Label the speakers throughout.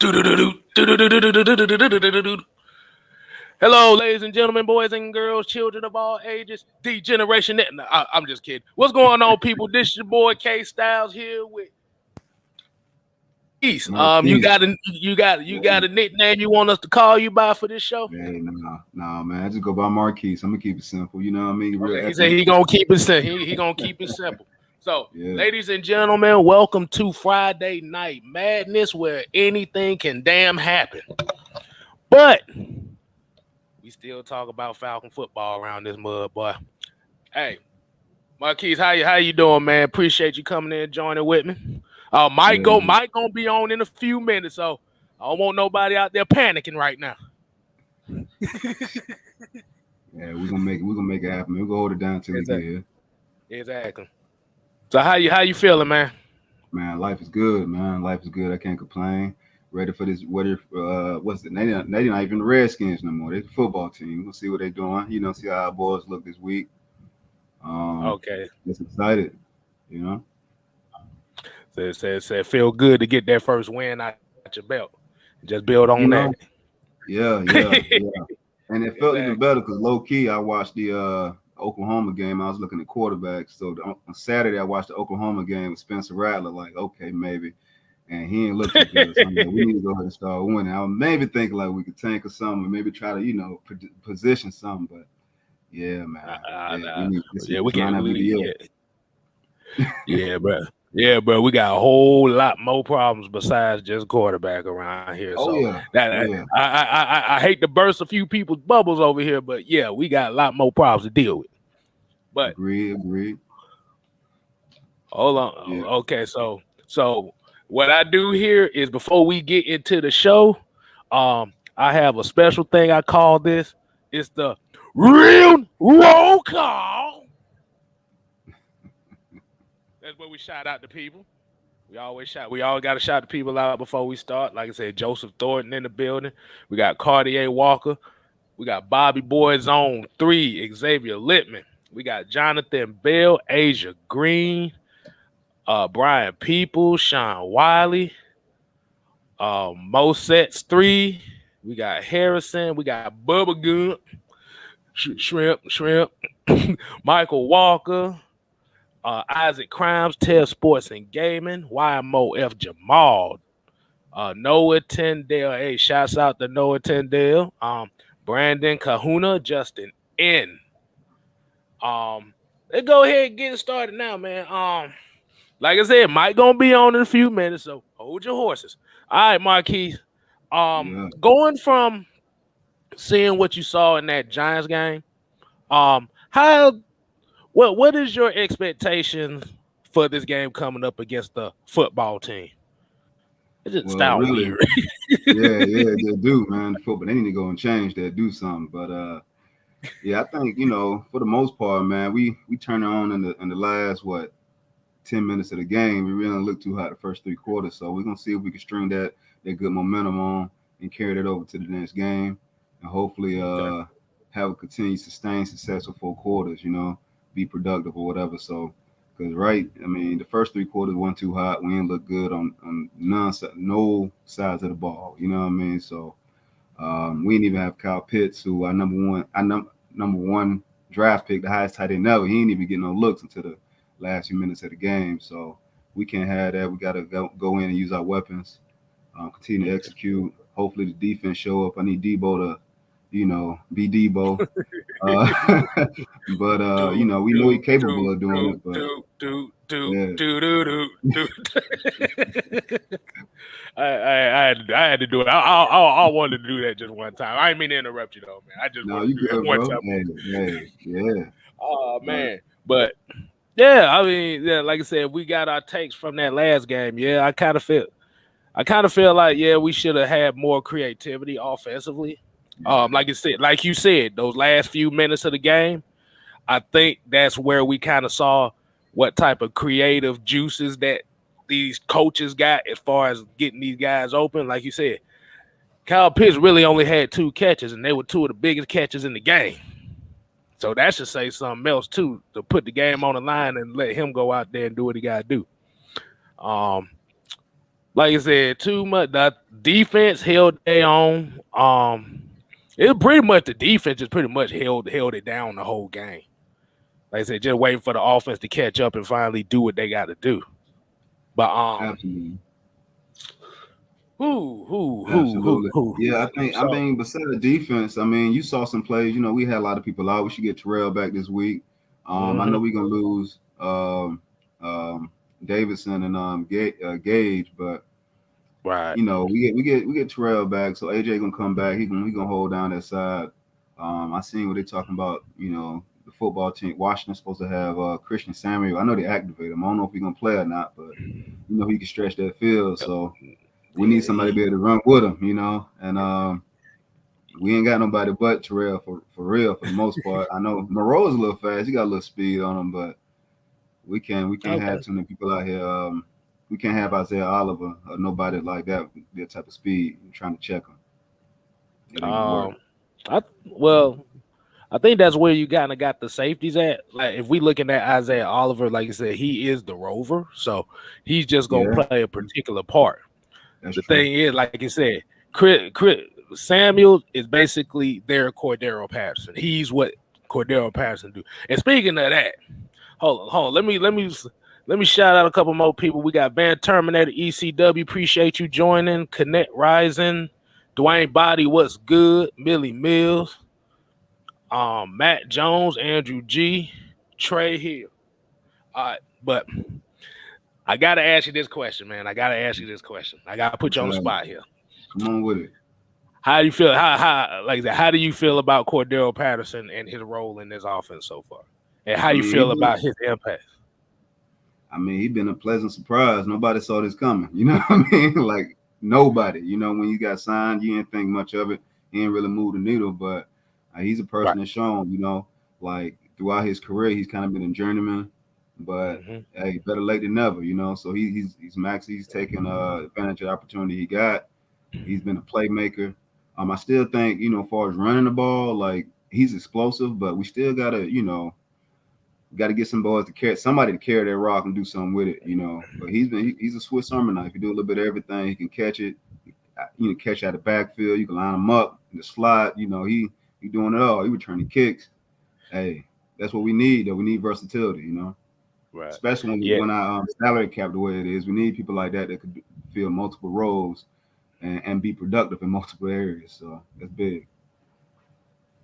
Speaker 1: Hello, ladies and gentlemen, boys and girls, children of all ages, D Generation. I'm just kidding. What's going on, people? This is your boy K Styles here with East. You got a nickname you want us to call you by for this show?
Speaker 2: Hey, nah, man. I just go by Marquise. I'm gonna keep it simple. You know what I mean?
Speaker 1: Okay, he said he gonna keep it simple. He gonna keep it simple. So, ladies and gentlemen, welcome to Friday Night Madness, where anything can damn happen. But we still talk about Falcon football around this mud, boy. Hey, Marquise, how you doing, man? Appreciate you coming in and joining with me. Mike gonna be on in a few minutes, so I don't want nobody out there panicking right now.
Speaker 2: Yeah, we're gonna make it happen. We're gonna hold it down till we get here.
Speaker 1: Exactly. So how you feeling, man?
Speaker 2: Man, life is good, man. Life is good. I can't complain. Ready for this? What's it? They not even the Redskins no more. They're the football team. We'll see what they're doing. See how our boys look this week.
Speaker 1: Okay.
Speaker 2: Just excited.
Speaker 1: Said feel good to get that first win out your belt. Just build on that.
Speaker 2: Yeah. And it felt even better because low key, I watched the Oklahoma game. I was looking at quarterbacks. So on Saturday, I watched the Oklahoma game with Spencer Rattler. Like, okay, maybe. And he ain't looking good. So we need to go ahead and start winning. I was maybe thinking like we could tank or something, maybe try to, position something. But yeah, man.
Speaker 1: We can't really. Bro. Yeah, bro. We got a whole lot more problems besides just quarterback around here. I hate to burst a few people's bubbles over here, but yeah, we got a lot more problems to deal with. But
Speaker 2: agreed.
Speaker 1: Hold on. Yeah. Okay, so what I do here is before we get into the show, I have a special thing I call this. It's the real roll call. That's where we shout out to people. We all got to shout the people out before we start. Like I said, Joseph Thornton in the building. We got Cartier Walker. We got Bobby Boy Zone 3, Xavier Littman. We got Jonathan Bell, Asia Green, Brian Peoples, Sean Wiley, Mo Sets 3. We got Harrison. We got Bubba Gun, Shrimp, Michael Walker, Isaac Crimes, Tel Sports and Gaming, YMO F Jamal, Noah Tyndale. Hey, shouts out to Noah Tyndale, Brandon Kahuna, Justin N. Let's go ahead and get it started now, man. Like I said, Mike gonna be on in a few minutes, so hold your horses. All right, Marquise. Going from seeing what you saw in that Giants game, what is your expectation for this game coming up against the football team? It just sounds weird.
Speaker 2: yeah, they do, man. Football, they need to go and change that, do something. But I think for the most part, man, we turned it on in the last 10 minutes of the game. We really didn't look too hot the first 3 quarters. So we're gonna see if we can string that good momentum on and carry that over to the next game, and hopefully have a continued sustained successful 4 quarters. Be productive or whatever. So, because the first 3 quarters weren't too hot. We didn't look good on no sides of the ball. You know what I mean? So, we didn't even have Kyle Pitts, who our number one draft pick, the highest tight end ever. He didn't even get no looks until the last few minutes of the game. So we can't have that. We got to go in and use our weapons, continue to execute. Hopefully the defense show up. I need Debo to, be Debo. But we know he's capable of doing
Speaker 1: it. I had to do it. I wanted to do that just one time. I didn't mean to interrupt you though, man. I just wanted to do that one time.
Speaker 2: Yeah.
Speaker 1: Oh man, but. Yeah, I mean, like I said, we got our takes from that last game. Yeah, I kind of feel like we should have had more creativity offensively. Like you said, those last few minutes of the game, I think that's where we kind of saw what type of creative juices that these coaches got as far as getting these guys open. Like you said, Kyle Pitts really only had 2 catches, and they were 2 of the biggest catches in the game. So that should say something else too, to put the game on the line and let him go out there and do what he got to do. like I said, too much. The defense held their own. It was pretty much the defense just pretty much held it down the whole game. Like I said, just waiting for the offense to catch up and finally do what they got to do. But
Speaker 2: Absolutely.
Speaker 1: who?
Speaker 2: Yeah, I mean, besides the defense, I mean, you saw some plays. You know, we had a lot of people out. We should get Terrell back this week. I know we're gonna lose Davidson and Gage, but
Speaker 1: right.
Speaker 2: you know, we get Terrell back, so AJ gonna come back. He gonna hold down that side. I seen what they talking about. You know, the football team. Washington's supposed to have Christian Samuel. I know they activated him. I don't know if he's gonna play or not, but you know he can stretch that field. So we need somebody to be able to run with him. You know, and we ain't got nobody but Terrell for real for the most part. I know Moreau's a little fast. He got a little speed on him, but we can't have too many people out here. We can't have Isaiah Oliver or nobody like that type of speed. We're trying to check him.
Speaker 1: I think that's where you kind of got the safeties at. Like if we looking at Isaiah Oliver, like I said, he is the rover, so he's just gonna play a particular part. That's the true. Thing is, like you said, Chris Samuel is basically their Cordero Patterson. He's what Cordero Patterson do. And speaking of that, hold on. Let me shout out a couple more people. We got Van Terminator, ECW. Appreciate you joining. Connect Rising, Dwayne Body. What's good? Millie Mills, Matt Jones, Andrew G, Trey Hill. All right, but I gotta ask you this question, man. I gotta put you on the spot here.
Speaker 2: Come on with it.
Speaker 1: How do you feel? How do you feel about Cordero Patterson and his role in this offense so far? And how you feel about his impact?
Speaker 2: I mean, he's been a pleasant surprise. Nobody saw this coming. You know what I mean? Like nobody. You know, when you got signed, you didn't think much of it. He didn't really move the needle, but he's a person that's shown. You know, like throughout his career, he's kind of been a journeyman. But hey, better late than never. You know, so he's Max. He's taking advantage of the opportunity he got. He's been a playmaker. I still think, you know, as far as running the ball, like he's explosive, but we still gotta, you know, get some boys to carry somebody to carry that rock and do something with it, you know. But he's a Swiss Army knife. He do a little bit of everything. He can catch it, you know, catch out the backfield. You can line him up in the slot. You know, he doing it all. He returning kicks. Hey, that's what we need. Though we need versatility, you know. Right. Especially when our salary cap the way it is, we need people like that could fill multiple roles. And be productive in multiple areas. So that's big.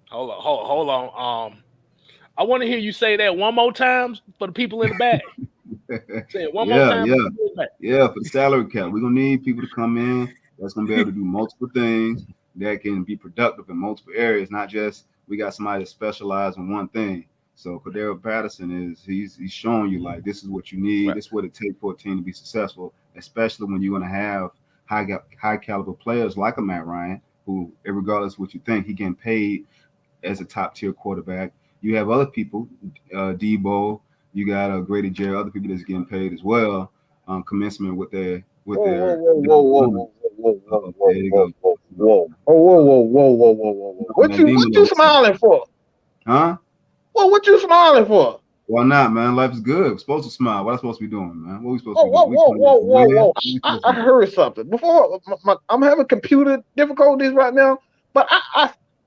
Speaker 1: Hold on. I want to hear you say that one more time for the people in the back. Say it one more time.
Speaker 2: Yeah, for the salary cap. We're going to need people to come in that's going to be able to do multiple things that can be productive in multiple areas, not just we got somebody that specializes in one thing. So Cordero Patterson he's showing you like this is what you need. Right. This is what it takes for a team to be successful, especially when you're going to have high caliber players like a Matt Ryan, who, regardless of what you think, he getting paid as a top tier quarterback. You have other people, Debo, you got Grady Jarrett, other people that's getting paid as well, commensurate with their.
Speaker 3: Whoa! What you smiling for?
Speaker 2: Huh?
Speaker 3: Well, what you smiling for?
Speaker 2: Why not, man? Life is good. We're supposed to smile. What am I supposed to be doing, man? What are we supposed to be
Speaker 3: doing? Whoa. I heard something. Before I'm having computer difficulties right now, but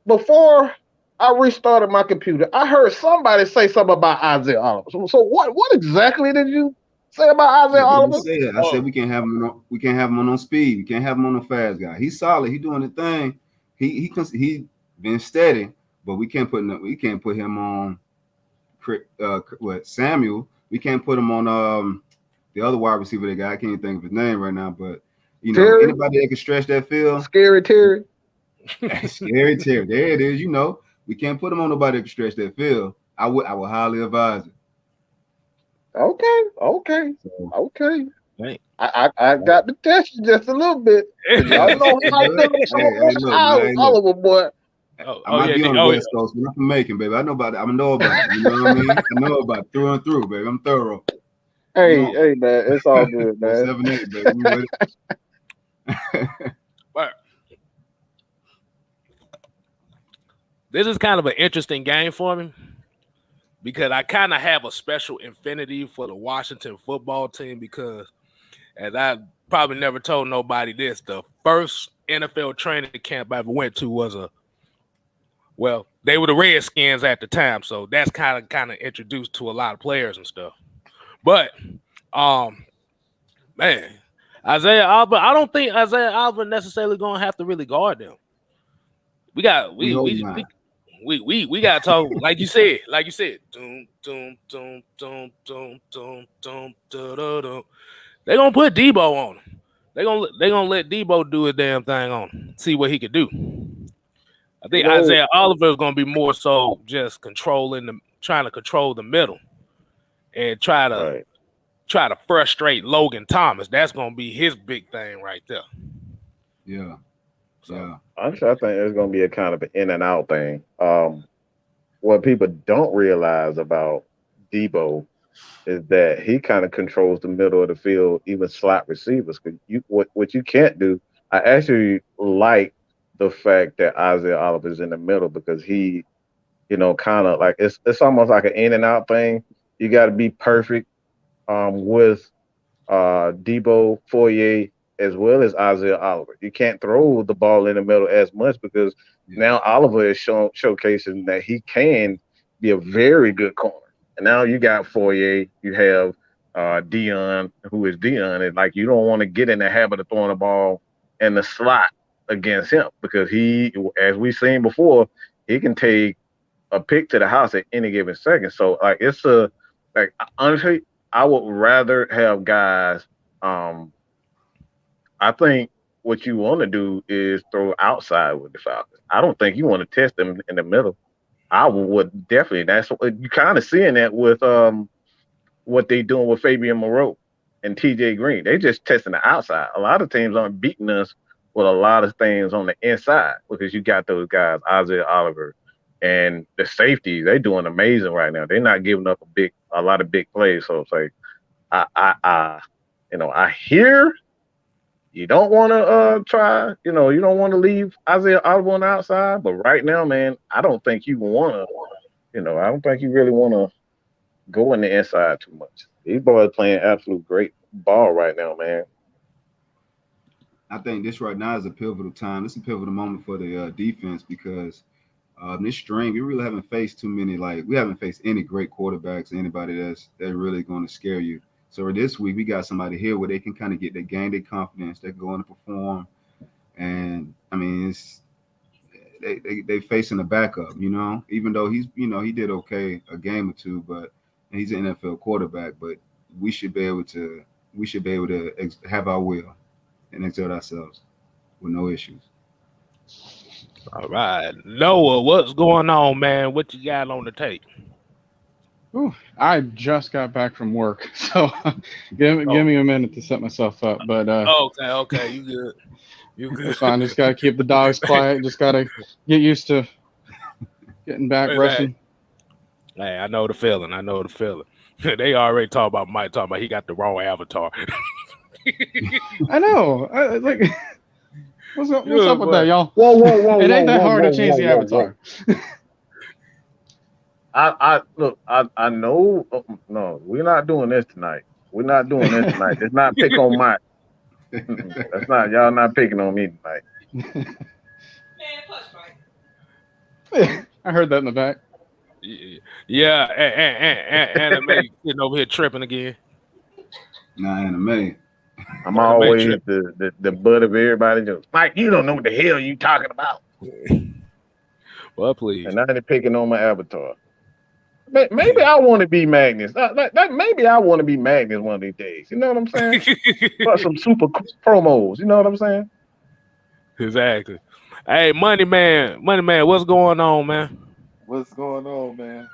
Speaker 3: before I restarted my computer, I heard somebody say something about Isaiah Oliver. So what exactly did you say about Isaiah Oliver?
Speaker 2: I said we can't have him on speed. We can't have him on a fast guy. He's solid. He's doing the thing. He been steady, but we can't put him on Samuel. We can't put him on the other wide receiver they got. I can't even think of his name right now, but you know, Terry? Anybody that can stretch that field.
Speaker 3: Scary Terry.
Speaker 2: Scary Terry. There it is. You know, we can't put him on nobody that can stretch that field. I would highly advise it.
Speaker 3: Okay. Right. I got to test you just a little bit. Y'all know how I feel Oliver, boy.
Speaker 2: I might be on the West Coast, but I'm from Macon, baby. I know about it. I know about it. You know what I mean? I know about it through and through, baby. I'm thorough.
Speaker 3: Hey, man, it's all good, man.
Speaker 2: 7-8, baby.
Speaker 1: But this is kind of an interesting game for me because I kind of have a special affinity for the Washington football team because as I probably never told nobody this. The first NFL training camp I ever went to was they were the Redskins at the time, so that's kind of introduced to a lot of players and stuff. But man, Isaiah Alba, I don't think Isaiah Alba necessarily gonna have to really guard them. We got we got to talk like you said. Doom, doom, doom, doom, doom, doom, doom, doom. They're gonna put Debo on him. They're gonna let Debo do his damn thing on him. See what he could do. I think Isaiah Oliver is gonna be more so just trying to control the middle and try to frustrate Logan Thomas. That's gonna be his big thing right there.
Speaker 2: Yeah. So,
Speaker 3: honestly, I think it's going to be a kind of an in and out thing. What people don't realize about Debo is that he kind of controls the middle of the field, even slot receivers. What you can't do, I actually like the fact that Isaiah Oliver is in the middle because he, kind of like it's almost like an in and out thing. You got to be perfect with Debo, Fourier, as well as Isaiah Oliver. You can't throw the ball in the middle as much because now Oliver is showcasing that he can be a very good corner. And now you got Fourier, you have Dion, who is Dion, and like you don't want to get in the habit of throwing the ball in the slot against him because he, as we've seen before, he can take a pick to the house at any given second. So like honestly, I would rather have guys. I think what you want to do is throw outside with the Falcons. I don't think you want to test them in the middle. I would definitely. That's what you kind of seeing that with what they doing with Fabian Moreau and TJ Green. They just testing the outside. A lot of teams aren't beating us with a lot of things on the inside because you got those guys, Isaiah Oliver and the safeties. They're doing amazing right now. They're not giving up a lot of big plays. So it's like I hear. You don't want to try, you don't want to leave Isaiah Oliver on the outside. But right now, man, I don't think you want to, I don't think you really want to go in the inside too much. These boys playing absolute great ball right now, man.
Speaker 2: I think this right now is a pivotal time. This is a pivotal moment for the defense because this string, we really haven't faced too many, we haven't faced any great quarterbacks, anybody that's really going to scare you. So this week we got somebody here where they can kind of gain their confidence. They can go in and perform, and I mean they facing a backup. Even though he's he did okay a game or two, but he's an NFL quarterback. But we should be able to have our will and exert ourselves with no issues.
Speaker 1: All right, Noah, what's going on, man? What you got on the tape?
Speaker 4: Ooh, I just got back from work, so give me a minute to set myself up. But
Speaker 1: okay, you good? You good?
Speaker 4: It's fine. Just gotta keep the dogs quiet. Just gotta get used to getting back resting.
Speaker 1: Hey, I know the feeling. They already talk about Mike talking about he got the wrong avatar.
Speaker 4: I know. What's up with that, y'all?
Speaker 3: Whoa!
Speaker 4: It ain't that hard to change the avatar.
Speaker 3: I know. No, we're not doing this tonight. It's not pick on Mike. That's not y'all not picking on me tonight.
Speaker 5: Man, push Mike.
Speaker 4: I heard that in the back.
Speaker 1: Yeah, and Anime sitting over here tripping again.
Speaker 2: Nah, Anime.
Speaker 3: I'm always the butt of everybody. Just Mike, you don't know what the hell you talking about.
Speaker 1: Well, please.
Speaker 3: And now they're picking on my avatar. Maybe I want to be Magnus. Maybe I want to be Magnus one of these days. You know what I'm saying? For some super promos. You know what I'm saying?
Speaker 1: Exactly. Hey, Money Man, what's going on, man?
Speaker 6: What's going on, man?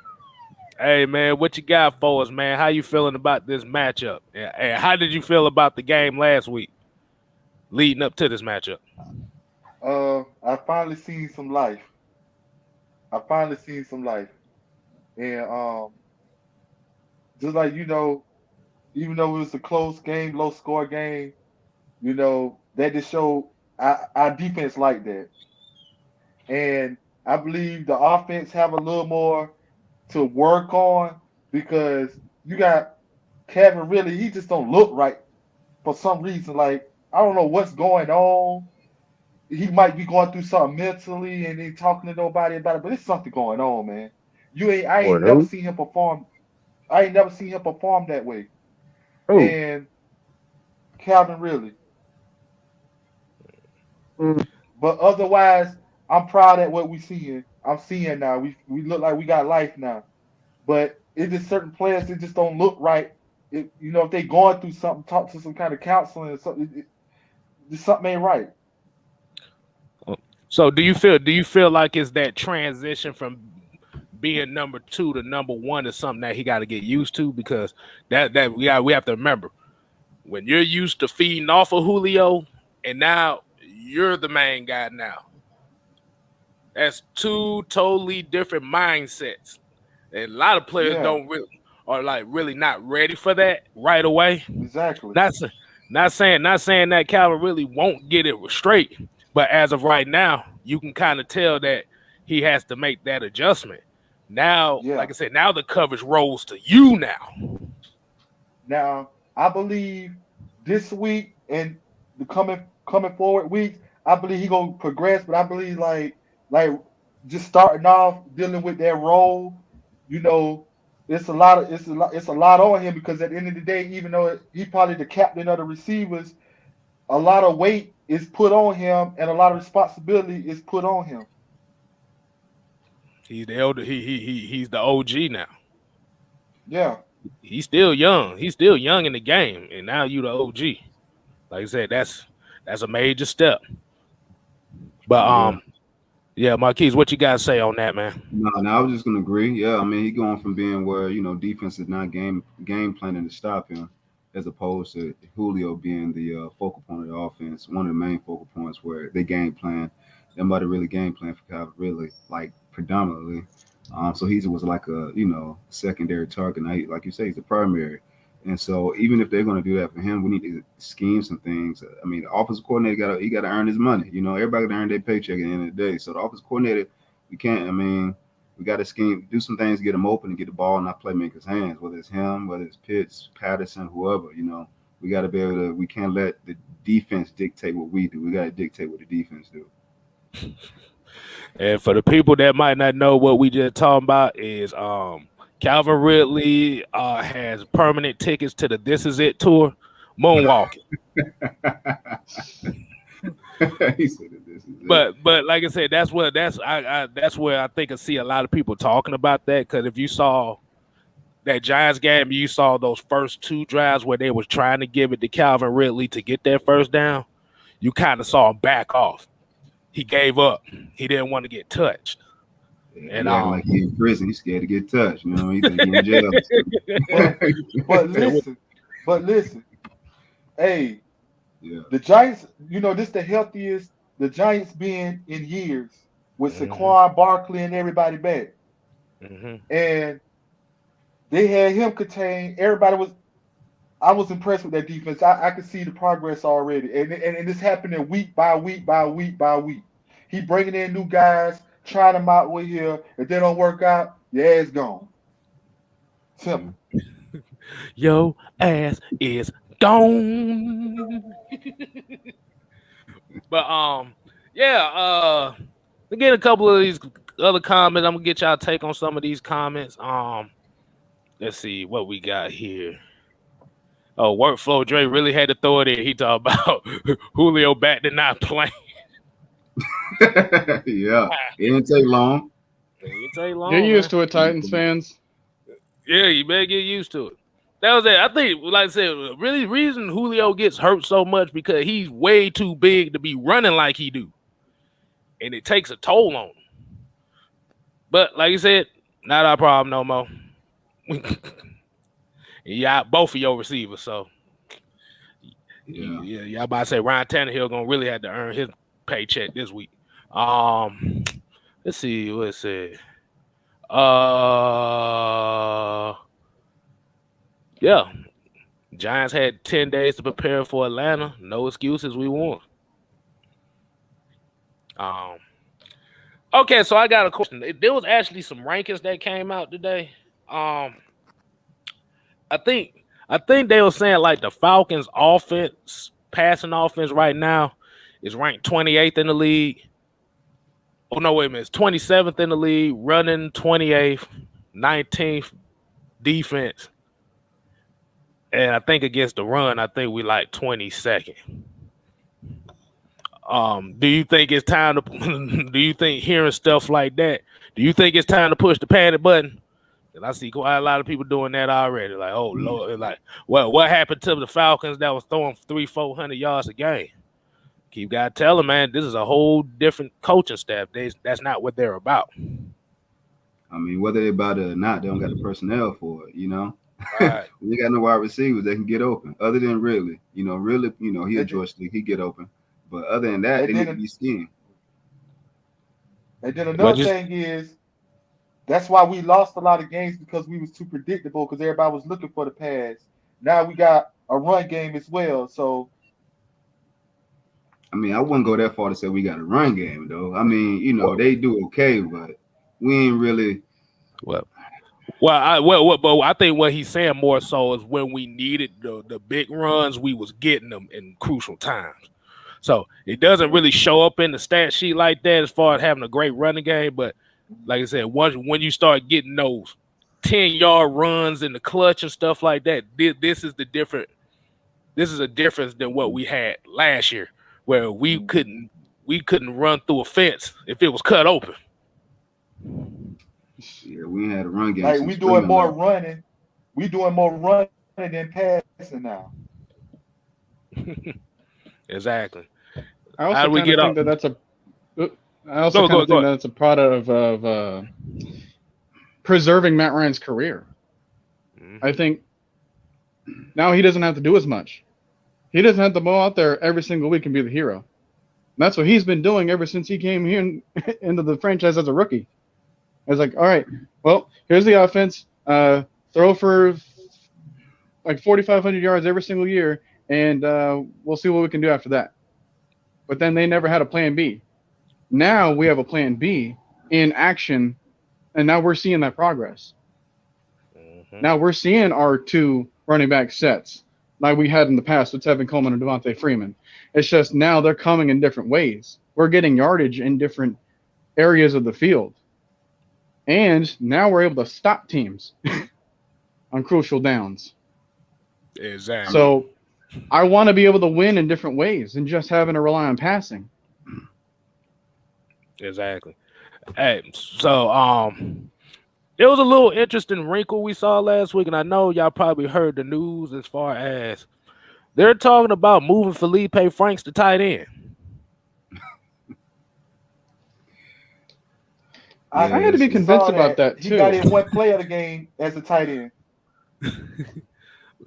Speaker 1: Hey, man, what you got for us, man? How you feeling about this matchup? And how did you feel about the game last week leading up to this matchup?
Speaker 6: I finally seen some life. And just like even though it was a close game, low score game, that just showed our defense like that. And I believe the offense have a little more to work on because you got Kevin really, he just don't look right for some reason, like I don't know what's going on. He might be going through something mentally and ain't talking to nobody about it, but there's something going on, man. I ain't never seen him perform. I ain't never seen him perform that way.
Speaker 3: Who?
Speaker 6: And Calvin really.
Speaker 3: Mm.
Speaker 6: But otherwise, I'm proud at what we seeing. I'm seeing now. We look like we got life now. But it's just certain players that just don't look right. If they going through something, talk to some kind of counseling or something. Something ain't right.
Speaker 1: So do you feel like it's that transition from being number 2 to number 1 is something that he got to get used to? Because that we have to remember, when you're used to feeding off of Julio and now you're the main guy now. That's 2 totally different mindsets. And a lot of players are really not ready for that right away.
Speaker 6: Exactly.
Speaker 1: Not saying that Calvin really won't get it straight, but as of right now, you can kind of tell that he has to make that adjustment. Now, like I said, now the coverage rolls to you now.
Speaker 6: Now, I believe this week and the coming forward weeks, I believe he gonna progress, but I believe like just starting off dealing with that role, it's a lot on him, because at the end of the day, even though he probably the captain of the receivers, a lot of weight is put on him and a lot of responsibility is put on him.
Speaker 1: He's the elder. He's the OG now.
Speaker 6: Yeah.
Speaker 1: He's still young. He's still young in the game, and now you the OG. Like I said, that's a major step. But yeah, Marquise, what you got to say on that, man?
Speaker 2: No, I was just gonna agree. Yeah, I mean, he going from being where defense is not game planning to stop him, as opposed to Julio being the focal point of the offense, one of the main focal points where they game plan. Nobody really game plan for Calvin, really, like predominantly. So he was like a secondary target. Now, like you say, he's the primary. And so even if they're going to do that for him, we need to scheme some things. I mean, the offensive coordinator got to earn his money. Everybody got to earn their paycheck at the end of the day. So the offensive coordinator, we got to scheme, do some things, get him open and get the ball in our playmakers' hands, whether it's him, whether it's Pitts, Patterson, whoever. We got to be able to. We can't let the defense dictate what we do. We got to dictate what the defense do.
Speaker 1: And for the people that might not know what we just talking about is Calvin Ridley has permanent tickets to the This Is It tour, moonwalking.
Speaker 2: He said this is
Speaker 1: but like I said, that's where I think I see a lot of people talking about that, because if you saw that Giants game, you saw those first 2 drives where they was trying to give it to Calvin Ridley to get that first down. You kind of saw him back off. He gave up. He didn't want to get touched.
Speaker 2: And like he in prison, he's scared to get touched. He think he in jail.
Speaker 6: but listen. Hey,
Speaker 2: yeah.
Speaker 6: The Giants, this the healthiest the Giants been in years with Saquon Barkley and everybody back.
Speaker 1: Mm-hmm.
Speaker 6: And they had him contained. I was impressed with that defense. I could see the progress already. And it's happening week by week by week by week. He bringing in new guys, trying them out with here. If they don't work out, your ass gone. Simple.
Speaker 1: Your ass is gone. But again, a couple of these other comments. I'm gonna get y'all take on some of these comments. Let's see what we got here. Oh, workflow Dre really had to throw it in. He talked about Julio back to not playing.
Speaker 2: Yeah, it didn't take long.
Speaker 4: Get used to it, Titans fans.
Speaker 1: Yeah, you better get used to it. That was it. I think, like I said, really reason Julio gets hurt so much because he's way too big to be running like he do. And it takes a toll on him. But like you said, not our problem no more. Yeah, both of your receivers. So yeah, y'all about to say Ryan Tannehill gonna really have to earn his paycheck this week. Let's see what it said. Yeah. Giants had 10 days to prepare for Atlanta. No excuses, we won. Okay, so I got a question. There was actually some rankings that came out today. I think I think they were saying like the Falcons offense, passing offense right now is ranked 28th in the league. Oh no, wait a minute, it's 27th in the league, running 28th, 19th defense. And I think against the run, I think we like 22nd. Do you think it's time to? Do you think hearing stuff like that? Do you think it's time to push the panic button? And I see quite a lot of people doing that already. Like, oh Lord, like, what happened to the Falcons that was throwing 300-400 yards a game? Keep got to tell them, man, this is a whole different coaching staff. That's not what they're about.
Speaker 2: I mean, whether they're about it or not, they don't got the personnel for it. You know,
Speaker 1: Right.
Speaker 2: we got no wide receivers that can get open. Other than Ridley, he a George Lee, he get open. But other than that, they need to be seen.
Speaker 6: And then another thing is, that's why we lost a lot of games, because we was too predictable, because everybody was looking for the pass. Now we got a run game as well. So,
Speaker 2: I mean, I wouldn't go that far to say we got a run game, though. I mean, they do okay, but we ain't really.
Speaker 1: But I think what he's saying more so is when we needed the big runs, we was getting them in crucial times. So it doesn't really show up in the stat sheet like that as far as having a great running game. But like I said, when you start getting those 10-yard runs in the clutch and stuff like that, this is the different. This is a difference than what we had last year, where we couldn't run through a fence if it was cut open.
Speaker 2: Yeah, we ain't had a run game.
Speaker 6: Like, we doing more running. We doing more running than passing now.
Speaker 1: Exactly.
Speaker 4: I also
Speaker 1: How do we get
Speaker 4: think
Speaker 1: up?
Speaker 4: that's a. I also think that's a product of preserving Matt Ryan's career.
Speaker 1: Mm-hmm.
Speaker 4: I think now he doesn't have to do as much. He doesn't have to go out there every single week and be the hero. And that's what he's been doing ever since he came here into the franchise as a rookie. It's like, all right, well, here's the offense. Throw for like 4,500 yards every single year, and we'll see what we can do after that. But then they never had a plan B. Now we have a plan B in action, and now we're seeing that progress.
Speaker 1: Mm-hmm.
Speaker 4: Now we're seeing our two running back sets like we had in the past with Tevin Coleman and Devontae Freeman. It's just now they're coming in different ways. We're getting yardage in different areas of the field. And now we're able to stop teams on crucial downs.
Speaker 1: Exactly.
Speaker 4: So I want to be able to win in different ways and just having to rely on passing.
Speaker 1: Exactly. Hey, so it was a little interesting wrinkle we saw last week, and I know y'all probably heard the news as far as they're talking about moving Felipe Franks to tight end.
Speaker 4: I had to be convinced about that too.
Speaker 6: He got in one play of the game as a tight end.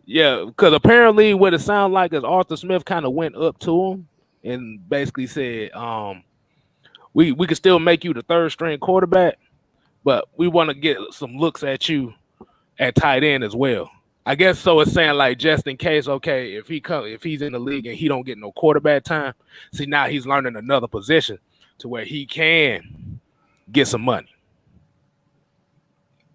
Speaker 1: Yeah, because apparently what it sounded like is Arthur Smith kind of went up to him and basically said, we can still make you the third string quarterback, but we want to get some looks at you at tight end as well. I guess so. It's saying like just in case, okay, if he's in the league and he don't get no quarterback time, see now he's learning another position to where he can get some money.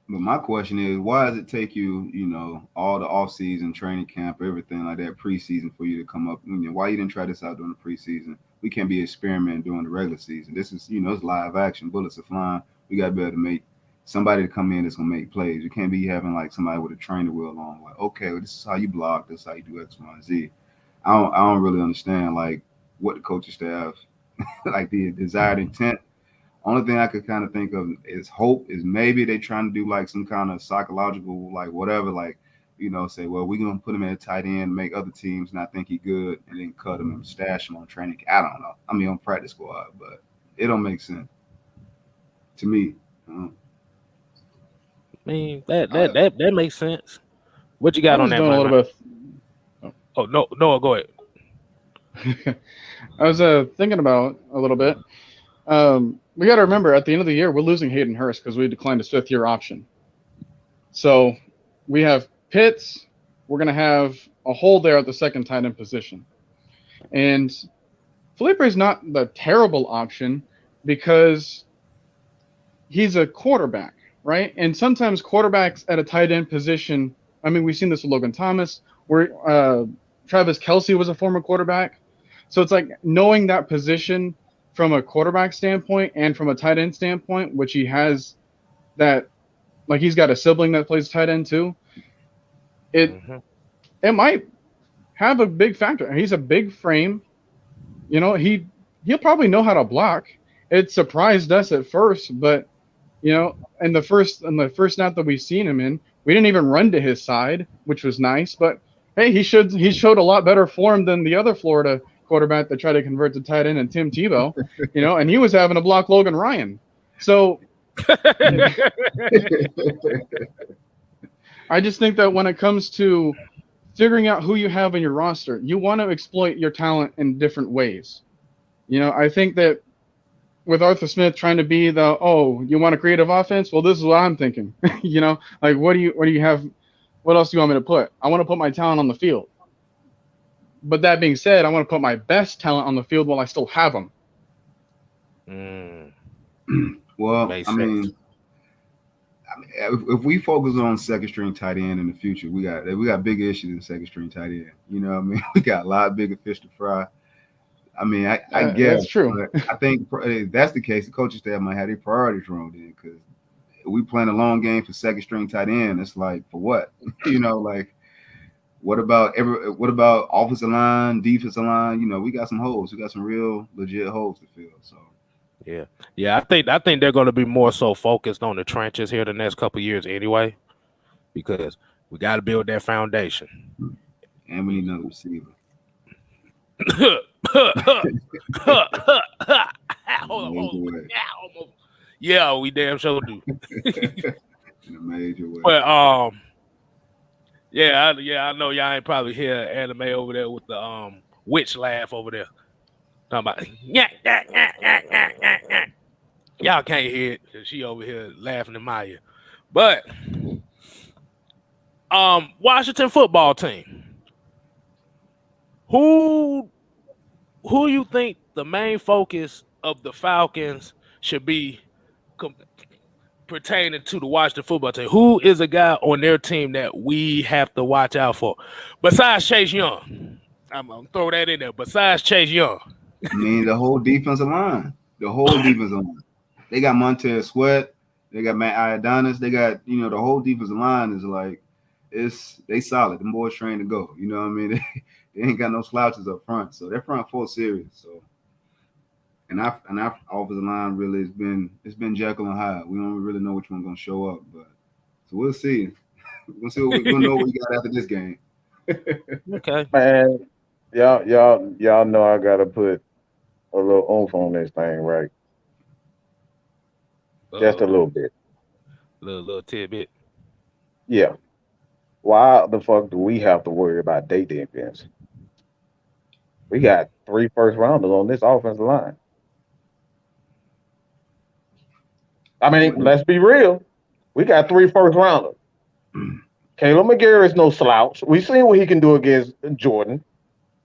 Speaker 2: But my question is, why does it take you, all the off-season training camp, everything like that, preseason for you to come up? Why you didn't try this out during the preseason? We can't be experimenting during the regular season. This is, it's live action. Bullets are flying. We got to be able to make somebody to come in that's going to make plays. You can't be having like somebody with a trainer wheel on. Like, okay, well, this is how you block. This is how you do X, Y, and Z. I don't really understand like what the coaching staff, like the desired intent. Only thing I could kind of think of is hope is maybe they trying to do like some kind of psychological, like whatever, like, say, well, we're going to put him at a tight end, make other teams not think he good, and then cut him and stash him on training. I don't know. I mean, on practice squad, but it don't make sense to me.
Speaker 1: I mean, that makes sense. What you got on that? Oh, no, go ahead.
Speaker 4: I was thinking about a little bit. We got to remember at the end of the year, we're losing Hayden Hurst because we declined his fifth-year option. So we have Pitts. We're going to have a hole there at the second tight end position. And Felipe is not the terrible option because he's a quarterback, right? And sometimes quarterbacks at a tight end position I mean, we've seen this with Logan Thomas, where Travis Kelce was a former quarterback. So it's like knowing that position from a quarterback standpoint and from a tight end standpoint, which he has that, like he's got a sibling that plays tight end too. It might have a big factor. He's a big frame. You know, he'll probably know how to block. It surprised us at first, but you know, in the first snap that we've seen him in, we didn't even run to his side, which was nice. But hey, he showed a lot better form than the other Florida quarterback that tried to convert to tight end and Tim Tebow, you know, and he was having to block Logan Ryan. So I just think that when it comes to figuring out who you have in your roster, you want to exploit your talent in different ways. You know, I think that with Arthur Smith trying to be you want a creative offense? Well, this is what I'm thinking. You know, like what do you have? What else do you want me to put? I want to put my talent on the field. But that being said, I want to put my best talent on the field while I still have them.
Speaker 2: Well, I mean, if we focus on second string tight end in the future, we got big issues in second string tight end. You know what I mean? We got a lot bigger fish to fry. I mean, I guess
Speaker 4: that's true.
Speaker 2: But I think if that's the case, the coaching staff might have their priorities wrong then, because we playing a long game for second string tight end. It's like, for what? You know, like what about offensive line, defensive line? You know, we got some holes. We got some real legit holes to fill. So
Speaker 1: yeah. I think they're going to be more so focused on the trenches here the next couple of years anyway, because we got to build that foundation.
Speaker 2: And we need another receiver.
Speaker 1: Hold on. Yeah, we damn sure do.
Speaker 2: In a major way.
Speaker 1: But I know y'all ain't probably hear anime over there with the witch laugh over there. Talking about y'all can't hear it because she over here laughing in my ear. But Washington football team. Who you think the main focus of the Falcons should be pertaining to the Washington football team? Who is a guy on their team that we have to watch out for? Besides Chase Young. I'm going to throw that in there. Besides Chase Young.
Speaker 2: I mean, the whole defensive line. They got Montez Sweat. They got Matt Ioannidis. They got, you know, the whole defensive line is like, they solid. The boys trained to go. You know what I mean? They ain't got no slouches up front. So their front four serious. So and our offensive line really it's been Jekyll and Hyde. We don't really know which one's gonna show up, but so we'll see. We'll see we'll know what we got after this game.
Speaker 1: Okay.
Speaker 3: Man, y'all know I gotta put a little oomph on this thing, right? Just a little bit.
Speaker 1: Little tidbit.
Speaker 3: Yeah. Why the fuck do we have to worry about day defense? We got 3 first rounders on this offensive line. I mean, let's be real. We got 3 first rounders. Caleb McGarry is no slouch. We've seen what he can do against Jordan.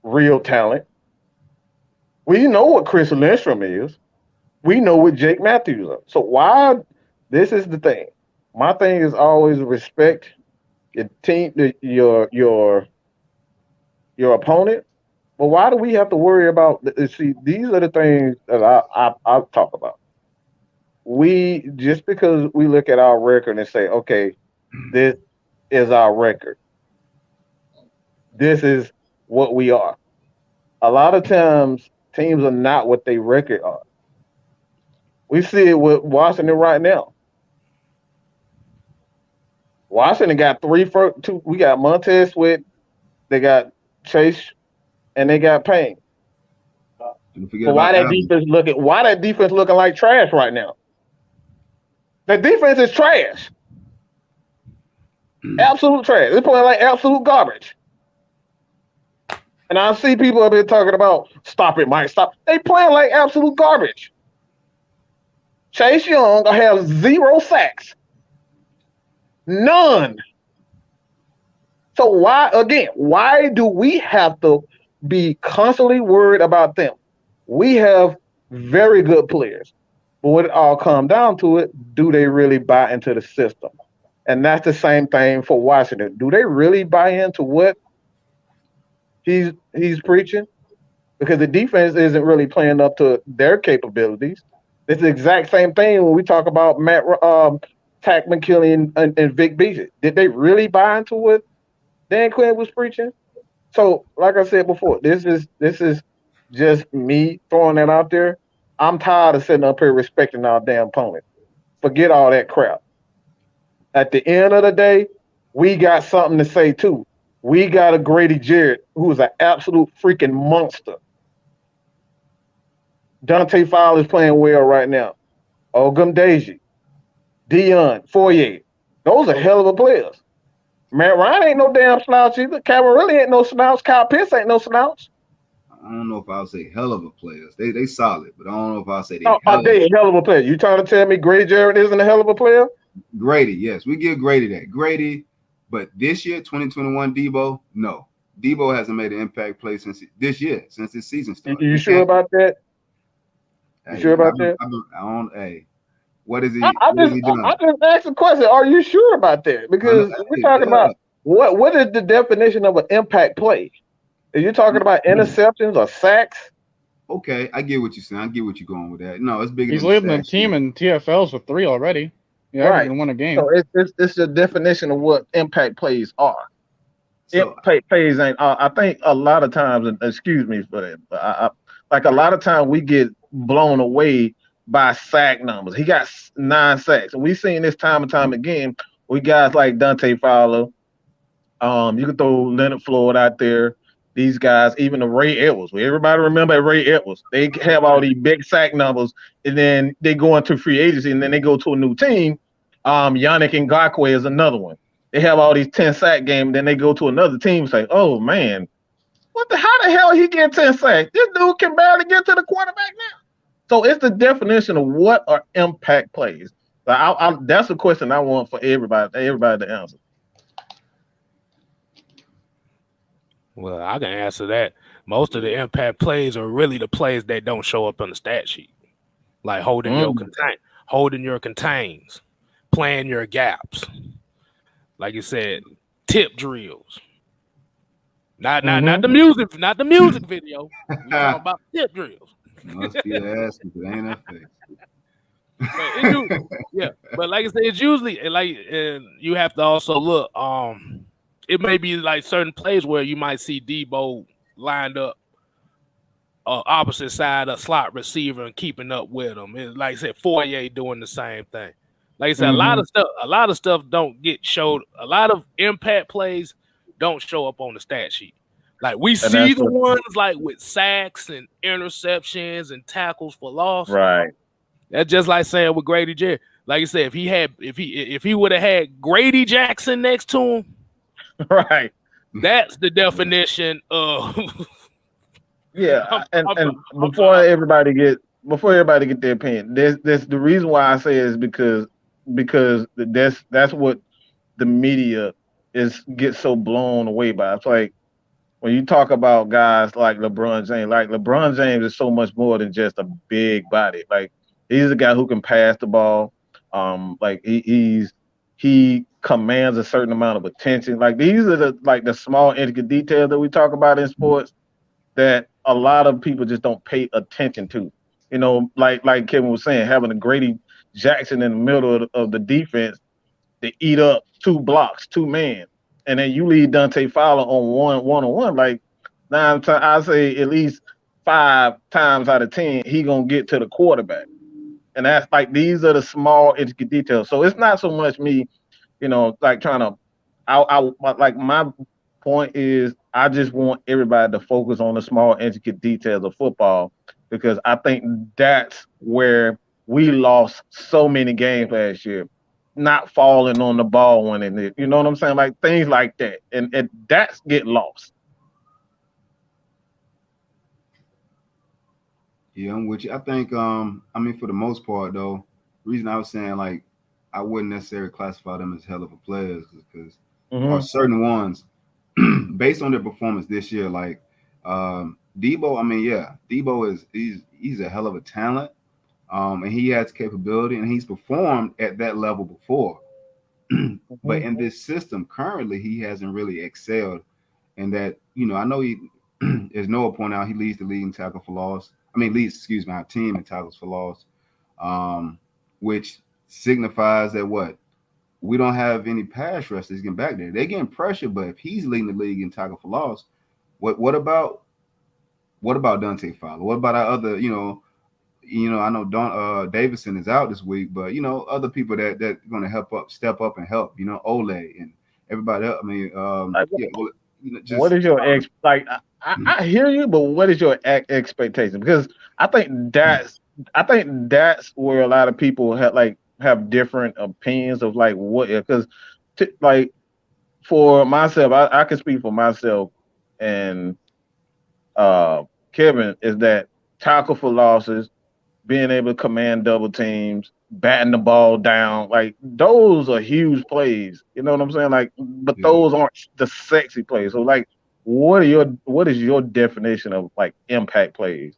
Speaker 3: Real talent. We know what Chris Lindstrom is. We know what Jake Matthews is. So why? This is the thing. My thing is always respect your team, your opponent. But why do we have to worry about? See, these are the things that I talk about. We just because we look at our record and say, okay, this is our record. This is what we are. A lot of times, teams are not what they record are. We see it with Washington right now. Washington got 2. We got Montez Sweat, they got Chase, and they got Payne. So why that defense looking like trash right now? The defense is trash. Absolute trash. They're playing like absolute garbage. And I see people up here talking about stop it, Mike, stop. They playing like absolute garbage. Chase Young has 0 sacks. None. So why do we have to be constantly worried about them? We have very good players. But when it all comes down to it, do they really buy into the system? And that's the same thing for Washington. Do they really buy into what he's preaching? Because the defense isn't really playing up to their capabilities. It's the exact same thing when we talk about Tack McKinley and Vic Beasley. Did they really buy into what Dan Quinn was preaching? So, like I said before, this is just me throwing that out there. I'm tired of sitting up here respecting our damn opponent. Forget all that crap. At the end of the day, we got something to say too. We got a Grady Jarrett who's an absolute freaking monster. Dante Fowler is playing well right now. Ogum Deji, Dion, Foyer. Those are hell of a players. Matt Ryan ain't no damn slouch either. Camarelli ain't no slouch. Kyle Pitts ain't no slouch.
Speaker 2: I don't know if I'll say hell of a players. They solid, but I don't know if I'll say
Speaker 3: they hell of a player. You trying to tell me Grady Jarrett isn't a hell of a player?
Speaker 2: Grady, yes. We give Grady that. Grady, but this year, 2021 Debo, no. Debo hasn't made an impact play since this year, since this season started.
Speaker 3: You sure about that? You sure about that?
Speaker 2: What is he?
Speaker 3: I just asked a question. Are you sure about that? Because we're talking about what is the definition of an impact play? Are you talking about interceptions or sacks?
Speaker 2: Okay, I get what you're saying. I get what you're going with that. No, it's bigger.
Speaker 4: He's leading the team in TFLs with 3 already. Yeah, right. Won a game.
Speaker 3: So it's the definition of what impact plays are. So, impact plays ain't. I think a lot of times, and excuse me for that, but like a lot of times we get blown away by sack numbers. He got 9 sacks, and we've seen this time and time again. We guys like Dante Fowler. You can throw Leonard Floyd out there. These guys, even the Ray Edwards. Everybody remember Ray Edwards. They have all these big sack numbers, and then they go into free agency, and then they go to a new team. Yannick Ngakoue is another one. They have all these 10 sack games, then they go to another team and say, "Oh man, how the hell he get 10 sacks? This dude can barely get to the quarterback now." So it's the definition of what are impact plays. So that's a question I want for everybody to answer.
Speaker 1: Well, I can answer that. Most of the impact plays are really the plays that don't show up on the stat sheet, like holding your contains, playing your gaps. Like you said, tip drills. Not the music video. We talking about tip drills.
Speaker 2: Must be asking, but ain't that
Speaker 1: face. But like I said, it's usually and you have to also look. It may be like certain plays where you might see Debo lined up opposite side of slot receiver and keeping up with him. And like I said, Foyer doing the same thing. Like I said, a lot of stuff don't get showed. A lot of impact plays don't show up on the stat sheet. Like we see the ones like with sacks and interceptions and tackles for loss.
Speaker 3: Right.
Speaker 1: That's just like saying with Grady Jarrett. Like you said, if he would have had Grady Jackson next to him,
Speaker 3: right.
Speaker 1: That's the definition of.
Speaker 3: And before everybody get their opinion, there's the reason why I say it is because that's what the media gets so blown away by. It's like when you talk about guys like LeBron James, LeBron James is so much more than just a big body. Like he's a guy who can pass the ball. Like he commands a certain amount of attention. Like these are the small intricate details that we talk about in sports that a lot of people just don't pay attention to. You know, like Kevin was saying, having a Grady Jackson in the middle of the defense to eat up 2 blocks, 2 men, and then you leave Dante Fowler on one-on-one. Like 9 times, I say at least 5 times out of 10, he gonna get to the quarterback. And that's like these are the small intricate details. So it's not so much me, you know, like trying to. Like my point is, I just want everybody to focus on the small intricate details of football because I think that's where we lost so many games last year, not falling on the ball when it. You know what I'm saying? Like things like that, and that's get lost.
Speaker 2: Yeah, I'm with you. I think, I mean, for the most part, though, the reason I was saying, like, I wouldn't necessarily classify them as hell of a players because there are certain ones, based on their performance this year, like Debo, I mean, Debo he's a hell of a talent, and he has capability, and he's performed at that level before. But in this system currently, he hasn't really excelled. And that, I know he there's no point out. He leads the league in tackle for loss. Our team in tackles for loss, which signifies that we don't have any pass rushers getting back there. They're getting pressure, but if he's leading the league in tackle for loss, what about Dante Fowler? What about our other, I know Don Davidson is out this week, but other people that going to step up and help, Ole and everybody else.
Speaker 3: What is your I hear you, but what is your expectation? Because I think that's where a lot of people have different opinions of what, because for myself, I can speak for myself and Kevin, is that tackle for losses, being able to command double teams, batting the ball down, those are huge plays. You know what I'm saying? But those aren't the sexy plays. So what is your definition of impact plays?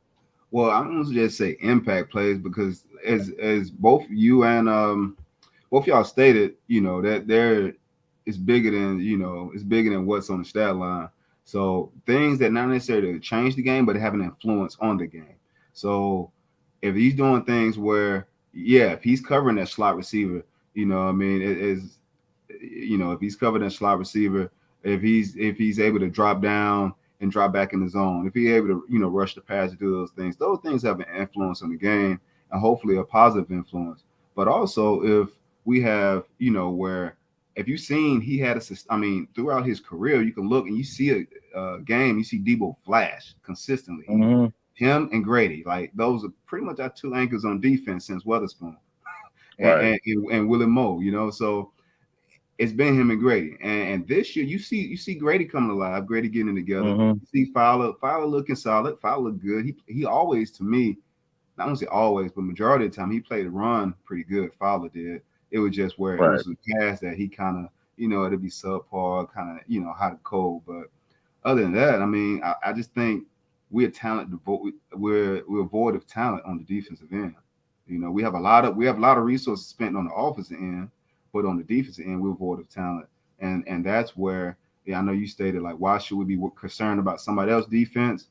Speaker 2: Well, I'm gonna just say impact plays because as both you and both y'all stated, that there is bigger than what's on the stat line. So things that not necessarily change the game, but have an influence on the game. So if he's doing things where, if he's covering that slot receiver, if he's covering that slot receiver, if he's able to drop down and drop back in the zone, if he's able to, rush the pass and do those things have an influence on the game and hopefully a positive influence. But also if we have, where if you've seen he had throughout his career, you can look and you see a game, you see Debo flash consistently.
Speaker 3: Mm-hmm.
Speaker 2: Him and Grady, those are pretty much our two anchors on defense since Weatherspoon and Willie Moe, so it's been him and Grady. And this year you see Grady coming alive, Grady getting it together.
Speaker 3: Mm-hmm.
Speaker 2: You see Fowler looking solid, Fowler look good. He always, to me, not only always, but majority of the time he played a run pretty good. Fowler did. It was just where it was a pass that he kind of, it'd be subpar, kind of, hot and cold. But other than that, I just think we're void of talent on the defensive end. We have a lot of resources spent on the offensive end, but on the defensive end, we're void of talent. And that's where, I know you stated, why should we be concerned about somebody else's defense?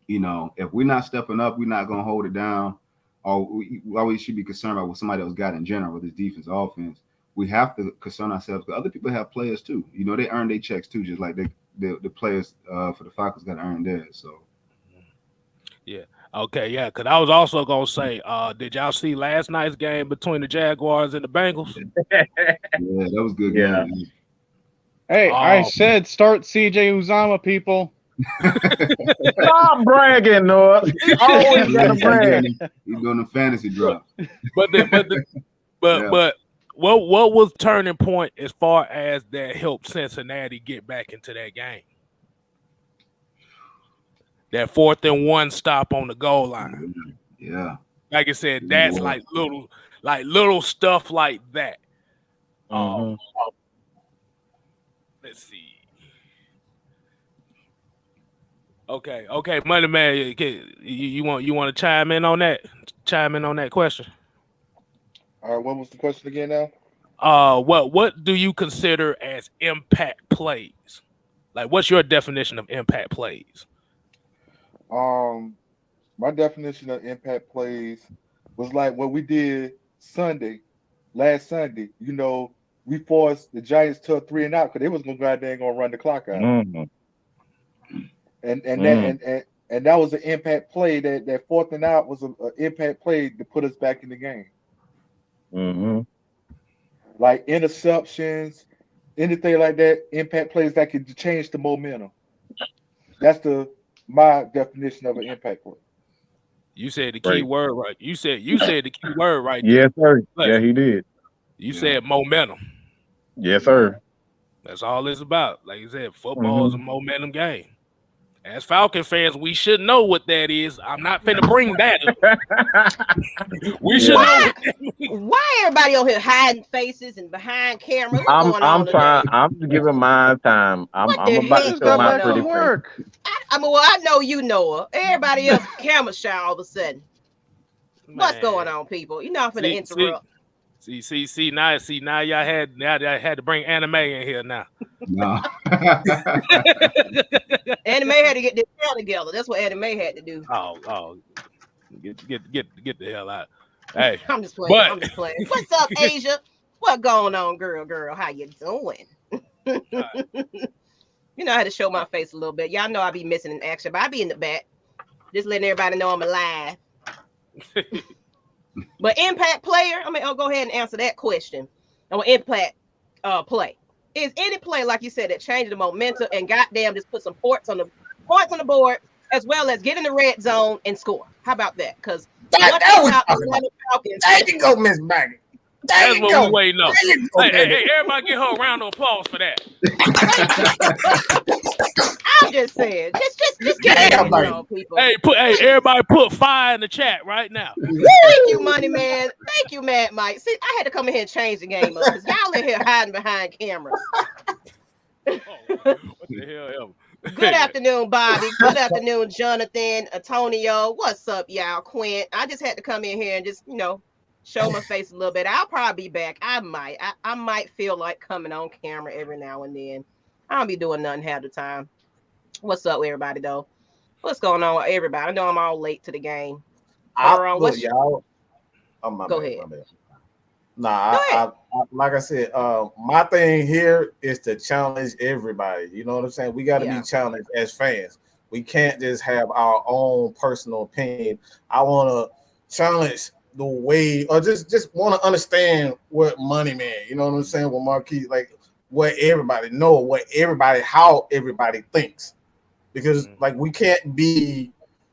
Speaker 2: If we're not stepping up, we're not going to hold it down. Or we should be concerned about what somebody else got in general with this defense offense. We have to concern ourselves because other people have players too. They earn their checks too, just like the players for the Falcons got to earn theirs. So,
Speaker 1: yeah, okay, yeah. Because I was also gonna say, did y'all see last night's game between the Jaguars and the Bengals?
Speaker 2: Yeah, that was good.
Speaker 3: Yeah.
Speaker 2: Game.
Speaker 4: Hey, I said start CJ Uzama, people.
Speaker 3: Stop bragging, Noah. He always got to brag.
Speaker 2: He's doing the fantasy drop.
Speaker 1: But what was turning point as far as that helped Cincinnati get back into that game? That 4th and 1 stop on the goal line.
Speaker 2: Yeah.
Speaker 1: Like I said, that's little stuff like that. Let's see. Okay, Money Man, you want to chime in on that? Chime in on that question.
Speaker 6: All right, what was the question again now?
Speaker 1: What do you consider as impact plays? What's your definition of impact plays?
Speaker 6: My definition of impact plays was what we did last Sunday. We forced the Giants to a 3-and-out because they was gonna go out there and gonna run the clock out.
Speaker 3: Mm-hmm.
Speaker 6: And that was an impact play. That 4th and out was an impact play to put us back in the game.
Speaker 3: Mm-hmm.
Speaker 6: Interceptions, anything like that, impact plays that could change the momentum. That's my definition of an impact play.
Speaker 1: You said the key word right. You said the key word right.
Speaker 3: Yes, sir. Yeah, he did.
Speaker 1: You said momentum.
Speaker 3: Yes, sir.
Speaker 1: That's all it's about. Like you said, football is a momentum game. As Falcon fans, we should know what that is. I'm not finna bring that up. We should know.
Speaker 5: Why everybody on here hiding faces and behind cameras?
Speaker 3: I'm trying. I'm giving my time. I'm about to show my pretty work.
Speaker 5: I know you know her. Everybody else camera shy all of a sudden. What's going on, people? You're not finna interrupt.
Speaker 1: See now y'all had to bring anime in here now.
Speaker 2: No.
Speaker 5: Anime had to get this hell together. That's what anime had to do.
Speaker 1: Oh, get the hell out. Hey,
Speaker 5: I'm just playing. What's up, Asia? What going on, girl? How you doing? You know, I had to show my face a little bit. Y'all know I be missing in action, but I be in the back, just letting everybody know I'm alive. But impact player, I'll go ahead and answer that question. On impact play, is any play like you said that changed the momentum and goddamn just put some points on the board, as well as get in the red zone and score? How about that? Because
Speaker 3: there you go, Miss Maggie.
Speaker 1: That's what we're waiting on. Hey, everybody give her a round of applause for that.
Speaker 5: I'm just saying. Just get it on, people.
Speaker 1: Hey, everybody put fire in the chat right now.
Speaker 5: Thank you, Money Man. Thank you, Mad Mike. See, I had to come in here and change the game up because y'all in here hiding behind cameras.
Speaker 1: What the hell?
Speaker 5: Good afternoon, Bobby. Good afternoon, Jonathan, Antonio. What's up, y'all? Quint. I just had to come in here and just, show my face a little bit. I'll probably be back. I might feel like coming on camera every now and then. I don't be doing nothing half the time. What's up, everybody, though? What's going on with everybody? I know I'm all late to the game.
Speaker 3: Look, y'all.
Speaker 5: Go ahead.
Speaker 3: Nah, like I said, my thing here is to challenge everybody. You know what I'm saying? We got to be challenged as fans. We can't just have our own personal opinion. I want to challenge the way, or just want to understand what Money Man, you know what I'm saying, with Marquis, like what everybody know, how everybody thinks, because like we can't be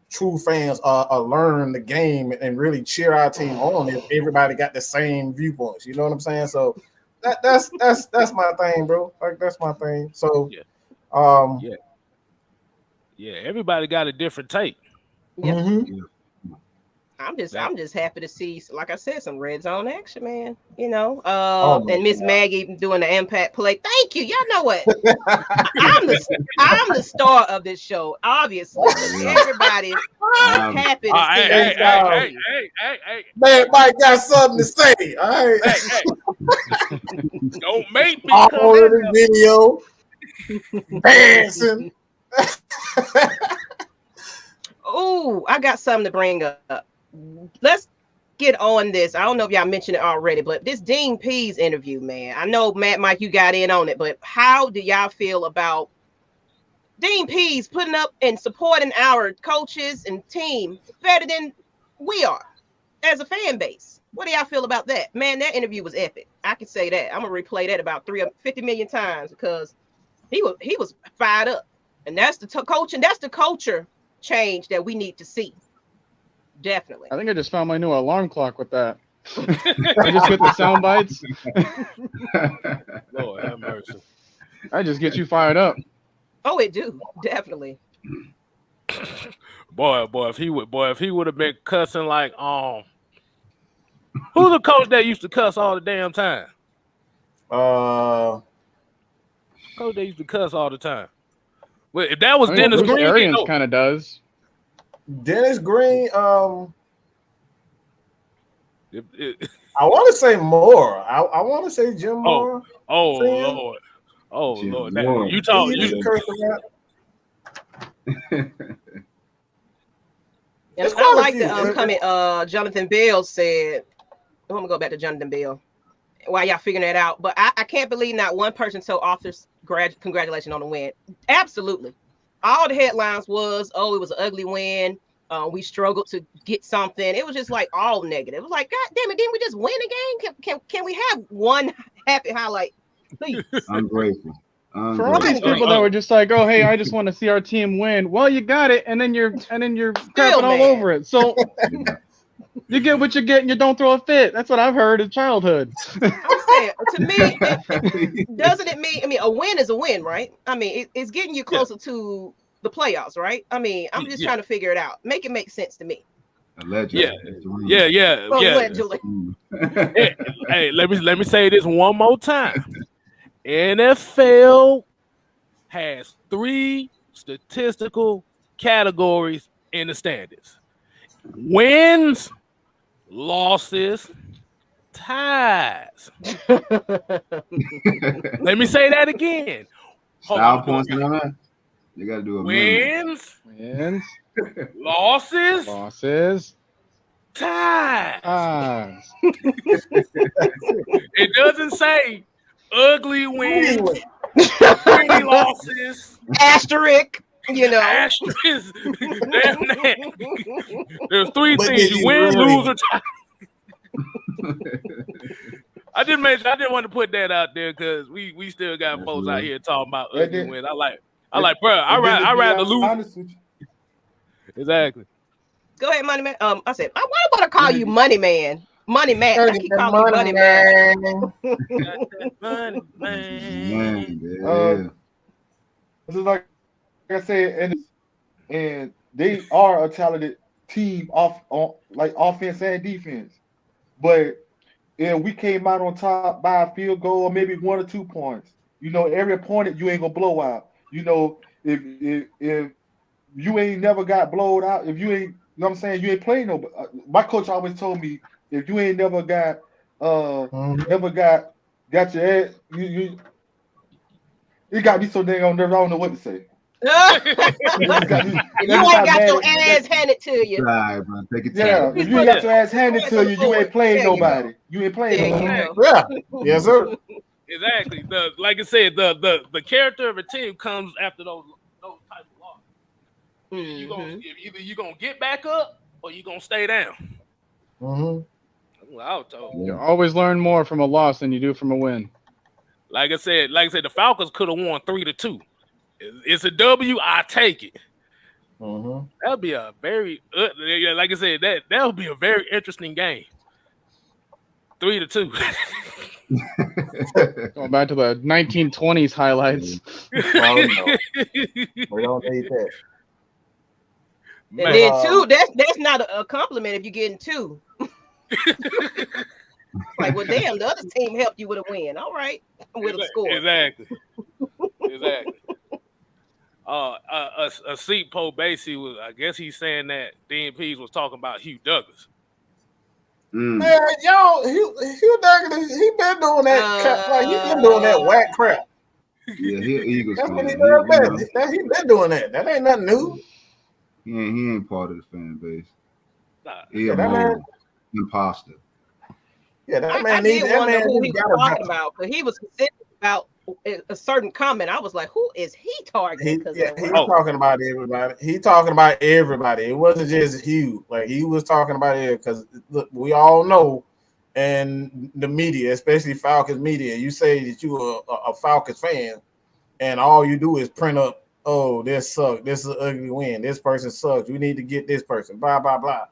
Speaker 3: true fans or learn the game and really cheer our team on if everybody got the same viewpoints. You know what I'm saying? So that's my thing, bro. Like that's my thing. So
Speaker 1: everybody got a different take.
Speaker 5: Yeah.
Speaker 3: Mm-hmm.
Speaker 5: I'm just happy to see, like I said, some red zone action, man. And Miss Maggie doing the impact play. Thank you. Y'all know what? I'm the star of this show, obviously. Everybody happy to see.
Speaker 1: Hey.
Speaker 3: Man, Mike got something to say. All right.
Speaker 1: Hey. Don't make me
Speaker 3: all over the video. Dancing.
Speaker 5: Oh, I got something to bring up. Let's get on this. I don't know if y'all mentioned it already, but this Dean Pease interview, man. I know, Matt, Mike, you got in on it, but how do y'all feel about Dean Pease putting up and supporting our coaches and team better than we are as a fan base? What do y'all feel about that? Man, that interview was epic. I can say that. I'm going to replay that about 50 million times because he was fired up. And that's the coaching. That's the culture change that we need to see. Definitely.
Speaker 4: I think I just found my new alarm clock with that. I just hit the sound bites.
Speaker 1: Lord have mercy.
Speaker 4: I just get you fired up.
Speaker 5: Oh, it do. Definitely.
Speaker 1: Boy, if he would have been cussing like who's the coach that used to cuss all the damn time? Coach that used to cuss all the time. Well, if that was Dennis
Speaker 4: Bruce
Speaker 1: Green,
Speaker 4: Arians kind of does.
Speaker 3: Dennis Green, I want to say more. I want to say Jim Moore.
Speaker 1: Oh Lord! You talk.
Speaker 5: And I like the comment. Jonathan Bell said. I'm gonna go back to Jonathan Bell while y'all figuring that out. But I can't believe not one person told authors congratulations on the win. Absolutely. All the headlines was, it was an ugly win. We struggled to get something. It was just like all negative. It was like, God damn it, didn't we just win a game? Can we have one happy highlight, please?
Speaker 2: I'm grateful.
Speaker 4: For all these people that were just like, oh, hey, I just want to see our team win. Well, you got it, and then you're crapping all over it. So you get what you get, and you don't throw a fit. That's what I've heard in childhood.
Speaker 5: I'm saying, to me, doesn't it mean? I mean, a win is a win, right? I mean, it's getting you closer to the playoffs, right? I mean, I'm just trying to figure it out. Make it make sense to me.
Speaker 2: Allegedly.
Speaker 1: Yeah.
Speaker 5: Allegedly.
Speaker 1: Hey, let me say this one more time. NFL has 3 statistical categories in the standings: wins, losses, ties. Let me say that again.
Speaker 2: Style points and all that. You got to do a
Speaker 1: wins, losses, ties. It doesn't say ugly wins, pretty losses,
Speaker 5: asterisk. You know,
Speaker 1: asterisk. There's three things: you win, lose, or tie. I didn't want to put that out there because we still got folks out here talking about ugly wins. I like, bro. I rather lose. Exactly.
Speaker 5: Go ahead, Money Man. I said, I want to call you Money Man. Money Man. I keep calling you Money Man.
Speaker 1: Money Man.
Speaker 6: This is like I said, and they are a talented team on like offense and defense. But we came out on top by a field goal or maybe 1 or 2 points. You know, every opponent you ain't gonna blow out. You know, if you ain't never got blowed out, if you ain't, you know what I'm saying, you ain't playing no. My coach always told me, if you ain't never got got your ass, you got me so dang on nerves, I don't know what to say.
Speaker 5: You ain't got your ass handed to you.
Speaker 2: Right, bro. Take it
Speaker 6: if you ain't got your ass handed to you, you ain't playing nobody. You ain't playing nobody.
Speaker 3: Yeah. Yes, sir.
Speaker 1: Exactly. Like I said, the character of a team comes after those type of losses. Either you gonna get back up or you gonna stay down. I was told.
Speaker 4: You always learn more from a loss than you do from a win.
Speaker 1: Like I said, the Falcons could have won 3-2. It's a W. I take it. That'll be a very, like I said, that'll be a very interesting game. 3-2.
Speaker 4: Going back to the 1920s highlights.
Speaker 3: Oh, no. We don't need that.
Speaker 5: And then 2, that's not a compliment if you're getting 2. Like, well, damn, the other team helped you with a win. All right, with a score.
Speaker 1: Exactly. A seat Poe Basie was, I guess he's saying that Dean Pease was talking about Hugh Douglas.
Speaker 3: Man, y'all, Hugh Douglas, he been doing that. Like, he been doing that whack crap.
Speaker 2: Yeah, he Eagles.
Speaker 3: That's what he does best. He been doing that. That ain't nothing new.
Speaker 2: He ain't part of the fan base. He
Speaker 3: that man,
Speaker 2: imposter.
Speaker 5: Yeah, that man. I did wonder who he was talking about, because he was consistent about a certain comment. I was like, who is he targeting?
Speaker 3: He's talking about everybody. He talking about everybody. It wasn't just Hugh. Like, he was talking about it because, look, we all know, and the media, especially Falcons media, you say that you are a Falcons fan, and all you do is print up, oh, this sucks. This is an ugly win. This person sucks. We need to get this person. Blah, blah, blah.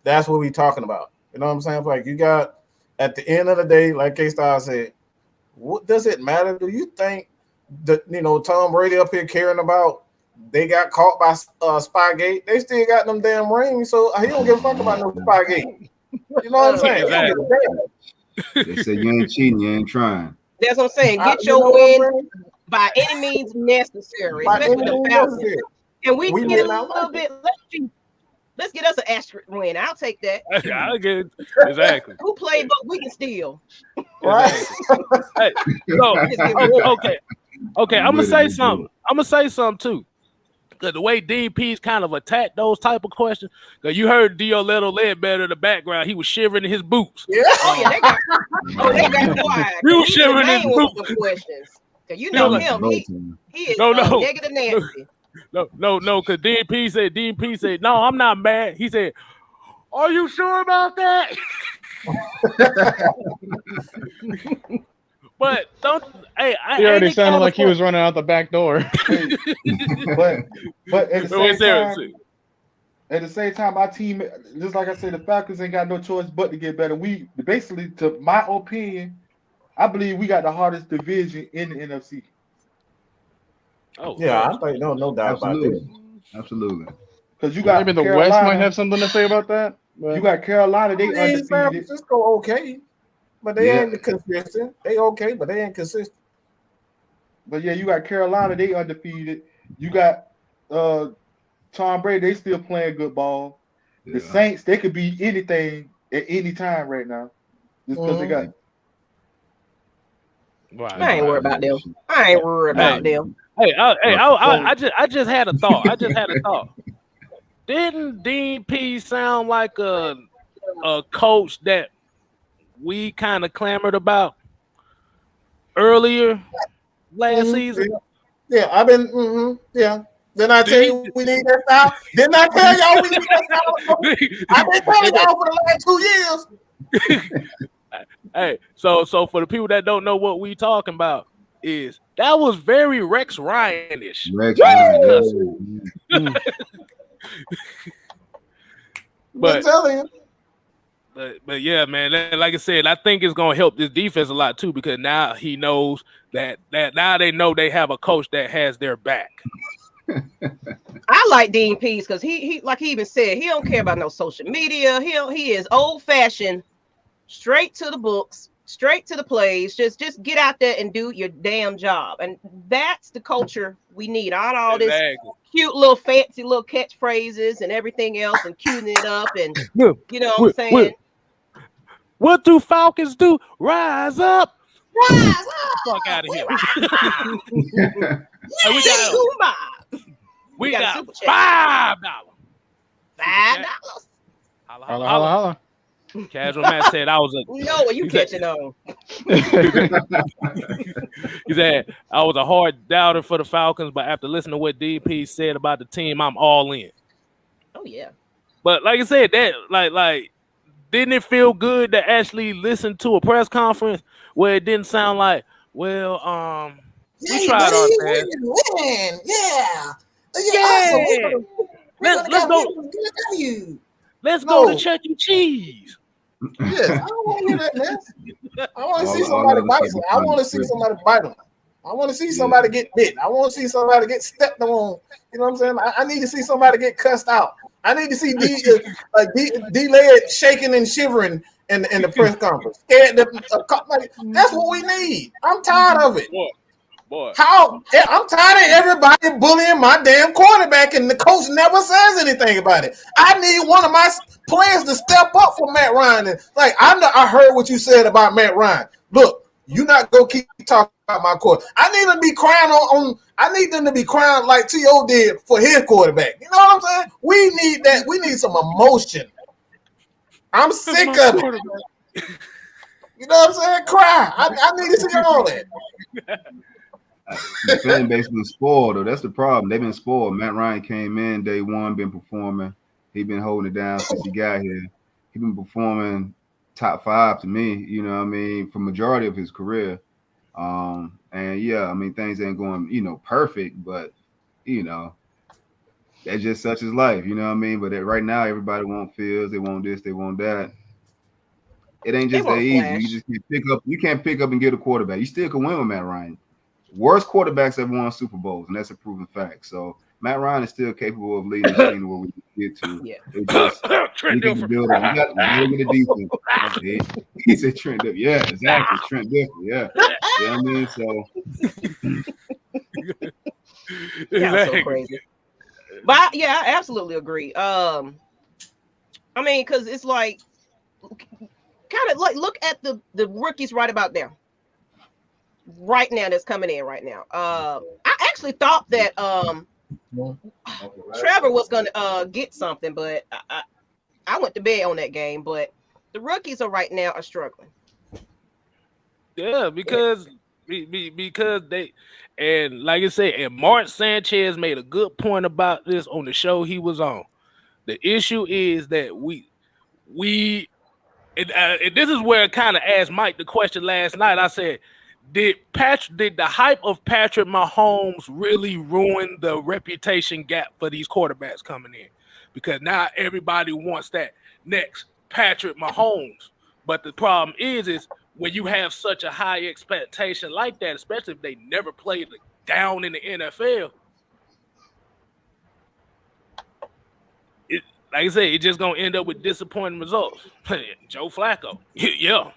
Speaker 3: That's what we talking about. You know what I'm saying? Like, you got, at the end of the day, like K-Star said, what does it matter? Do you think that, Tom Brady up here caring about they got caught by Spygate? They still got them damn rings, so he don't give a fuck about no Spygate. You know what I'm saying?
Speaker 2: They say you ain't cheating, you ain't trying.
Speaker 5: That's what I'm saying. Get your win by any means necessary, especially the Falcons. And we get a little bit. Let's get us an asterisk win. I'll take that.
Speaker 1: I'll get it. Exactly.
Speaker 5: Who played, but we can steal.
Speaker 3: Right.
Speaker 1: Hey, okay. I'm gonna say something too. Because the way Dean Pease kind of attacked those type of questions, because you heard Dioletto Ledbetter in the background, he was shivering in his boots.
Speaker 3: Yeah.
Speaker 5: They got quiet.
Speaker 1: He was shivering in his boots.
Speaker 5: Questions. Because you know him, he is negative Nancy.
Speaker 1: No, because Dean Pease said, no, I'm not mad. He said, are you sure about that? But he
Speaker 4: already sounded like he was running out the back door.
Speaker 6: but at the same time, our team, just like I said, the Falcons ain't got no choice but to get better. We basically, to my opinion, I believe we got the hardest division in the NFC.
Speaker 3: Oh yeah, I think no doubt about that.
Speaker 2: Absolutely.
Speaker 6: Because you got
Speaker 4: maybe the
Speaker 6: Carolina,
Speaker 4: West might have something to say about that. But
Speaker 6: you got Carolina, they undefeated.
Speaker 3: San Francisco okay, but they ain't consistent. They okay, but they ain't consistent.
Speaker 6: But yeah, you got Carolina, they undefeated. You got Tom Brady, they still playing good ball. Yeah. The Saints, they could be anything at any time right now. Just because they got.
Speaker 1: Right,
Speaker 5: I ain't worried about them. I ain't worried about them.
Speaker 1: I just had a thought. Didn't Dean P sound like a coach that we kind of clamored about earlier last season?
Speaker 3: Yeah, I've been. Yeah. Didn't I tell you we need that style? Didn't I tell y'all we need that style? I've been telling y'all for the last 2 years.
Speaker 1: Hey, so for the people that don't know what we talking about, is that was very Rex Ryan-ish.
Speaker 3: But telling you.
Speaker 1: But yeah, man, like I said, I think it's gonna help this defense a lot too, because now he knows that now they know they have a coach that has their back.
Speaker 5: I like Dean Pease because he like he even said he don't care about no social media. He is old fashioned, straight to the books, straight to the plays. Just get out there and do your damn job, and that's the culture we need. All this cute little fancy little catchphrases and everything else, and cueing it up, and you know what I'm saying.
Speaker 1: What do Falcons do? Rise up!
Speaker 5: Rise up!
Speaker 1: Fuck out of here! We got $5.
Speaker 5: $5.
Speaker 4: Holla.
Speaker 1: Casual Matt said I was a
Speaker 5: no. Are you catching on?
Speaker 1: He said I was a hard doubter for the Falcons, but after listening to what DP said about the team, I'm all in.
Speaker 5: Oh yeah.
Speaker 1: But like I said, that like didn't it feel good to actually listen to a press conference where it didn't sound like, well, we tried our best.
Speaker 3: Win. Yeah.
Speaker 1: Awesome. Let's go. Let's go to Chuck E. Cheese.
Speaker 3: Yes, I don't want to hear that, man. I want to see somebody bite them. I want to see somebody bite them. I want to see somebody get bit. I want to see somebody get stepped on. You know what I'm saying? I need to see somebody get cussed out. I need to see D-Led shaking and shivering in the press conference. That's what we need. I'm tired of it.
Speaker 1: Boy.
Speaker 3: I'm tired of everybody bullying my damn quarterback, and the coach never says anything about it. I need one of my players to step up for Matt Ryan. And like I heard what you said about Matt Ryan. Look, you're not gonna keep talking about my quarterback. I need them to be crying I need them to be crying like T.O. did for his quarterback. You know what I'm saying? We need that. We need some emotion. I'm sick of it. You know what I'm saying? Cry. I need to see all that.
Speaker 2: The fan base been spoiled, though. That's the problem. They've been spoiled. Matt Ryan came in day one, been performing. He been holding it down since he got here. He been performing top 5 to me, you know what I mean, for majority of his career. And yeah, I mean, things ain't going, perfect, but that's just such as life, you know what I mean? But right now, everybody want Fields, they want this, they want that. It ain't just that easy. You can't pick up and get a quarterback. You still can win with Matt Ryan. Worst quarterbacks have won Super Bowls, and that's a proven fact. So Matt Ryan is still capable of leading the team to where we can get to.
Speaker 5: Yeah.
Speaker 1: Trent Dilfer.
Speaker 2: We got a defense. That's it. He said Trent Dilfer. Yeah, exactly. Trent Dilfer. Yeah. You know what I mean? So
Speaker 5: yeah, so crazy. But yeah, I absolutely agree. I mean, because it's like kind of like look at the rookies right about there. Right now, that's coming in right now. I actually thought that Trevor was gonna get something, but I went to bed on that game. But the rookies are struggling.
Speaker 1: Yeah, because they, and like I said, and Mark Sanchez made a good point about this on the show he was on. The issue is that and this is where I kind of asked Mike the question last night. I said, Did the hype of Patrick Mahomes really ruin the reputation gap for these quarterbacks coming in? Because now everybody wants that next Patrick Mahomes. But the problem is when you have such a high expectation like that, especially if they never played down in the NFL, like I said, it's just going to end up with disappointing results. Joe Flacco. Yeah.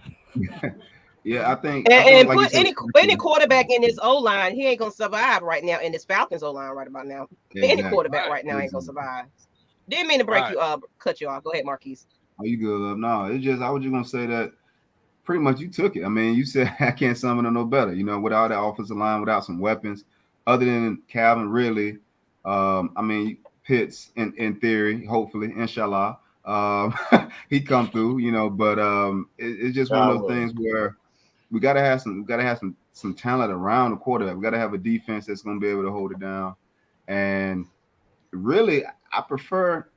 Speaker 2: Yeah, I think
Speaker 5: like put any quarterback in his O-line, he ain't gonna survive right now in this Falcons O-line right about now. Yeah, any quarterback right now ain't gonna survive. Didn't mean to cut you off. Go ahead, Marquise.
Speaker 2: Oh, you good? No, it's just I was just gonna say that pretty much you took it. I mean, you said I can't summon them no better. You know, without that offensive line, without some weapons, other than Calvin Ridley. I mean, Pitts in theory, hopefully, inshallah, he come through. You know, but it's just one of those things where we gotta have some talent around the quarterback. We gotta have a defense that's gonna be able to hold it down. And really, I prefer,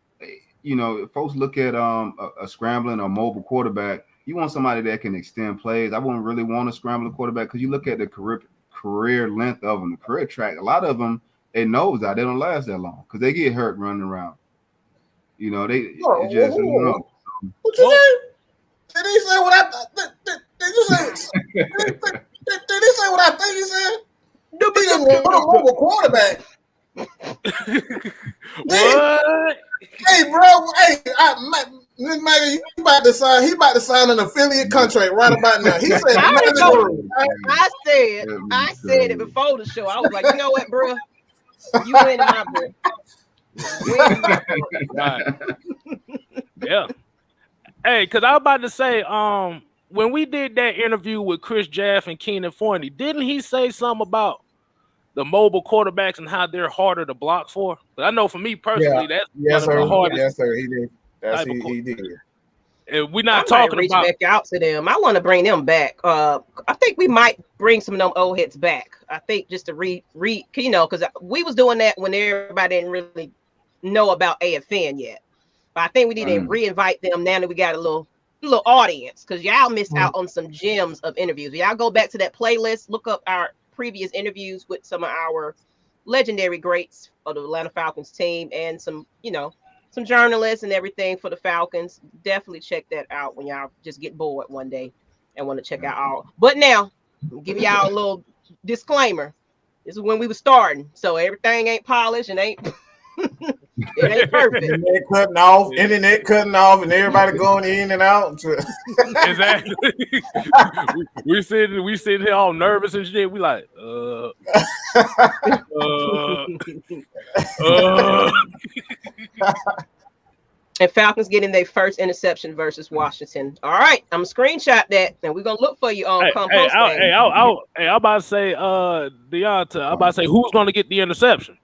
Speaker 2: you know, if folks look at a scrambling or mobile quarterback, you want somebody that can extend plays. I wouldn't really want a scrambling quarterback because you look at the career length of them, the career track. A lot of them, they nose out. They don't last that long because they get hurt running around. You know, they just you know.
Speaker 7: What you say? Did he say what I thought? Did you say? Did he say what I think he said? He didn't want a mobile quarterback.
Speaker 1: What?
Speaker 7: Hey, bro. Hey, Maggie, he about to sign an affiliate contract right about now. He said,
Speaker 5: I said it before the show. I was like, you know what, bro? You win my book.
Speaker 1: Yeah. Hey, because I was about to say, when we did that interview with Chris Jaff and Keenan Forney, didn't he say something about the mobile quarterbacks and how they're harder to block for? But I know for me personally, that's one of the hardest.
Speaker 7: Yes, sir. He did. He did.
Speaker 1: And we're not talking
Speaker 5: reach
Speaker 1: about
Speaker 5: back out to them. I want to bring them back. I think we might bring some of them old heads back. I think just to read, you know, because we was doing that when everybody didn't really know about AFN yet. But I think we need to reinvite them now that we got a little audience, because y'all missed out on some gems of interviews. Y'all go back to that playlist, look up our previous interviews with some of our legendary greats of the Atlanta Falcons team and some, you know, some journalists and everything for the Falcons. Definitely check that out when y'all just get bored one day and want to check out all. But now, I'll give y'all a little disclaimer. This is when we were starting, so everything ain't polished and ain't it ain't perfect.
Speaker 7: Internet cutting off, and everybody going in and out.
Speaker 1: Exactly. we sitting here all nervous and shit. We like,
Speaker 5: And Falcons getting their first interception versus Washington. All right, I'm gonna screenshot that, and we're gonna look for you on compost.
Speaker 1: I'm about to say, Deonta, I'm about to say, who's gonna get the interception?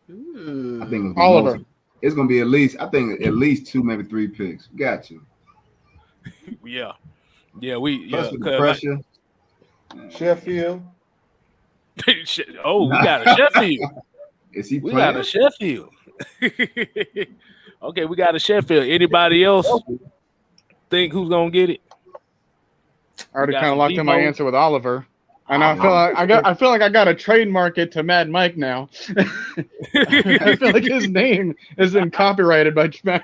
Speaker 2: I think
Speaker 4: Oliver.
Speaker 2: It's gonna be at least 2, maybe 3 picks. Got you.
Speaker 1: Yeah.
Speaker 2: Plus with the pressure.
Speaker 6: Sheffield.
Speaker 1: Oh, we got a Sheffield.
Speaker 2: Is he
Speaker 1: We
Speaker 2: playing?
Speaker 1: got a Sheffield. Okay, we got a Sheffield. Anybody else think who's gonna get it?
Speaker 4: I already kind of locked in my answer with Oliver. And I feel like I got to trademark it to Mad Mike now. I feel like his name is then copyrighted by Mike.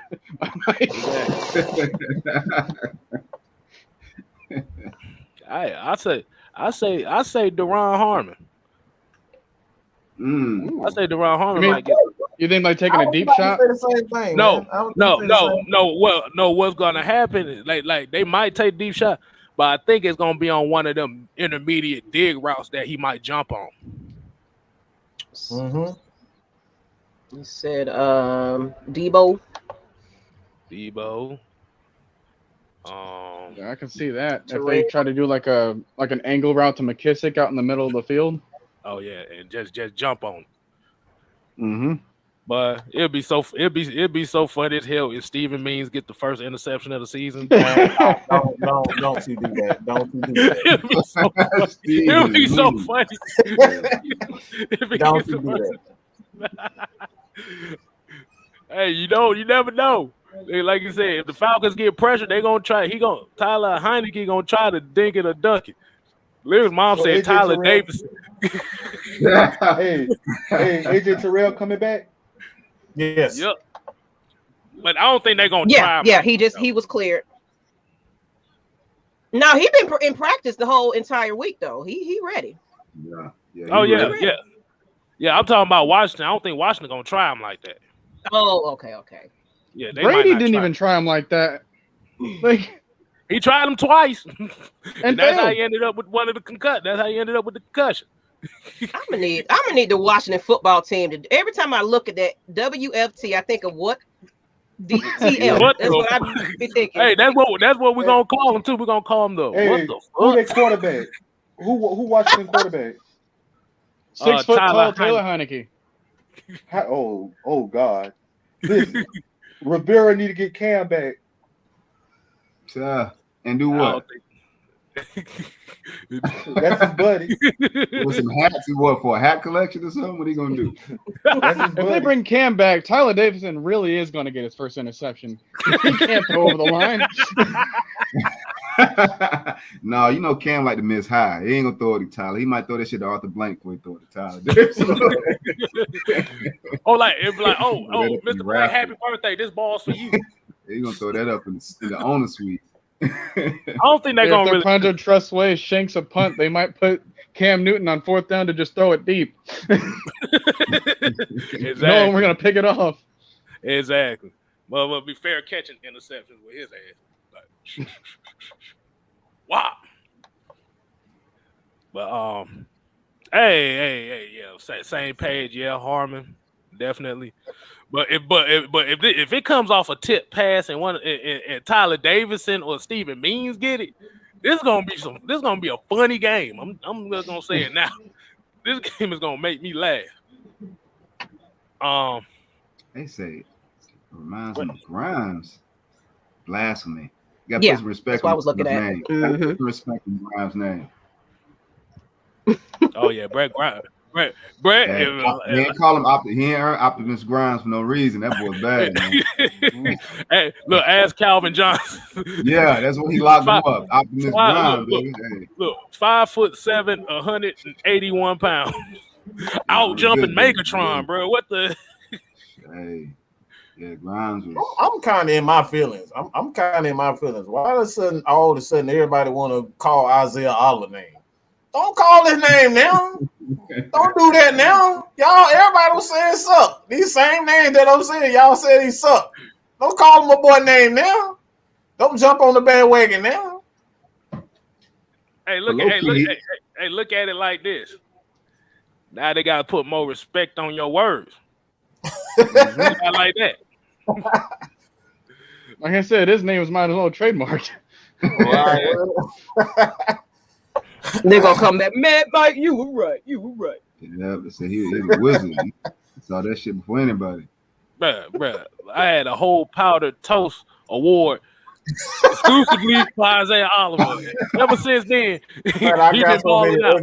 Speaker 1: I say Deron Harmon. I say Deron Harmon might get it.
Speaker 4: You think like taking a deep shot?
Speaker 7: The same thing,
Speaker 1: No. What's gonna happen? Like they might take deep shot, but I think it's gonna be on one of them intermediate dig routes that he might jump on.
Speaker 5: You said Debo.
Speaker 4: Yeah, I can see that. If they try to do like an angle route to McKissick out in the middle of the field.
Speaker 1: Oh yeah, and just jump on.
Speaker 4: Mm-hmm.
Speaker 1: But it'd be so funny as hell if Steven Means get the first interception of the season.
Speaker 7: Don't you do that. Don't you do that.
Speaker 1: It'd be so funny.
Speaker 7: Don't you do that.
Speaker 1: Hey, you never know. Like you said, if the Falcons get pressure, they gonna try. Tyler Heineke gonna try to dink it or dunk it. Lyrics mom said Tyler Davis.
Speaker 6: hey, AJ Terrell coming back?
Speaker 7: Yes.
Speaker 1: Yep. But I don't think they're gonna try.
Speaker 5: Yeah, he was cleared. No, he been in practice the whole entire week though. He ready.
Speaker 2: Yeah.
Speaker 1: Yeah, I'm talking about Washington. I don't think Washington gonna try him like that.
Speaker 5: Oh, okay.
Speaker 1: Yeah,
Speaker 4: Brady didn't even try him like that. Like
Speaker 1: he tried him twice,
Speaker 4: and
Speaker 1: that's how he ended up with one of the concussion. That's how he ended up with the concussion.
Speaker 5: I'm gonna need the Washington football team to. Every time I look at that WFT, I think of what DTL.
Speaker 1: What
Speaker 5: That's
Speaker 1: the
Speaker 5: what I
Speaker 1: fuck?
Speaker 5: be thinking.
Speaker 1: Hey, that's what we're gonna call him too. We're gonna call him the
Speaker 6: Hey,
Speaker 1: what the
Speaker 6: who their
Speaker 1: fuck?
Speaker 6: quarterback? Who Washington quarterback?
Speaker 4: 6 foot
Speaker 1: Tyler
Speaker 4: tall Taylor Heineke.
Speaker 6: Oh God! Listen, Rivera need to get Cam back.
Speaker 2: And do
Speaker 1: I
Speaker 2: what?
Speaker 1: don't think-
Speaker 6: That's his buddy.
Speaker 2: With some hats, he what, for a hat collection or something? What he gonna do?
Speaker 6: That's his
Speaker 4: If they
Speaker 6: buddy.
Speaker 4: bring Cam back, Tyler Davidson really is going to get his first interception. He can't throw over the line.
Speaker 2: No, you know Cam like to miss high. He ain't gonna throw it to Tyler. He might throw that shit to Arthur Blank before he throw it to Tyler.
Speaker 1: Oh, like it'd be like, oh,
Speaker 2: That up in
Speaker 1: Mr.
Speaker 2: the
Speaker 1: Black,
Speaker 2: rafters.
Speaker 1: happy birthday. This ball's for you.
Speaker 2: He gonna throw that up in the owner suite.
Speaker 1: I don't think they're
Speaker 4: If
Speaker 1: gonna
Speaker 4: the
Speaker 1: really.
Speaker 4: punter trust way shanks a punt, they might put Cam Newton on 4th down to just throw it deep.
Speaker 1: Exactly.
Speaker 4: No, we're going to pick it off.
Speaker 1: Exactly. Well, be fair catching interceptions with his ass. Like, wow. But hey, yeah, same page, yeah, Harmon, definitely. But if it comes off a tip pass and and Tyler Davidson or Steven Means get it, this is gonna be a funny game. I'm just gonna say it now. This game is gonna make me laugh.
Speaker 2: They say it reminds me of Grimes. Blasphemy. You gotta
Speaker 5: Yeah,
Speaker 2: put some respect
Speaker 5: that's what I
Speaker 2: on
Speaker 5: was looking
Speaker 2: his
Speaker 5: at.
Speaker 2: name.
Speaker 5: Mhm.
Speaker 2: Put some respect on Grimes' name.
Speaker 1: Oh yeah, Brett Grimes. Brett.
Speaker 2: He ain't call him he ain't earned Optimus Grimes for no reason. That boy's bad, man.
Speaker 1: Hey, look, ask Calvin Johnson.
Speaker 2: Yeah, that's when he locked him up. Optimus Grimes, baby. Hey.
Speaker 1: Look, 5'7", 181 pounds. Out jumping Megatron, bro. What the?
Speaker 2: Hey, yeah, Grimes was.
Speaker 7: I'm kind of in my feelings. I'm kind of in my feelings. Why all of a sudden everybody want to call Isaiah Oliver name? Don't call his name now. Don't do that now. Y'all, everybody was saying suck. These same names that I'm saying, y'all said he suck. Don't call him a boy name now. Don't jump on the bandwagon now.
Speaker 1: Hey, look at it like this. Now they gotta put more respect on your words. I like that.
Speaker 4: Like I said, his name was might as well trademarked.
Speaker 5: They're gonna come back. Man, Mike, you were right. You were right.
Speaker 2: Yeah, they say he's a wizard. He saw that shit before anybody.
Speaker 1: Bruh. I had a whole powdered toast award exclusively for Isaiah Oliver. Ever since then, he's been balling out.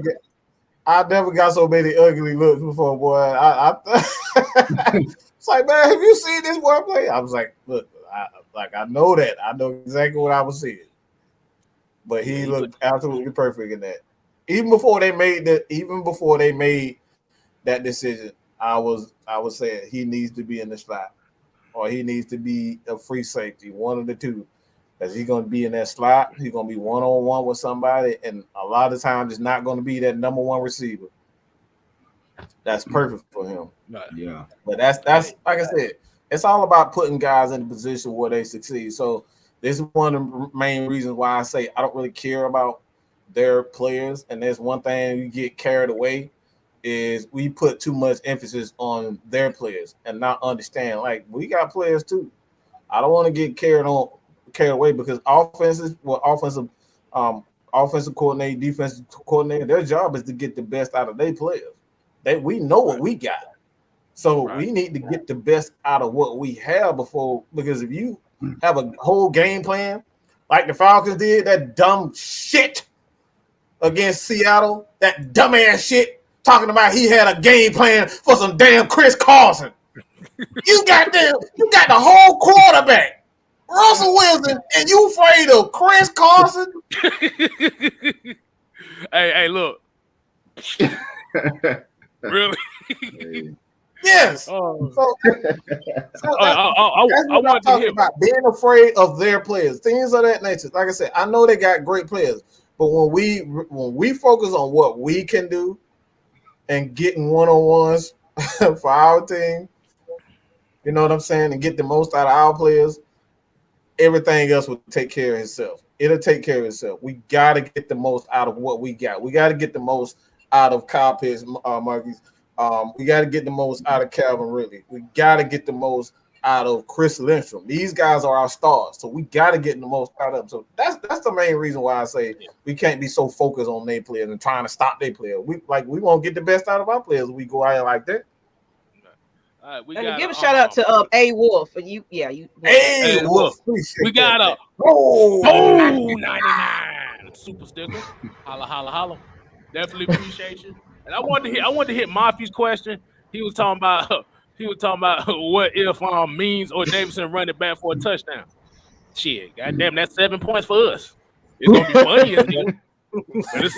Speaker 7: I never got so many ugly looks before, boy. It's like, man, have you seen this boy play? I was like, look, I know that. I know exactly what I was seeing. But he looked absolutely perfect in that. Even before they made that decision, I was saying he needs to be in the slot, or he needs to be a free safety, one of the two. Because he's going to be in that slot, he's going to be one-on-one with somebody, and a lot of times it's not going to be that number one receiver. That's perfect for him.
Speaker 2: Yeah.
Speaker 7: But that's like I said, it's all about putting guys in a position where they succeed. So this is one of the main reasons why I say I don't really care about their players. And there's one thing you get carried away is we put too much emphasis on their players and not understand, like, we got players too. I don't want to get carried away because offensive coordinator, defensive coordinator, their job is to get the best out of their players. We know what we got. So we need to get the best out of what we have because if you have a whole game plan like the Falcons did, that dumb shit against Seattle, that dumbass shit talking about he had a game plan for some damn Chris Carson. You got the whole quarterback, Russell Wilson, and you afraid of Chris Carson?
Speaker 1: Hey, look. Really?
Speaker 7: Yes.
Speaker 1: I want to hear
Speaker 7: about being afraid of their players, things of that nature. Like I said, I know they got great players, but when we focus on what we can do and getting one-on-ones for our team, you know what I'm saying, and get the most out of our players, everything else will take care of itself. It'll take care of itself. We got to get the most out of what we got. We got to get the most out of Kyle Pitts, Marquise. We got to get the most out of Calvin Ridley. We got to get the most out of Chris Lindstrom. These guys are our stars, so we got to get the most out of them. So that's the main reason why I say we can't be so focused on their players and trying to stop their players. We won't get the best out of our players if we go out like that.
Speaker 1: All right, we
Speaker 5: And
Speaker 1: got
Speaker 5: give a shout out to A Wolf. You.
Speaker 7: Hey,
Speaker 1: Wolf. We got a 99 super sticker. Holla, holla, holla. Definitely appreciate you. And I wanted to hit Maffi's question. He was talking about what if Means or Davidson run it back for a touchdown. Shit, goddamn, that's 7 points for us. It's gonna be funny as hell. But it's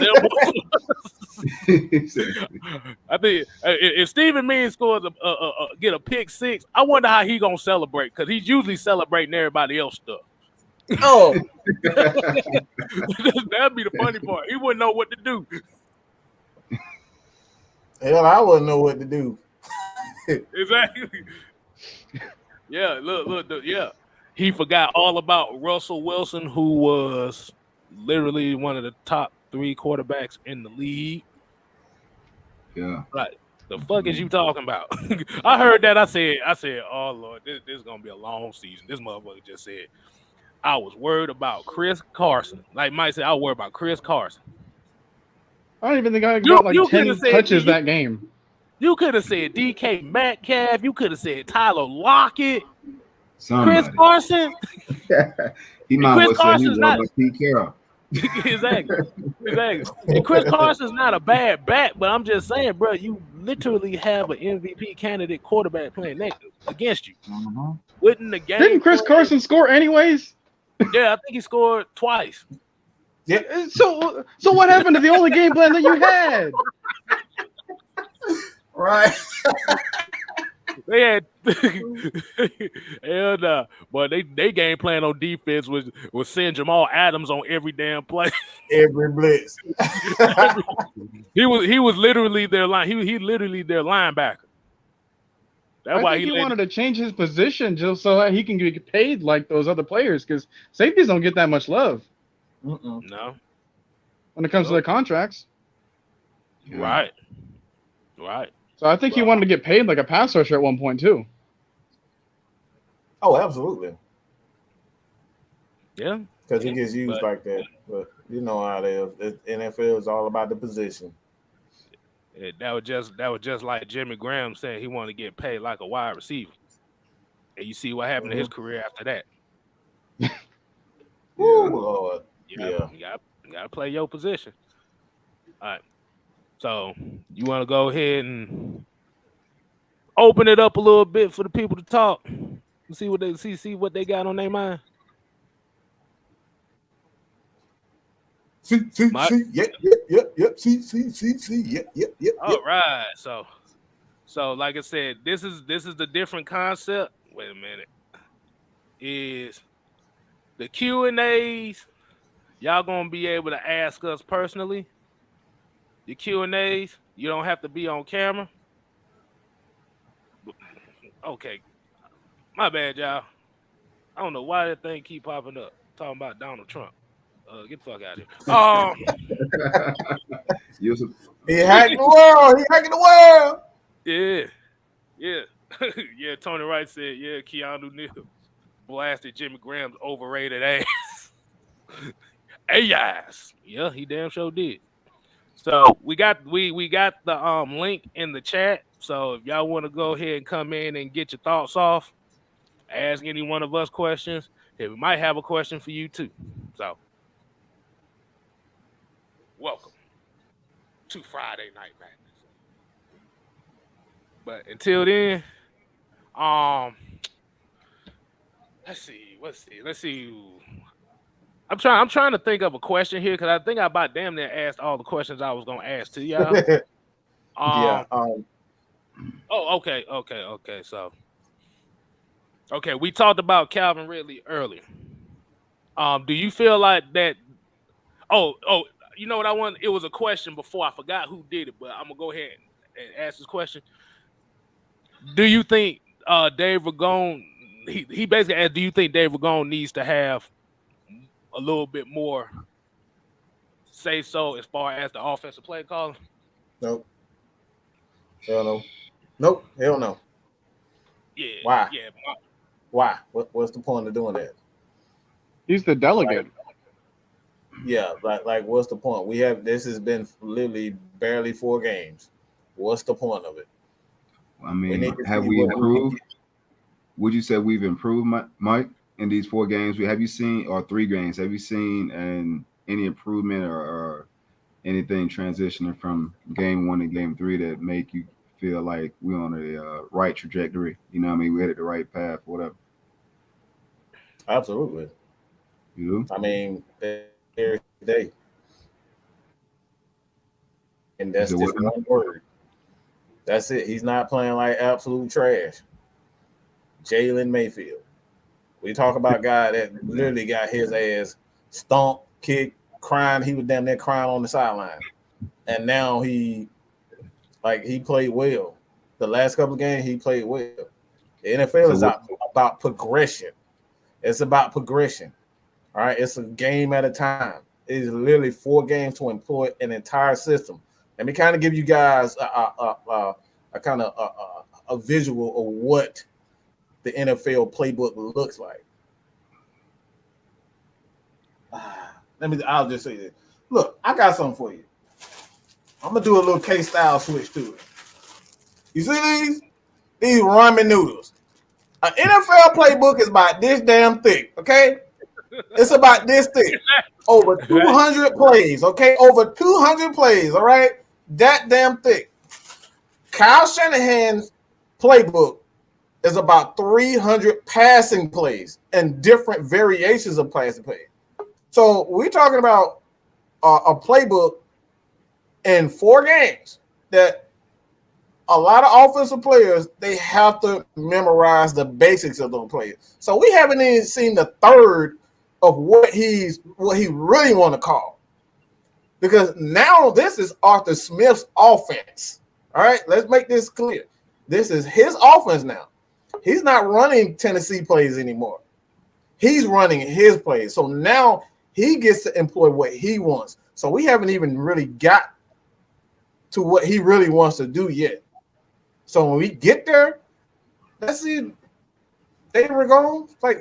Speaker 1: 7 points. I think if Steven Means scores get a pick six, I wonder how he gonna celebrate, because he's usually celebrating everybody else stuff.
Speaker 5: Oh,
Speaker 1: that'd be the funny part. He wouldn't know what to do.
Speaker 7: Hell, I wouldn't know what to do.
Speaker 1: Exactly. Yeah, look, yeah. He forgot all about Russell Wilson, who was literally one of the top 3 quarterbacks in the league.
Speaker 2: Yeah.
Speaker 1: Right. The fuck is you talking about? I heard that. I said, oh Lord, this is gonna be a long season. This motherfucker just said, I was worried about Chris Carson. Like Mike said, I was worried about Chris Carson.
Speaker 4: I don't even think I got like 10 touches that game.
Speaker 1: You could have said DK Metcalf. You could have said Tyler Lockett.
Speaker 2: Somebody.
Speaker 1: Chris Carson.
Speaker 2: He might
Speaker 1: Chris
Speaker 2: well say
Speaker 1: Carson's
Speaker 2: he
Speaker 1: not.
Speaker 2: was Pete Carroll.
Speaker 1: Exactly. And Chris Carson's not a bad back, but I'm just saying, bro, you literally have an MVP candidate quarterback playing next against you.
Speaker 2: Mm-hmm.
Speaker 1: Wouldn't the game?
Speaker 4: Didn't Chris Carson score anyways?
Speaker 1: Yeah, I think he scored twice.
Speaker 4: Yeah. So what happened to the only game plan that you had?
Speaker 7: Right.
Speaker 1: They had and but they game plan on defense was send Jamal Adams on every damn play.
Speaker 7: Every blitz.
Speaker 1: He was literally their line. He literally their linebacker. That's why
Speaker 4: he wanted to change his position just so that he can get paid like those other players, because safeties don't get that much love.
Speaker 1: No.
Speaker 4: When it comes to their contracts.
Speaker 1: Right.
Speaker 4: So I think he wanted to get paid like a pass rusher at one point too.
Speaker 7: Oh, absolutely.
Speaker 1: Yeah.
Speaker 7: Because he gets used like that. But you know how it is. NFL is all about the position.
Speaker 1: That was just like Jimmy Graham saying he wanted to get paid like a wide receiver. And you see what happened to his career after that.
Speaker 7: Oh, Lord.
Speaker 1: Yeah. You gotta play your position. All right. So you want to go ahead and open it up a little bit for the people to talk and see what they got on their mind.
Speaker 7: See, yep.
Speaker 1: All right. So like I said, this is the different concept. Wait a minute. Is the Q&As y'all gonna be able to ask us personally? The Q&As, you don't have to be on camera. Okay. My bad, y'all. I don't know why that thing keep popping up. Talking about Donald Trump. Get the fuck out of here.
Speaker 7: He hacking the world.
Speaker 1: Yeah. Yeah, Tony Wright said, yeah, Keanu Neal blasted Jimmy Graham's overrated ass. Ass. Yeah, he damn sure did. So we got the link in the chat. So if y'all want to go ahead and come in and get your thoughts off, ask any one of us questions. Hey, we might have a question for you too. So welcome to Friday Night Madness. But until then, let's see. I'm trying to think of a question here, because I think I about damn near asked all the questions I was gonna ask to y'all. Oh, okay. So, we talked about Calvin Ridley earlier. Do you feel like that? Oh, you know what I want? It was a question before. I forgot who did it, but I'm gonna go ahead and ask this question. Do you think Dave Ragone? He basically asked, do you think Dave Ragone needs to have a little bit more say so as far as the offensive play calling?
Speaker 7: Nope. Hell no. Nope. Hell no.
Speaker 1: Yeah.
Speaker 7: Why?
Speaker 1: Yeah.
Speaker 7: Why? What's the point of doing that?
Speaker 4: He's the delegate.
Speaker 7: Yeah, like what's the point? This has been literally barely 4 games. What's the point of it?
Speaker 2: I mean, have we improved? Would you say we've improved, Mike, in these 4 games? Have you seen, or 3 games? Have you seen any improvement or anything transitioning from game 1 to game 3 that make you feel like we're on a right trajectory? You know what I mean? We're headed the right path, whatever.
Speaker 7: Absolutely.
Speaker 2: You do?
Speaker 7: I mean, every day. And that's just one word. That's it. He's not playing like absolute trash. Jalen Mayfield. We talk about a guy that literally got his ass stomped, kicked, crying. He was damn near crying on the sideline. And now he played well. The last couple of games, he played well. The NFL is about progression. It's about progression. All right. It's a game at a time. It is literally 4 games to employ an entire system. Let me kind of give you guys a visual of what the NFL playbook looks like. I'll just say this. Look, I got something for you. I'm gonna do a little K-style switch to it. You see these? These ramen noodles. An NFL playbook is about this damn thick, okay? It's about this thick. Over 200 plays, okay? Over 200 plays, all right? That damn thick. Kyle Shanahan's playbook is about 300 passing plays and different variations of passing plays. So we're talking about a playbook in 4 games that a lot of offensive players, they have to memorize the basics of those plays. So we haven't even seen the third of what he really want to call. Because now this is Arthur Smith's offense. All right, let's make this clear. This is his offense now. He's not running Tennessee plays anymore. He's running his plays. So now he gets to employ what he wants. So we haven't even really got to what he really wants to do yet. So when we get there, let's see. They were gone. Like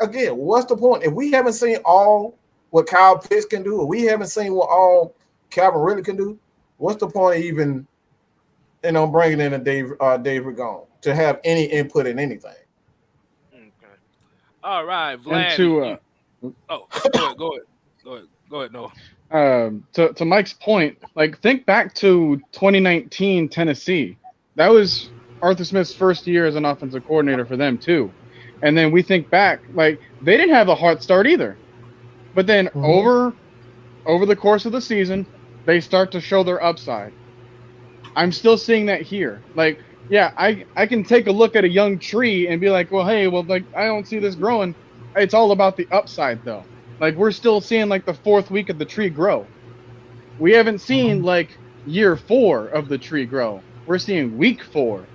Speaker 7: again, what's the point? If we haven't seen all what Kyle Pitts can do, or we haven't seen what all Calvin Ridley can do, what's the point of even, bringing in a Dave Ragone to have any input in anything?
Speaker 1: Okay. All right, Vlad. Go ahead, Noah.
Speaker 4: To Mike's point, like think back to 2019 Tennessee. That was Arthur Smith's first year as an offensive coordinator for them too. And then we think back, like they didn't have a hard start either. But then over the course of the season, they start to show their upside. I'm still seeing that here. Like, yeah, I can take a look at a young tree and be like, well, hey, like I don't see this growing. It's all about the upside though. Like we're still seeing like the 4th week of the tree grow. We haven't seen like year 4 of the tree grow. We're seeing week 4.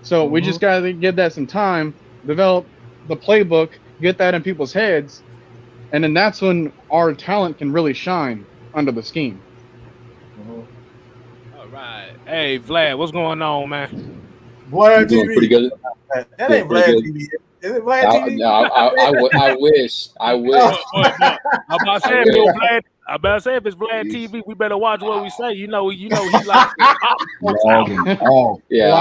Speaker 4: So we just got to give that some time, develop the playbook, get that in people's heads, and then that's when our talent can really shine under the scheme.
Speaker 1: All right. Hey, Vlad, what's going on, man?
Speaker 7: Vlad TV.
Speaker 8: Doing pretty good.
Speaker 7: That ain't Vlad TV. Is it Vlad TV?
Speaker 8: I wish.
Speaker 1: I'm about to say if it's Vlad TV, we better watch what we say. You know he like.
Speaker 8: Yeah,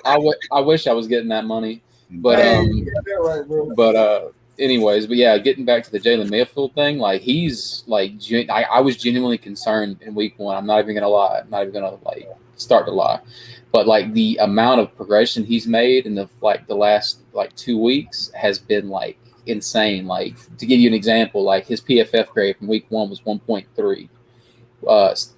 Speaker 8: I wish I was getting that money, but anyways, but yeah, getting back to the Jalen Mayfield thing, like he's like I was genuinely concerned in week 1. I'm not even gonna lie. I'm not even gonna like start to lie, but like the amount of progression he's made in the last 2 weeks has been like insane. Like to give you an example, like his PFF grade from week 1 was 1.3.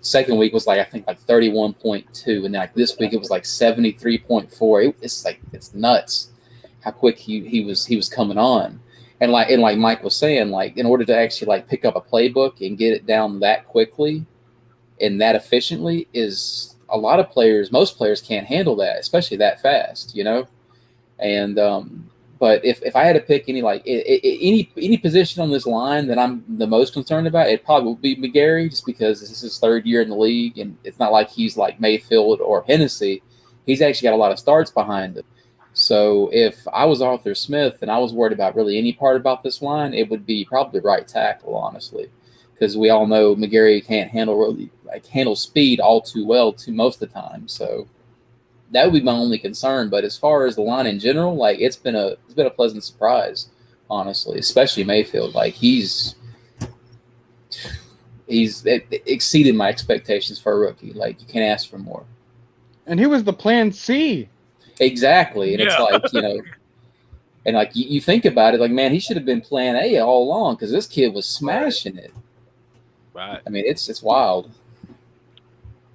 Speaker 8: Second week was I think 31.2, and like this week it was 73.4. It's nuts how quick he was coming on. And like Mike was saying, like in order to actually pick up a playbook and get it down that quickly and that efficiently is a lot of players. Most players can't handle that, especially that fast, And but if I had to pick any position on this line that I'm the most concerned about, it probably would be McGarry, just because this is his 3rd year in the league, and it's not like he's like Mayfield or Hennessy. He's actually got a lot of starts behind him. So if I was Arthur Smith and I was worried about really any part about this line, it would be probably right tackle, honestly, because we all know McGarry can't handle speed all too well most of the time. So that would be my only concern. But as far as the line in general, like it's been a pleasant surprise, honestly, especially Mayfield. Like he's exceeded my expectations for a rookie. Like you can't ask for more.
Speaker 4: And he was the plan C.
Speaker 8: Exactly. And it's like, and like you think about it, like, man, he should have been plan A all along because this kid was smashing it.
Speaker 1: Right.
Speaker 8: I mean, it's wild.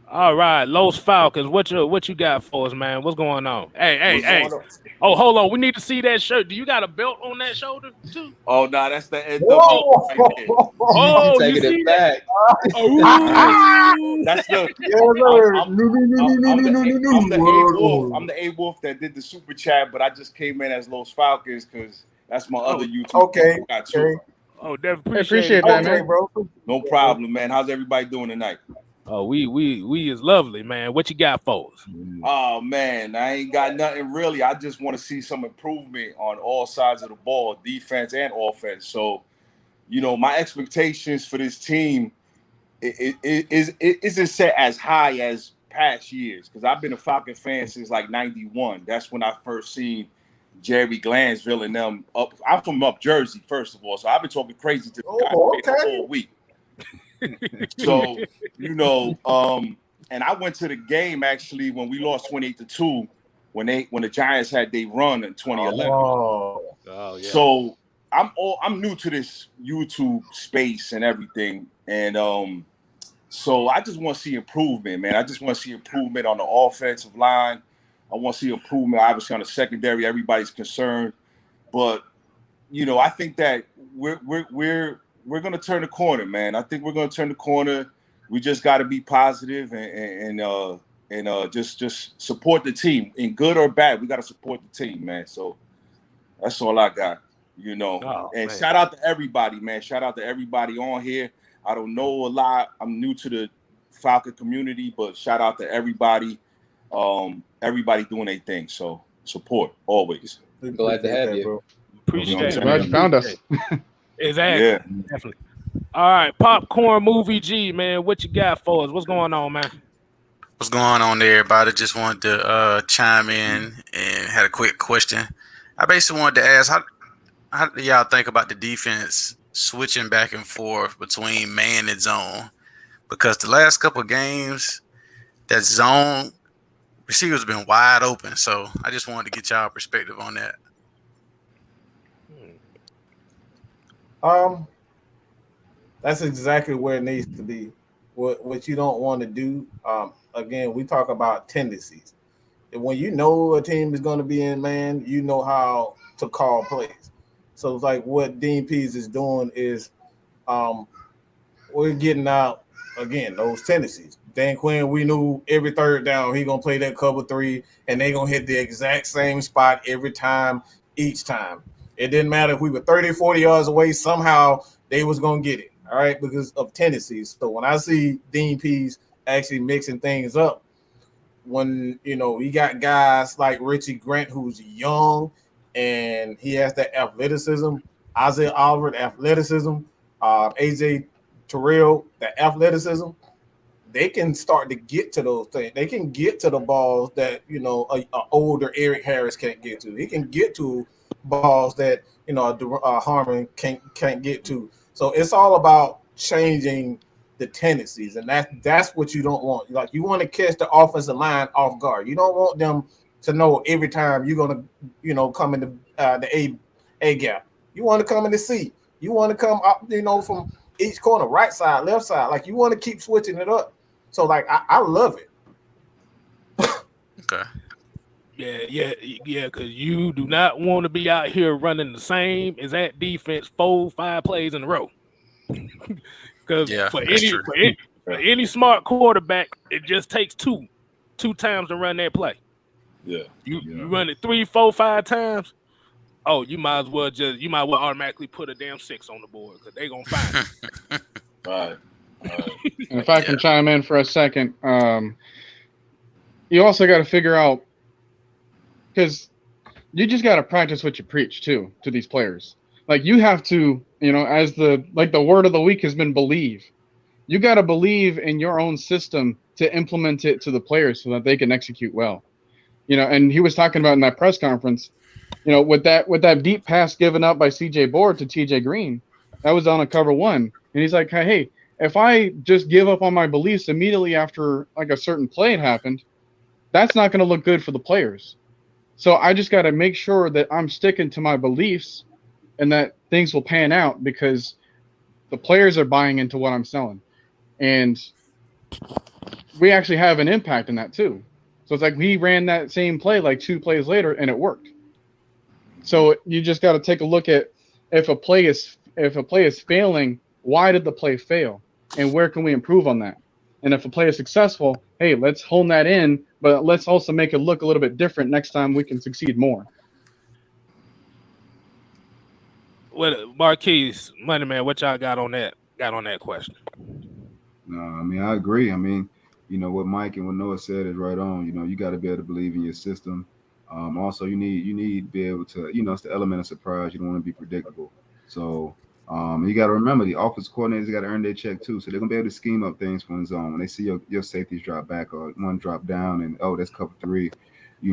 Speaker 1: All right, Los Falcons, what you got for us, man? What's going on? Hey. Oh, hold on. We need to see that shirt. Do you got a belt on that shoulder too?
Speaker 9: Oh, no, that's the end.
Speaker 1: Oh,
Speaker 8: taking it back.
Speaker 9: That's the. I'm the A Wolf that did the super chat, but I just came in as Los Falcons because that's my other YouTube.
Speaker 7: Okay.
Speaker 1: Oh, definitely
Speaker 4: appreciate that, man,
Speaker 7: bro.
Speaker 9: No problem, man. How's everybody doing tonight?
Speaker 1: Oh, we is lovely, man. What you got for us?
Speaker 9: Oh man, I ain't got nothing really. I just want to see some improvement on all sides of the ball, defense and offense. So, my expectations for this team isn't set as high as past years because I've been a Falcon fan since like '91. That's when I first seen Jerry Glansville and them up. I'm from up Jersey, first of all, so I've been talking crazy to the guy all week. So, and I went to the game actually when we lost 28-2 when the Giants had their run in 2011.
Speaker 1: Oh, yeah.
Speaker 9: So I'm new to this YouTube space and everything, and so I just want to see improvement, man. I just want to see improvement on the offensive line. I want to see improvement, obviously, on the secondary. Everybody's concerned, but I think that we're going to turn the corner, man. I think we're going to turn the corner. We just got to be positive and just support the team in good or bad. We got to support the team, man. So that's all I got, and man. Shout out to everybody, man. Shout out to everybody on here. I don't know a lot. I'm new to the Falcon community, but shout out to everybody. Everybody doing their thing. So support always.
Speaker 8: Glad to have you,
Speaker 7: bro.
Speaker 1: Appreciate it.
Speaker 4: Glad you found us.
Speaker 1: Exactly. Yeah. Definitely. All right, Popcorn Movie G, man. What you got for us? What's going on, man?
Speaker 10: What's going on there, everybody? Just wanted to chime in and had a quick question. I basically wanted to ask, how do y'all think about the defense switching back and forth between man and zone? Because the last couple of games, that zone receivers been wide open. So I just wanted to get y'all perspective on that.
Speaker 7: That's exactly where it needs to be. What you don't want to do. Again, we talk about tendencies. And when you know a team is going to be in man, you know how to call plays. So it's like what Dean Pease is doing is we're getting out again those tendencies. Dan Quinn, we knew every third down he gonna play that cover three, and they gonna hit the exact same spot every time, each time. It didn't matter if we were 30, 40 yards away. Somehow they was going to get it, all right, because of tendencies. So when I see Dean Pease actually mixing things up, when, he got guys like Richie Grant, who's young, and he has that athleticism, Isaiah Oliver, the athleticism, AJ Terrell, the athleticism, they can start to get to those things. They can get to the balls that, a older Eric Harris can't get to. He can get to balls that Harmon can't get to. So it's all about changing the tendencies, and that's what you don't want. Like, you want to catch the offensive line off guard. You don't want them to know every time you're gonna come in the A gap. You want to come in the C. You want to come up from each corner, right side, left side. Like, you want to keep switching it up. So like I love it.
Speaker 10: Okay.
Speaker 1: Yeah, because you do not want to be out here running the same exact defense 4-5 plays in a row. Because for any smart quarterback, it just takes two times to run that play.
Speaker 9: Yeah.
Speaker 1: You run it 3, 4, 5 times. Oh, you might as well automatically put a damn 6 on the board because they're gonna find it.
Speaker 9: Right.
Speaker 4: And if I can chime in for a second, you also got to figure out, because you just got to practice what you preach too to these players. Like you have to, as the word of the week has been believe. You got to believe in your own system to implement it to the players so that they can execute well. And he was talking about in that press conference, with that deep pass given up by CJ Board to TJ Green, that was on a cover one. And he's like, hey, if I just give up on my beliefs immediately after like a certain play had happened, that's not going to look good for the players. So I just got to make sure that I'm sticking to my beliefs and that things will pan out because the players are buying into what I'm selling. And we actually have an impact in that too. So it's like we ran that same play like 2 plays later and it worked. So you just got to take a look at if a play is failing, why did the play fail? And where can we improve on that? And if a play is successful, hey, let's hone that in, but let's also make it look a little bit different next time we can succeed more.
Speaker 1: What Marquise, Money Man, what y'all got on that question?
Speaker 2: No, I mean, I agree. I mean, what Mike and what Noah said is right on. You got to be able to believe in your system. Also, you need to be able to, it's the element of surprise. You don't want to be predictable. So you got to remember the offense coordinators got to earn their check too. So they're gonna be able to scheme up things from the zone when they see your safeties drop back or one drop down and that's cover 3,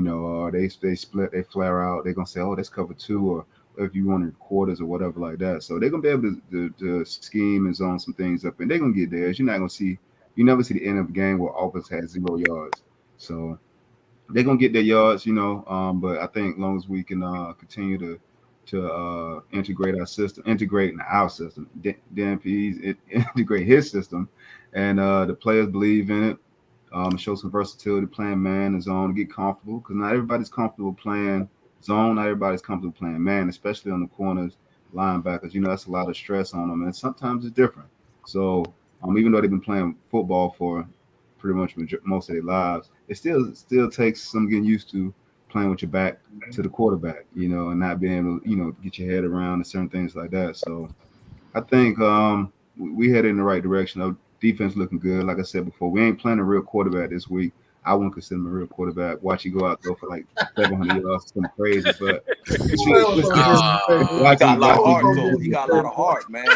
Speaker 2: or they split, they flare out. They're gonna say that's cover 2 or if you wanted quarters or whatever like that. So they're gonna be able to scheme and zone some things up, and they're gonna get theirs. You're not gonna see, you never see the end of the game where offense has 0 yards. So they're gonna get their yards, But I think as long as we can continue to integrate our system, integrate DNP's integrate his system, and the players believe in it. Show some versatility, playing man and zone to get comfortable because not everybody's comfortable playing zone. Not everybody's comfortable playing man, especially on the corners, linebackers. That's a lot of stress on them, and sometimes it's different. So even though they've been playing football for pretty much most of their lives, it still takes some getting used to playing with your back to the quarterback, and not being able to, get your head around and certain things like that. So I think we headed in the right direction. Defense looking good. Like I said before, we ain't playing a real quarterback this week. I wouldn't consider him a real quarterback. Watch you go out there for like 700 yards, something crazy. But
Speaker 9: he got a lot of heart, though. He got a lot of heart, man.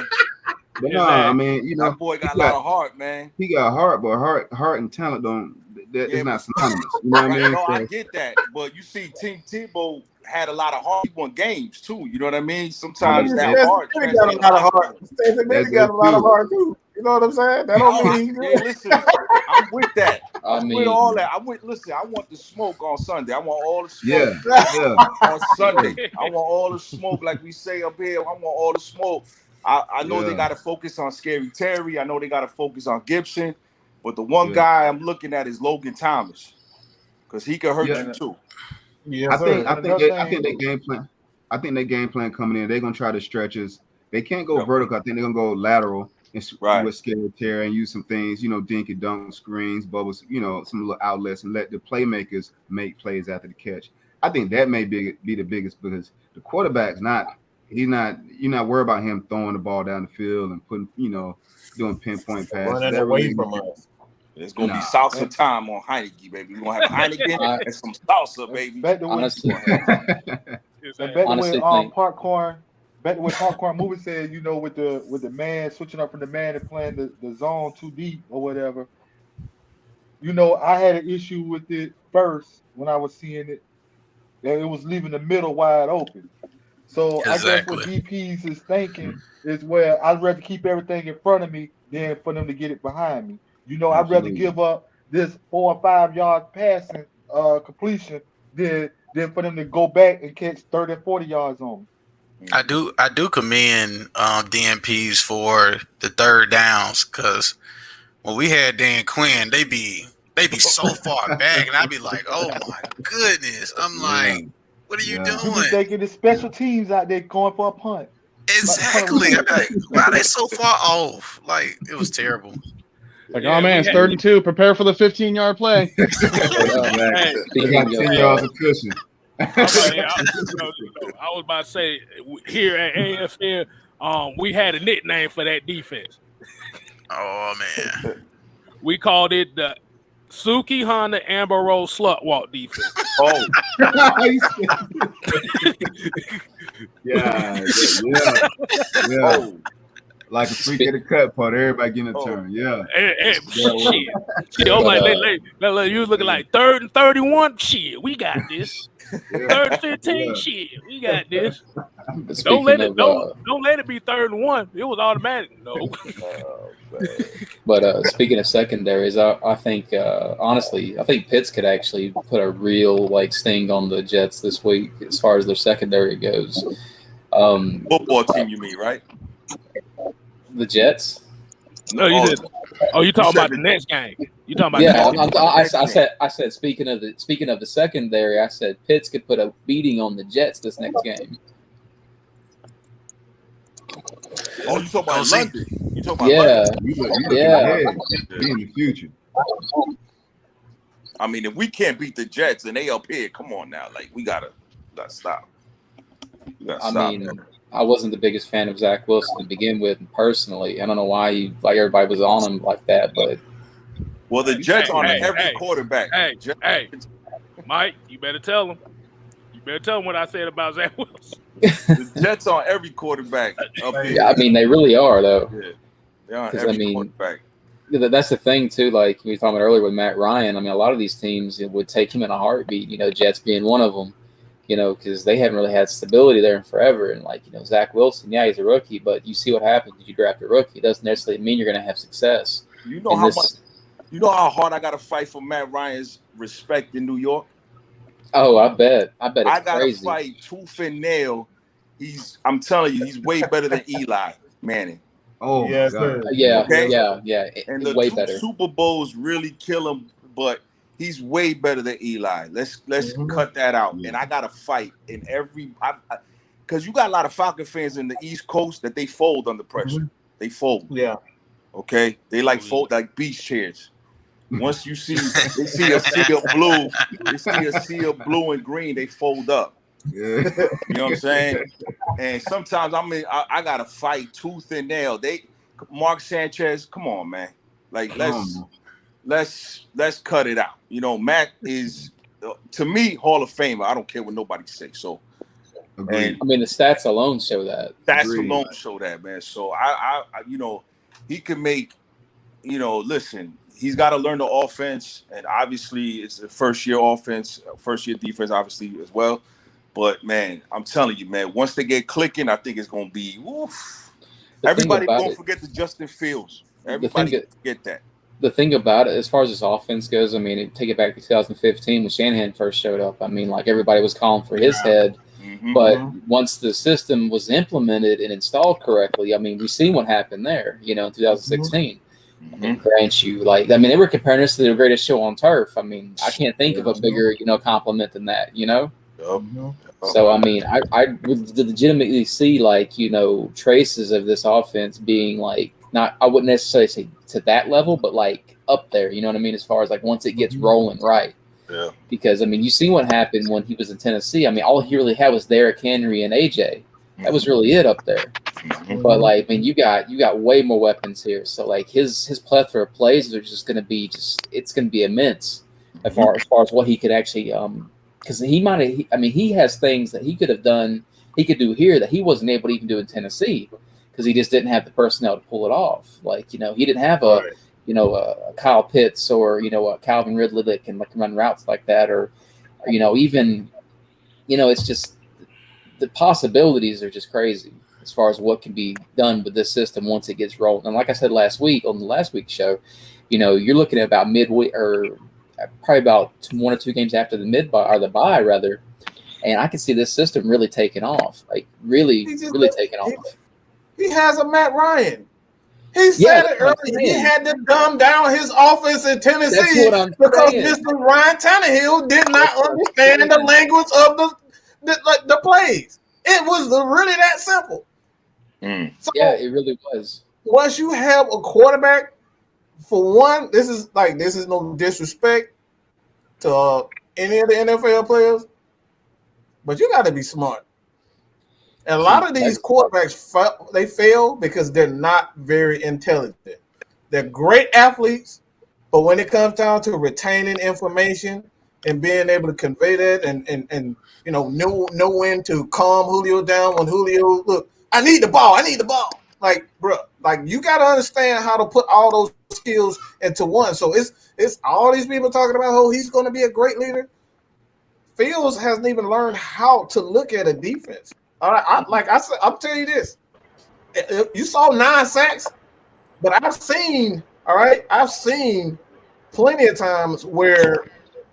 Speaker 2: But no, I mean,
Speaker 9: that boy got a lot of heart, man.
Speaker 2: He got heart, but heart and talent don't. It's not synonymous. You know what I mean?
Speaker 9: No, I get that, but you see, Team Tebow had a lot of heart. He won games too. You know what I mean? Sometimes that heart.
Speaker 7: Got a lot of heart. Stephen got a lot of heart too. You know what I'm saying? That don't mean.
Speaker 9: Listen, I'm with that. I'm with all that. Listen, I want the smoke on Sunday. I want all the smoke. Yeah. On Sunday, I want all the smoke, like we say up here. I want all the smoke. I know they got to focus on Scary Terry. I know they got to focus on Gibson. But the one guy I'm looking at is Logan Thomas, because he can hurt you too.
Speaker 2: Yeah, I think their game plan. I think their game plan coming in, they're gonna try to stretch us. They can't go vertical. I think they're gonna go lateral and with Scary Terry and use some things, dink and dunk screens, bubbles, some little outlets, and let the playmakers make plays after the catch. I think that may be the biggest because the quarterback's you're not worried about him throwing the ball down the field and putting, doing pinpoint passes.
Speaker 7: Running away from us.
Speaker 9: It's gonna be salsa time on Heineke, baby. We're gonna have Heineken and some salsa, baby.
Speaker 6: Back to when Popcorn Movie said, with the man switching up from the man and playing the zone too deep or whatever. I had an issue with it first when I was seeing it. That it was leaving the middle wide open. So I guess what DPs is thinking is, well, I'd rather keep everything in front of me than for them to get it behind me. I'd rather give up this 4 or 5 yard passing completion than for them to go back and catch 30 or 40 yards on me.
Speaker 10: I do commend DMPs for the third downs because when we had Dan Quinn, they be so far back, and I'd be like, oh my goodness. I'm like, what are you doing?
Speaker 6: You be taking the special teams out there going for a punt.
Speaker 10: Exactly. Like, why are they so far off? Like, it was terrible.
Speaker 4: Like, oh man, it's 3rd and 2. Prepare for the 15-yard play.
Speaker 2: They got 10 yards of cushion.
Speaker 1: I was about to say, here at AFN, we had a nickname for that defense.
Speaker 10: Oh man,
Speaker 1: we called it the Suki Honda Amber Rose Slut Walk defense.
Speaker 9: Oh,
Speaker 2: yeah.
Speaker 9: oh,
Speaker 2: Like a freak at the cut part, everybody getting a
Speaker 9: Oh.
Speaker 2: turn. Yeah.
Speaker 1: Shit. I'm like, you was looking like 3rd and 31. Shit, we got this. 3rd and 15.
Speaker 2: Yeah.
Speaker 1: Shit, we got this.
Speaker 8: But
Speaker 1: Don't let it
Speaker 8: of,
Speaker 1: don't let it be 3rd and 1. It was automatic. No.
Speaker 8: But speaking of secondaries, I think honestly, I think Pitts could actually put a real like sting on the Jets this week as far as their secondary goes.
Speaker 9: Football team, you mean, right?
Speaker 8: The Jets.
Speaker 1: No, you said. Oh, you talking about the next game? You talking about?
Speaker 8: I said speaking of the secondary, I said Pitts could put a beating on the Jets this next game.
Speaker 9: Oh, you talking about London? You talking about London?
Speaker 2: Be in the future.
Speaker 9: I mean, if we can't beat the Jets and they up here, come on now, like we gotta stop.
Speaker 8: I wasn't the biggest fan of Zach Wilson to begin with, personally. I don't know why everybody was on him like that, but
Speaker 9: the Jets on every quarterback.
Speaker 1: Hey, Mike, you better tell him. You better tell him what I said about Zach Wilson.
Speaker 9: The Jets on every quarterback up here.
Speaker 8: Yeah, I mean they really are though.
Speaker 9: Yeah, they're on every quarterback.
Speaker 8: That's the thing too. Like we were talking about earlier with Matt Ryan. I mean, a lot of these teams would take him in a heartbeat. Jets being one of them. Because they haven't really had stability there in forever. And Zach Wilson, yeah, he's a rookie, but you see what happens when you draft a rookie. It doesn't necessarily mean you're going to have success.
Speaker 9: You know how hard I got to fight for Matt Ryan's respect in New York?
Speaker 8: Oh, I bet it's crazy.
Speaker 9: I got to fight tooth and nail. I'm telling you, he's way better than Eli Manning.
Speaker 2: Oh,
Speaker 7: yes,
Speaker 2: God.
Speaker 8: Yeah,
Speaker 9: okay?
Speaker 8: yeah.
Speaker 9: And the
Speaker 8: way
Speaker 9: two
Speaker 8: better.
Speaker 9: Super Bowls really kill him, but he's way better than Eli. Let's cut that out. And I got to fight in every – because you got a lot of Falcon fans in the East Coast that they fold under pressure. They fold.
Speaker 7: Yeah.
Speaker 9: Okay? They fold like beach chairs. Once you see they see a sea of blue and green, they fold up.
Speaker 2: Yeah.
Speaker 9: You know what I'm saying? And sometimes I got to fight tooth and nail. Mark Sanchez, come on, man. Like let's cut it out. Matt is to me Hall of Famer. I don't care what nobody says. So,
Speaker 2: Agreed.
Speaker 8: I mean, the stats alone show that.
Speaker 9: Alone show that, man. So I he can make. Listen, he's got to learn the offense, and obviously it's a first-year offense, first-year defense, obviously as well. But man, I'm telling you, man, once they get clicking, I think it's gonna be. Oof. Everybody don't forget the Justin Fields. Everybody forget that.
Speaker 8: The thing about it, as far as this offense goes, I mean, take it back to 2015 when Shanahan first showed up. I mean, everybody was calling for his head.
Speaker 9: Mm-hmm.
Speaker 8: But once the system was implemented and installed correctly, I mean, we've seen what happened there, in 2016. And grant you, they were comparing this to the greatest show on turf. I mean, I can't think of a bigger, compliment than that, So, I mean, I would legitimately see, traces of this offense being, not, I wouldn't necessarily say to that level, but, up there, you know what I mean, as far as, once it gets rolling right.
Speaker 9: Yeah.
Speaker 8: Because, I mean, you see what happened when he was in Tennessee. I mean, all he really had was Derrick Henry and AJ. That was really it up there. But, you got way more weapons here. So, his plethora of plays are just going to be it's going to be immense as far as what he could actually because he has things that he could have done, he could do here that he wasn't able to even do in Tennessee because he just didn't have the personnel to pull it off. He didn't have a Kyle Pitts or, a Calvin Ridley that can run routes like that or even, it's just the possibilities are just crazy as far as what can be done with this system once it gets rolling. And like I said last week on the last week's show, you're looking at about midweek or probably about 1 or 2 games after the the bye rather, and I can see this system really taking off, really taking off.
Speaker 7: He has a Matt Ryan. He said it earlier. He had to dumb down his offense in Tennessee because Mr. Ryan Tannehill did not understand the language of the plays. It was really that simple. So,
Speaker 8: yeah, it really was.
Speaker 7: Once you have a quarterback, for one, this is no disrespect to any of the NFL players, but you got to be smart. And a lot of these quarterbacks, they fail because they're not very intelligent. They're great athletes, but when it comes down to retaining information and being able to convey that and you know when to calm Julio down when Julio look, I need the ball. Like, bro, like you got to understand how to put all those skills into one. So it's all these people talking about, oh, he's going to be a great leader. Fields hasn't even learned how to look at a defense. All right, I'll tell you this. You saw 9 sacks, but I've seen plenty of times where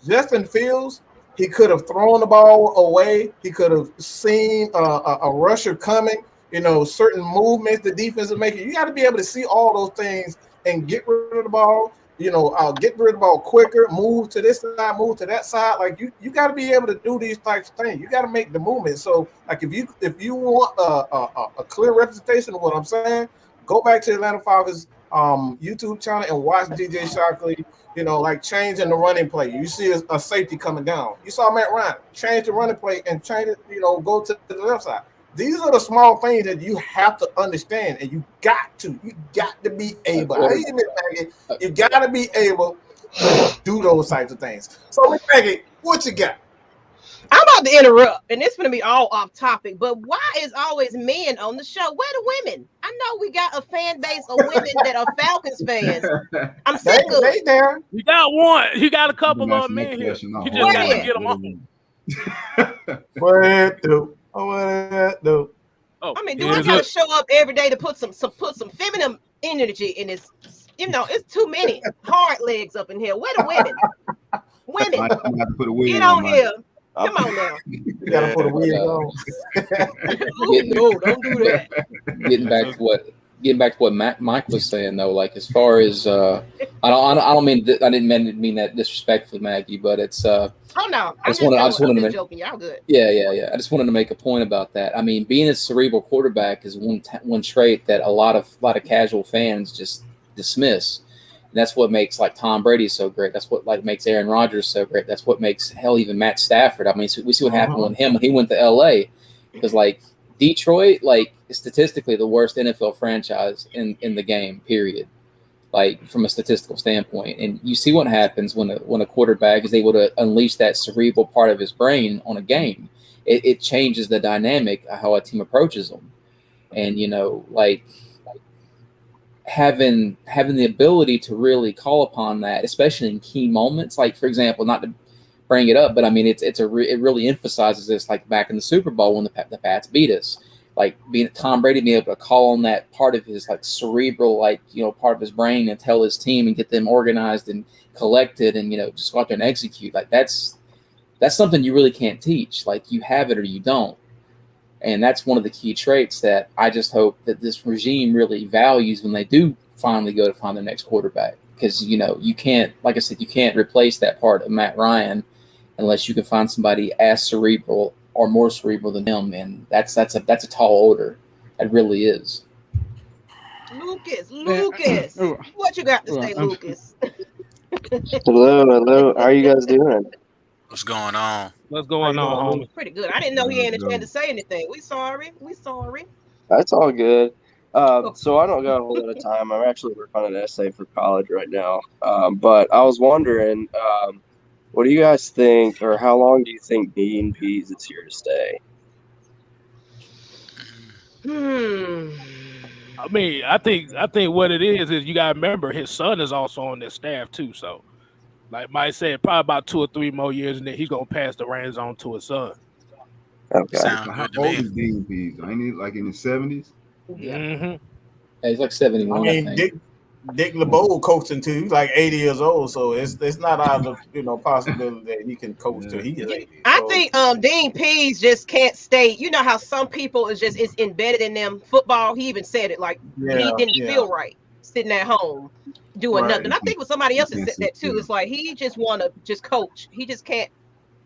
Speaker 7: Justin Fields, he could have thrown the ball away. He could have seen a rusher coming. You know, certain movements the defense is making. You got to be able to see all those things and get rid of the ball. You know, get rid of the ball quicker, move to this side, move to that side. Like you got to be able to do these types of things. You got to make the movement. So, like if you want a clear representation of what I'm saying, go back to Atlanta Falcons YouTube channel and watch DJ Shockley. You know, like changing the running play. You see a safety coming down. You saw Matt Ryan change the running play and change it. You know, go to the left side. These are the small things that you have to understand, and you got to be able. You got to be able to do those types of things. So, Maggie, what you got?
Speaker 5: I'm about to interrupt, and it's going to be all off topic, but why is always men on the show? Where the women? I know we got a fan base of women that are Falcons fans. I'm sick of it.
Speaker 7: There.
Speaker 1: You got one. You got a couple of men here. You just got to get them on.
Speaker 7: No.
Speaker 1: Oh,
Speaker 5: I mean, do I gotta show up every day to put some feminine energy in this? You know, it's too many hard legs up in here. Where the women? Women,
Speaker 2: I have to put a wig
Speaker 5: get on here. Come on now.
Speaker 7: You gotta put a wig on.
Speaker 5: No, don't do that.
Speaker 8: Getting back to what Mike was saying though, like as far as I didn't mean that disrespectfully, Maggie, but it's
Speaker 5: Oh no,
Speaker 8: I just wanted to
Speaker 5: joking. Y'all good.
Speaker 8: Yeah. I just wanted to make a point about that. I mean, being a cerebral quarterback is one trait that a lot of casual fans just dismiss. And that's what makes like Tom Brady so great. That's what like makes Aaron Rodgers so great. That's what makes hell even Matt Stafford. I mean, so we see what happened with him when he went to LA, because like Detroit, like is statistically the worst NFL franchise in the game. Period. Like from a statistical standpoint, and you see what happens when a quarterback is able to unleash that cerebral part of his brain on a game. It changes the dynamic of how a team approaches them, and you know, like having the ability to really call upon that, especially in key moments. Like for example, not to bring it up, but I mean it really emphasizes this. Like back in the Super Bowl when the Pats beat us. Like being Tom Brady being able to call on that part of his like cerebral, like, you know, part of his brain and tell his team and get them organized and collected and, you know, just go out there and execute. Like that's something you really can't teach. Like you have it or you don't. And that's one of the key traits that I just hope that this regime really values when they do finally go to find their next quarterback. Because, you know, you can't, like I said, you can't replace that part of Matt Ryan unless you can find somebody as cerebral or more cerebral than him, and that's a tall order. It really is.
Speaker 5: Lucas, what you got to say, Lucas?
Speaker 11: Hello. How are you guys doing?
Speaker 10: What's going on?
Speaker 1: What's going on, homie?
Speaker 5: Pretty good. I didn't know he had a chance to say anything. We sorry.
Speaker 11: That's all good. So I don't got a whole lot of time. I'm actually working on an essay for college right now. But I was wondering, what do you guys think, or how long do you think Dean Pease is here to stay?
Speaker 1: I mean, I think what it is you gotta remember his son is also on this staff too. So, like Mike said, probably about 2 or 3 more years, and then he's gonna pass the reins on to his son.
Speaker 11: Okay.
Speaker 10: Sound
Speaker 2: How
Speaker 10: good to
Speaker 2: old
Speaker 10: me.
Speaker 2: is Dean Pease? Ain't he like in his 70s?
Speaker 5: Yeah.
Speaker 1: Mm-hmm.
Speaker 8: Yeah, he's like 71.
Speaker 7: I mean,
Speaker 8: I think.
Speaker 7: Dick LeBeau coaching too. He's like 80 years old, so it's not out of possibility that he can coach till he is 80.
Speaker 5: I think Dean Pease just can't stay. You know how some people it's embedded in them football. He even said it like he didn't feel right sitting at home doing nothing. I think with somebody else has said that too. It's like he just want to just coach. He just can't.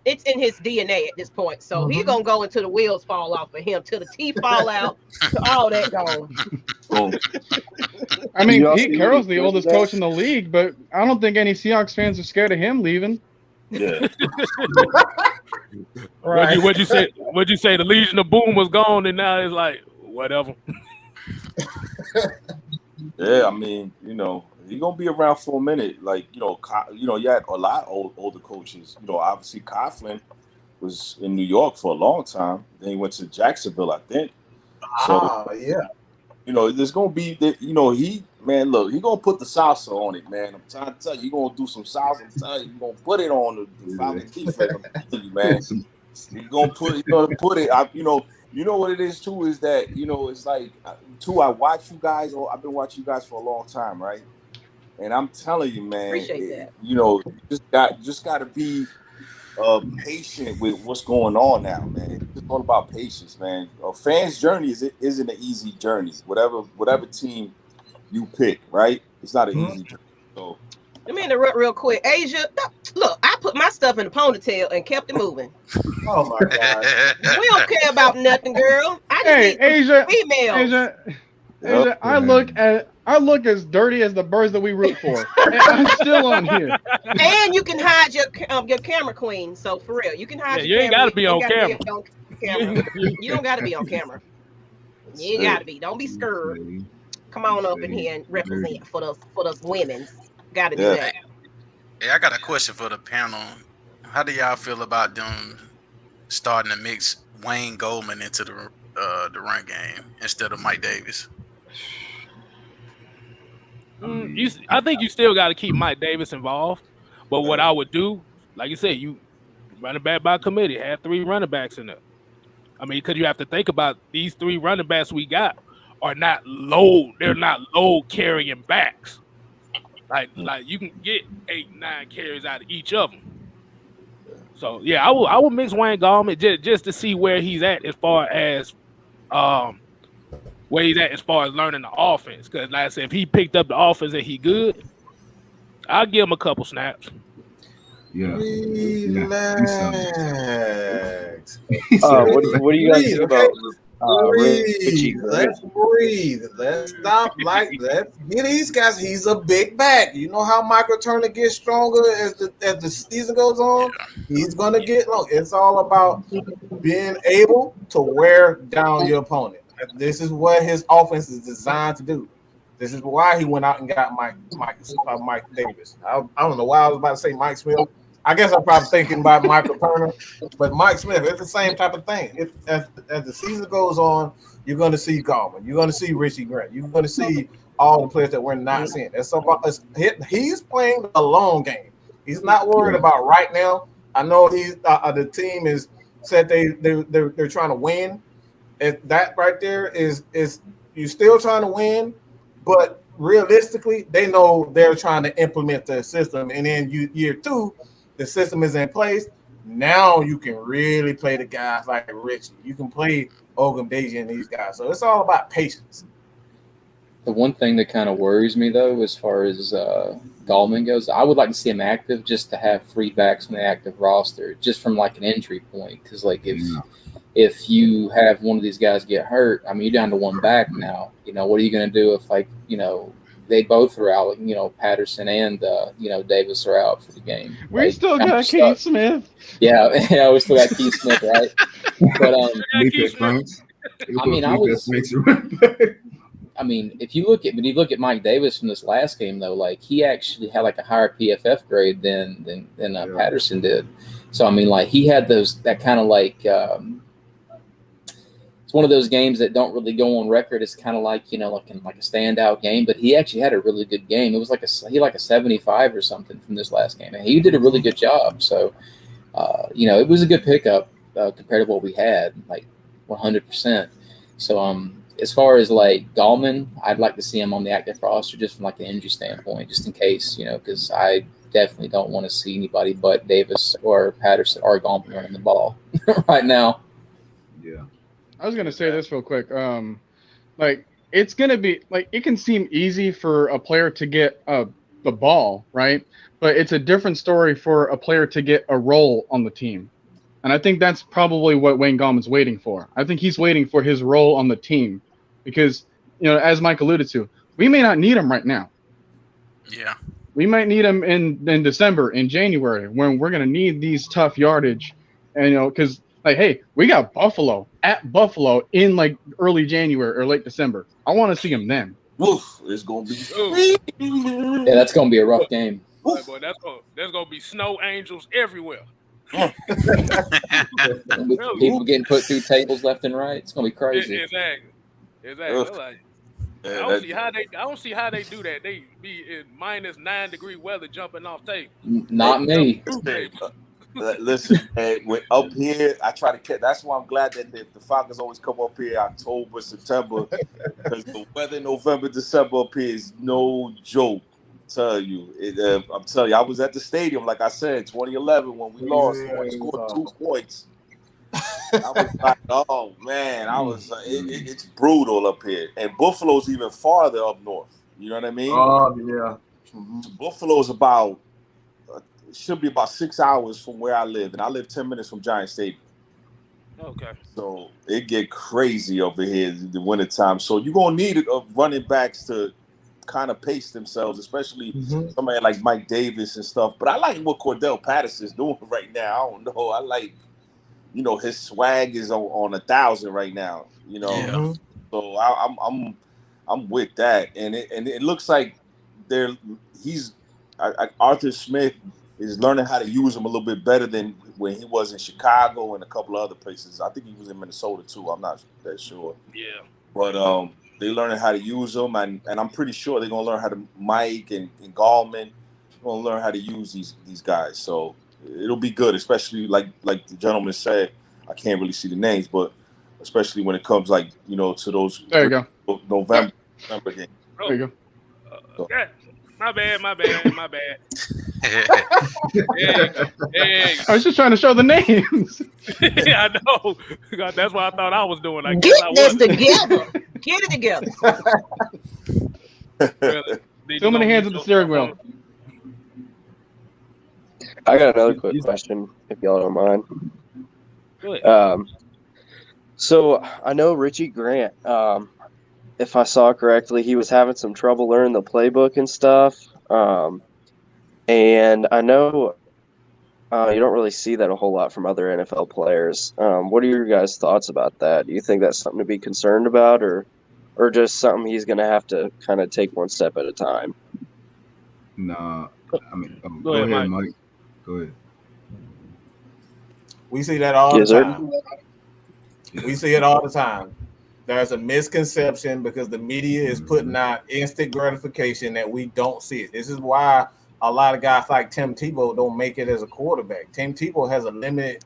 Speaker 5: It's in his DNA at this point. So he's gonna go until the wheels fall off of him, till the teeth fall out, till all that gone.
Speaker 4: I mean, Pete Carroll's the oldest coach in the league, but I don't think any Seahawks fans are scared of him leaving.
Speaker 9: Yeah.
Speaker 1: Right. What'd you say? The Legion of Boom was gone, and now it's like whatever.
Speaker 9: Yeah, I mean, you know, He's gonna be around for a minute. Like you had a lot of older coaches. Obviously Coughlin was in New York for a long time. Then he went to Jacksonville, I think. So
Speaker 7: yeah.
Speaker 9: There's gonna be that. He gonna put the salsa on it, man. I'm trying to tell you, he gonna do some salsa. I'm telling you, he gonna put it on the Falcons defense. I'm telling you, man. He's gonna put it. You know what it is too is that it's like too. I watch you guys. I've been watching you guys for a long time, right? And I'm telling you, man.
Speaker 5: Appreciate that.
Speaker 9: Just got to be patient with what's going on now, man. It's all about patience, man. A fan's journey isn't an easy journey. Whatever team you pick, right? It's not an easy journey. So
Speaker 5: let me interrupt real quick. Asia, look, I put my stuff in a ponytail and kept it moving.
Speaker 7: Oh my God.
Speaker 5: We don't care about nothing, girl. I just need females.
Speaker 4: Asia, I look as dirty as the birds that we root for. And I'm still on here.
Speaker 5: And you can hide your camera queen. So for real, you can hide your camera.
Speaker 1: You ain't gotta be on camera.
Speaker 5: You don't gotta be on camera. You ain't gotta be. Don't be scared. Come on up in here and represent for those women. Gotta do that.
Speaker 10: Yeah, I got a question for the panel. How do y'all feel about them starting to mix Wayne Goldman into the run game instead of Mike Davis?
Speaker 1: I think you still got to keep Mike Davis involved. But what I would do, like you said, you running back by committee, have 3 running backs in there. I mean, because you have to think about these 3 running backs we got are not low. They're not low carrying backs. Like you can get 8-9 carries out of each of them. So yeah, I would mix Wayne Gallman just to see where he's at as far as learning the offense. Because like I said, if he picked up the offense and he good, I'll give him a couple snaps.
Speaker 7: Relax.
Speaker 11: What do you guys think about
Speaker 7: Breathe. Let's breathe. Let's stop. Let's get these guys. He's a big back. You know how Michael Turner gets stronger as the season goes on. He's gonna get long. It's all about being able to wear down your opponent. This is what his offense is designed to do. This is why he went out and got Mike Davis. I don't know why I was about to say Mike Smith. I guess I'm probably thinking about Michael Turner, but Mike Smith, it's the same type of thing. As the season goes on, you're going to see Gallman. You're going to see Richie Grant. You're going to see all the players that we're not seeing. He's playing a long game. He's not worried about right now. I know the team is said they're trying to win. That right there is you're still trying to win, but realistically, they know they're trying to implement the system. And then year 2, the system is in place. Now you can really play the guys like Richie. You can play Ogundeji and these guys. So it's all about patience.
Speaker 8: The one thing that kind of worries me, though, as far as Gallman goes, I would like to see him active just to have 3 backs on the active roster, just from like an injury point. Because like if you have one of these guys get hurt, I mean, you're down to 1 back now. What are you going to do if they both are out, Patterson and, Davis are out for the game.
Speaker 4: We still got Keith Smith.
Speaker 8: Yeah, we still got Keith Smith, right? But, if you look at Mike Davis from this last game, though, like he actually had like a higher PFF grade than Patterson did. So, he had that kind of like, it's one of those games that don't really go on record. It's kind of like, like a standout game, but he actually had a really good game. It was like a 75 or something from this last game. And he did a really good job. So, it was a good pickup compared to what we had, like 100%. So, as far as like Gallman, I'd like to see him on the active roster just from like an injury standpoint, just in case, because I definitely don't want to see anybody but Davis or Patterson or Gallman running the ball right now.
Speaker 2: Yeah.
Speaker 4: I was going to say this real quick. It's going to be like, it can seem easy for a player to get the ball, right? But it's a different story for a player to get a role on the team. And I think that's probably what Wayne Gallman's waiting for. I think he's waiting for his role on the team because, as Mike alluded to, we may not need him right now.
Speaker 10: Yeah.
Speaker 4: We might need him in December, in January, when we're going to need these tough yardage. And, because hey, we got Buffalo in like early January or late December. I want to see him then.
Speaker 9: Woof, it's gonna be.
Speaker 8: Yeah, that's gonna be a rough game.
Speaker 1: Boy, that's gonna be snow angels everywhere.
Speaker 8: People getting put through tables left and right. It's gonna be crazy.
Speaker 1: Exactly. Like, I don't see how they do that. They be in -9-degree weather jumping off tables.
Speaker 8: Not me.
Speaker 9: Listen, man, up here, I try to catch. That's why I'm glad that the Falcons always come up here October, September, because the weather November, December up here is no joke. I'm telling you, I was at the stadium, like I said, 2011 when we lost, scored 2 points. I was like, oh man, it's brutal up here, and Buffalo's even farther up north. You know what I mean?
Speaker 7: Oh yeah.
Speaker 9: So Buffalo's about. It should be about 6 hours from where I live, and I live 10 minutes from Giant Stadium.
Speaker 1: Okay.
Speaker 9: So it get crazy over here in the wintertime. So you're gonna need running backs to kind of pace themselves, especially somebody like Mike Davis and stuff. But I like what Cordell Patterson's doing right now. I don't know. I like, his swag is on 1,000 right now. So I'm with that, and it looks like Arthur Smith is learning how to use him a little bit better than when he was in Chicago and a couple of other places. I think he was in Minnesota too. I'm not that sure.
Speaker 1: Yeah.
Speaker 9: But they're learning how to use him, and I'm pretty sure they're gonna learn how to Mike and Gallman. They're gonna learn how to use these guys. So it'll be good, especially like the gentleman said. I can't really see the names, but especially when it comes to those.
Speaker 4: There you go.
Speaker 9: November games.
Speaker 4: There you
Speaker 1: go. Yeah. My bad.
Speaker 4: I was just trying to show the names.
Speaker 1: Yeah, I know. God, that's what I thought I was doing.
Speaker 5: Get this together. Get it together.
Speaker 4: Too many hands at the steering wheel.
Speaker 11: I got another quick question, if y'all don't mind.
Speaker 1: Go ahead.
Speaker 11: So I know Richie Grant. If I saw correctly, he was having some trouble learning the playbook and stuff. And I know you don't really see that a whole lot from other NFL players. What are your guys' thoughts about that? Do you think that's something to be concerned about, or just something he's going to have to kind of take one step at a time?
Speaker 2: Nah, I mean,
Speaker 1: go ahead, Mike.
Speaker 2: Go ahead.
Speaker 7: We see that all the time. We see it all the time. There's a misconception because the media is putting out instant gratification that we don't see it. This is why a lot of guys like Tim Tebow don't make it as a quarterback. Tim Tebow has a limited,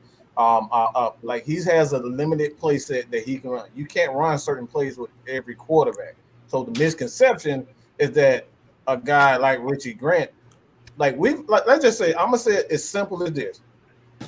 Speaker 7: he has a limited play set that he can run. You can't run certain plays with every quarterback. So the misconception is that a guy like Richie Grant, let's just say, I'm gonna say it as simple as this: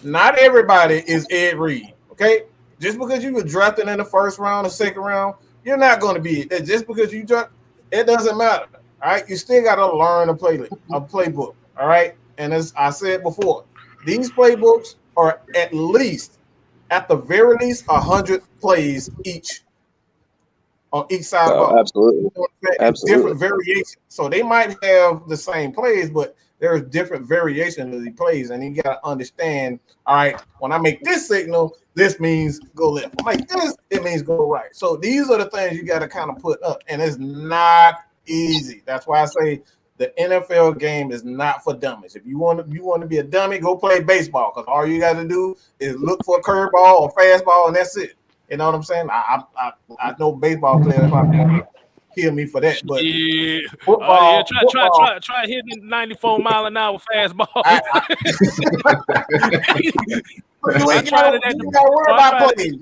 Speaker 7: not everybody is Ed Reed, okay? Just because you were drafted in the first round or second round, you're not going to be it. Just because you draft, it doesn't matter. All right, you still got to learn a playbook. All right, and as I said before, these playbooks are at the very least, 100 plays each on each side of the ball.
Speaker 11: Absolutely.
Speaker 7: Different variations. So they might have the same plays, but there's different variations of the plays, and you got to understand. All right, when I make this signal, this means go left. I make this, it means go right. So these are the things you got to kind of put up, and it's not easy. That's why I say the NFL game is not for dummies. If you want to be a dummy, go play baseball, because all you got to do is look for a curveball or fastball, and that's it. You know what I'm saying? I know baseball players might kill me for that, but football,
Speaker 1: try hitting 94-mile-an-hour fastball.
Speaker 7: You ain't got to worry about plays.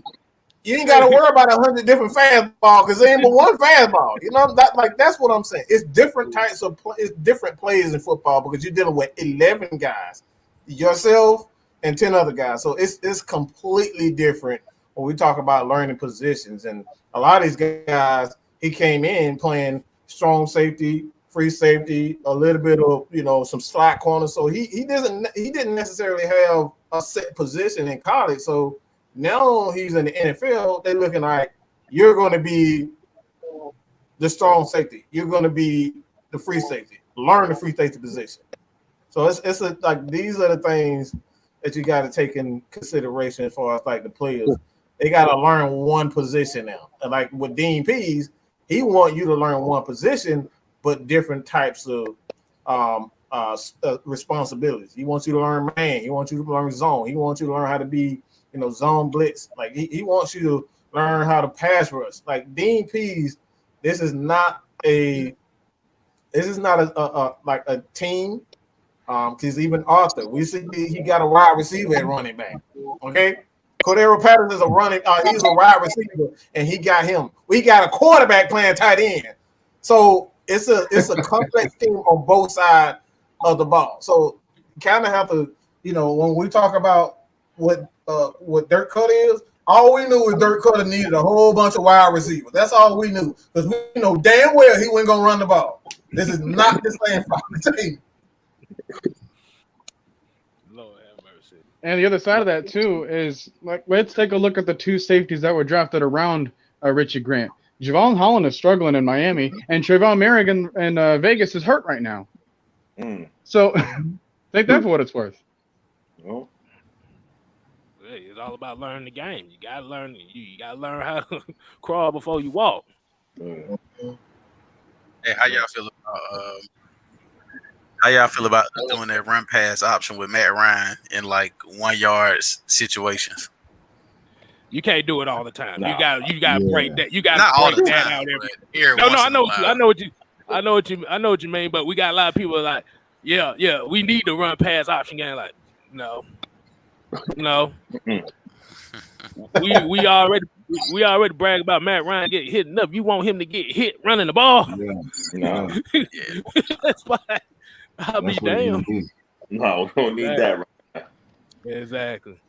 Speaker 7: You ain't got to worry about 100 different fastballs because there ain't but one fastball. You know, that's what I'm saying. It's different types of it's different plays in football because you're dealing with 11 guys, yourself and 10 other guys. So it's completely different when we talk about learning positions. And a lot of these guys, he came in playing strong safety, free safety, a little bit of some slot corner. So he didn't necessarily have a set position in college. So now he's in the NFL. They're looking like you're going to be the strong safety. You're going to be the free safety. Learn the free safety position. So it's these are the things that you got to take in consideration as far as like the players. They got to learn one position now. And like with Dean Pease, He want you to learn one position, but different types of responsibilities. He wants you to learn man. He wants you to learn zone. He wants you to learn how to be, zone blitz. Like he wants you to learn how to pass rush. Like Dean Pease, this is not a like a team. Because even Arthur, we see he got a wide receiver at running back. Okay, Cordero Patterson is a he's a wide receiver, and he got him. We got a quarterback playing tight end. So it's a complex team on both sides of the ball. So you kind of have to, when we talk about what Dirk Cutter is, all we knew was Dirk Cutter needed a whole bunch of wide receivers. That's all we knew, because we know damn well he wasn't gonna run the ball. This is not the same fucking team.
Speaker 1: Lord have mercy.
Speaker 4: And the other side of that too is like, let's take a look at the two safeties that were drafted around Richie Grant. Javon Holland is struggling in Miami, and Trayvon Merrigan in Vegas is hurt right now. So take that for what it's worth.
Speaker 6: Well,
Speaker 1: Hey, it's all about learning the game. You gotta learn. You gotta learn how to crawl before you walk.
Speaker 10: Hey, how y'all feel about doing that run pass option with Matt Ryan in like 1 yard situations?
Speaker 1: You can't do it all the time.
Speaker 6: Nah.
Speaker 1: You gotta break that. You gotta
Speaker 10: Not all
Speaker 1: break
Speaker 10: the
Speaker 1: that
Speaker 10: time,
Speaker 1: out
Speaker 10: but
Speaker 1: every.
Speaker 10: every
Speaker 1: No,
Speaker 10: once
Speaker 1: I
Speaker 10: in
Speaker 1: know
Speaker 10: a
Speaker 1: what you.
Speaker 10: while.
Speaker 1: I know what you mean. But we got a lot of people like, yeah, we need to run pass option game. Like, no. we already brag about Matt Ryan getting hit enough. You want him to get hit running the ball?
Speaker 6: no,
Speaker 1: That's why. I'll be damned.
Speaker 6: no, we don't need that. Right.
Speaker 1: Exactly.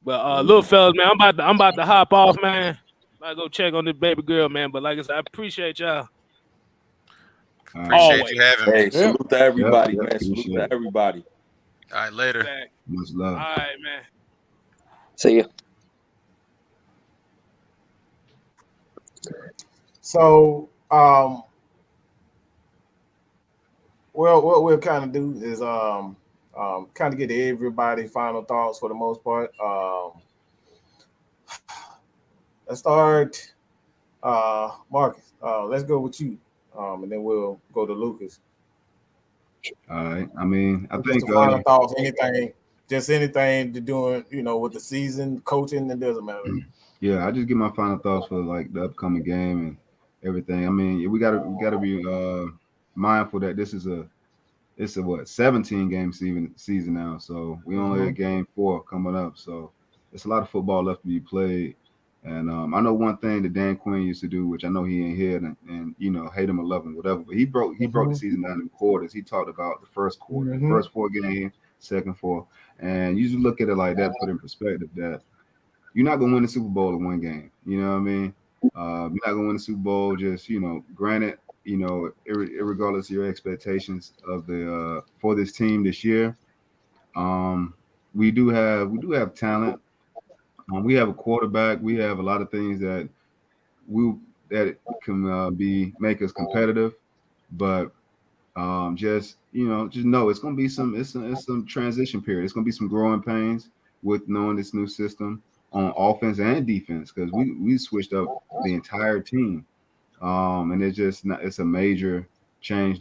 Speaker 1: But little fellas, man, I'm about to hop off, man. I go check on this baby girl, man. But like I said, I appreciate y'all.
Speaker 10: Appreciate you having me.
Speaker 6: Hey, salute to everybody,
Speaker 2: Yep,
Speaker 6: man. Salute
Speaker 2: appreciate
Speaker 6: to
Speaker 2: it.
Speaker 6: everybody.
Speaker 10: All right, later.
Speaker 1: Exactly.
Speaker 2: Much
Speaker 1: All
Speaker 2: love.
Speaker 1: right, man.
Speaker 11: See ya.
Speaker 7: So, well, what we'll kind of do is kind of get everybody's final thoughts for the most part. Let's start, Marcus. Let's go with you, and then we'll go to Lucas.
Speaker 2: All right. I mean, I
Speaker 7: Just
Speaker 2: think
Speaker 7: the final thoughts, anything to doing, with the season, coaching, it doesn't matter.
Speaker 2: yeah, I just give my final thoughts for like the upcoming game and everything. I mean, we gotta be mindful that it's a 17 game season now. So we only at game 4 coming up. So it's a lot of football left to be played. And I know one thing that Dan Quinn used to do, which I know he ain't here, and hate him or love him, whatever. But he broke the season down in quarters. He talked about the first quarter, the first 4 games, second 4, and you just look at it like that, put in perspective that you're not gonna win the Super Bowl in 1 game. You know what I mean? You're not gonna win the Super Bowl. Just granted, irregardless of your expectations of the for this team this year, we do have talent. We have a quarterback. We have a lot of things that can make us competitive, but just know it's gonna be some transition period. It's gonna be some growing pains with knowing this new system on offense and defense, because we switched up the entire team, and it's a major change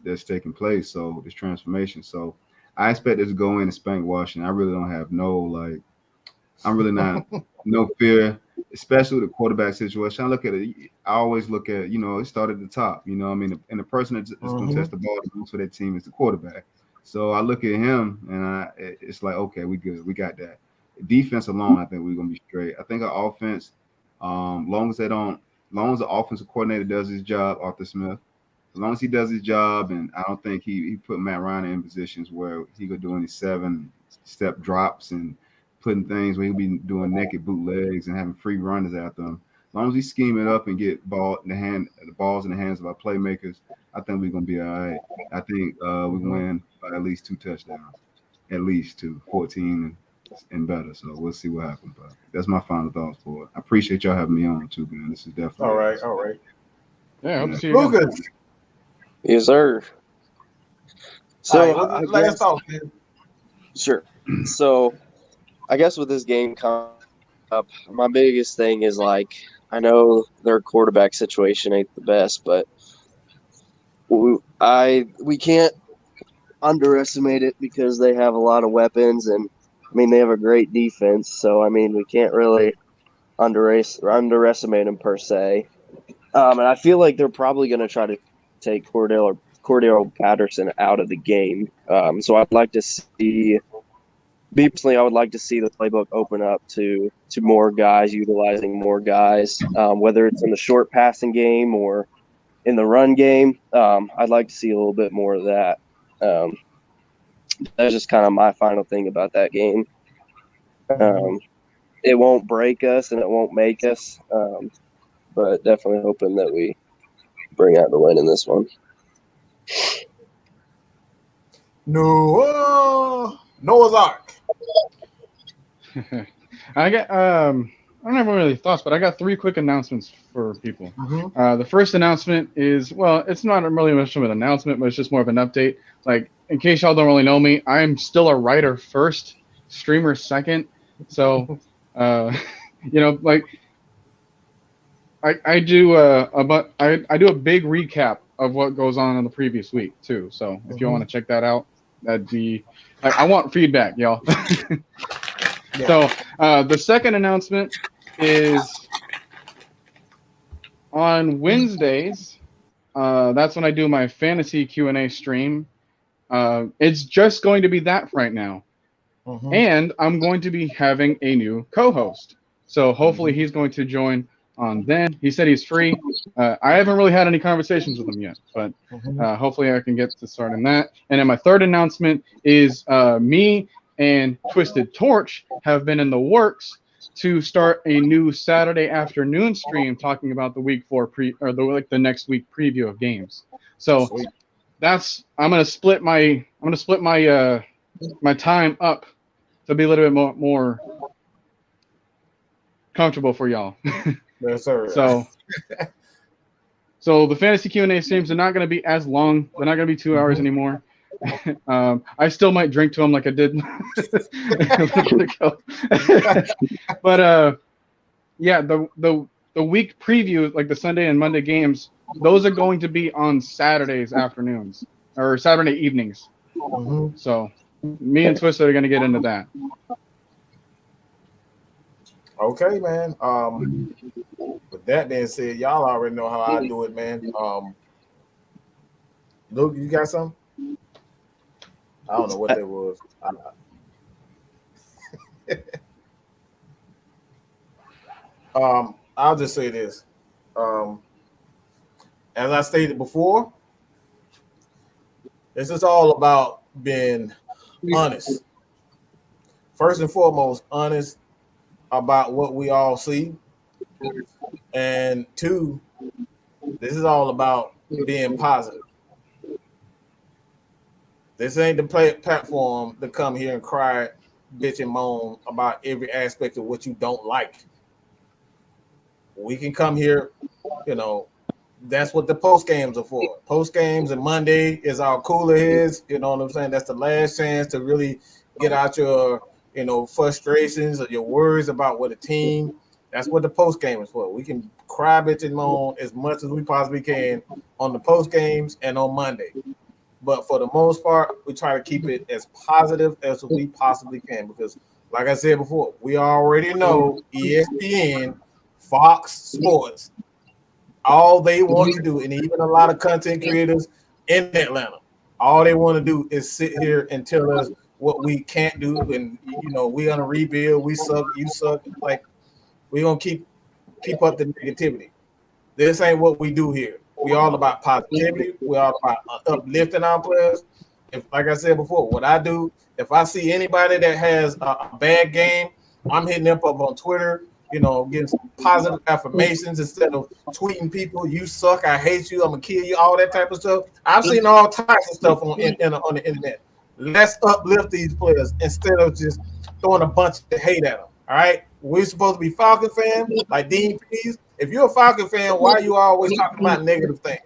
Speaker 2: that's taking place. So this transformation. So I expect this to go in and spank Washington. I really don't have I'm really not no fear, especially with the quarterback situation. I always look at it started at the top. I mean, and the person that's going to test the ball the most for that team is the quarterback. So I look at him and it's like, okay, we good, we got that. Defense alone, I think we're gonna be straight. I think our offense, long as the offensive coordinator does his job, Arthur Smith, as long as he does his job, and I don't think he put Matt Ryan in positions where he could do any 7-step drops and putting things where he'll be doing naked bootlegs and having free runners after him. As long as he scheme it up and get the balls in the hands of our playmakers, I think we're gonna be all right. I think we win by at least 2 touchdowns, at least 2, 14 and better. So we'll see what happens. But that's my final thoughts for it. I appreciate y'all having me on too, man. This is definitely
Speaker 7: All right.
Speaker 4: Yeah, hope to see you again.
Speaker 7: Lucas.
Speaker 11: Yes, sir. So
Speaker 7: All right, last thought, man.
Speaker 11: Sure. So I guess with this game coming up, my biggest thing is like I know their quarterback situation ain't the best, but we can't underestimate it because they have a lot of weapons, and I mean they have a great defense. So I mean we can't really underestimate them per se. And I feel like they're probably going to try to take Cordell Patterson out of the game. So I'd like to see. Me personally, I would like to see the playbook open up to more guys, utilizing more guys, whether it's in the short passing game or in the run game. I'd like to see a little bit more of that. That's just kind of my final thing about that game. It won't break us and it won't make us, but definitely hoping that we bring out the win in this one.
Speaker 7: Noah's Ark.
Speaker 4: I don't have really thoughts, but I got 3 quick announcements for people. The first announcement is, well, it's not really much of an announcement, but it's just more of an update. Like, in case y'all don't really know me, I'm still a writer first, streamer second. So, like, I do I do a big recap of what goes on in the previous week too. So if you want to check that out, that'd be. I want feedback, y'all. So the second announcement is on Wednesdays. That's when I do my fantasy Q&A stream. It's just going to be that right now. And I'm going to be having a new co-host. So hopefully he's going to join on then. He said he's free. I haven't really had any conversations with him yet, but hopefully I can get to start on that. And then my third announcement is me and Twisted Torch have been in the works to start a new Saturday afternoon stream talking about the week 4 the next week preview of games. So I'm gonna split my my time up to be a little bit more comfortable for y'all.
Speaker 7: Yes, sir.
Speaker 4: So the fantasy Q&A streams are not going to be as long. They're not going to be 2 hours anymore. I still might drink to them like I did a little bit ago. But yeah, the week preview, like the Sunday and Monday games, those are going to be on Saturdays afternoons or Saturday evenings. So me and Twisted are going to get into that.
Speaker 7: Okay, man. With that being said, y'all already know how I do it, man. Luke, you got something? I don't know what that was. I'll just say this. As I stated before, this is all about being honest. First and foremost, honest about what we all see. And 2, this is all about being positive. This ain't the platform to come here and cry, bitch, and moan about every aspect of what you don't like. We can come here, that's what the post games are for. Post games and Monday is our cooler heads. You know what I'm saying? That's the last chance to really get out your, frustrations or your worries about what a team. That's what the post game is for. We can cry, bitch, and moan as much as we possibly can on the post games and on Monday. But for the most part, we try to keep it as positive as we possibly can because, like I said before, we already know ESPN, Fox Sports, all they want to do, and even a lot of content creators in Atlanta, all they want to do is sit here and tell us what we can't do, and we're gonna rebuild. We suck, you suck. Like we're gonna keep up the negativity. This ain't what we do here. We all about positivity. We all about uplifting our players. If, like I said before, what I do, if I see anybody that has a bad game, I'm hitting them up on Twitter. Getting some positive affirmations instead of tweeting people, "You suck, I hate you, I'm gonna kill you," all that type of stuff. I've seen all types of stuff on the internet. Let's uplift these players instead of just throwing a bunch of hate at them. All right, we're supposed to be Falcon fans, like Dean Pease. If you're a Falcon fan, why are you always talking about negative things?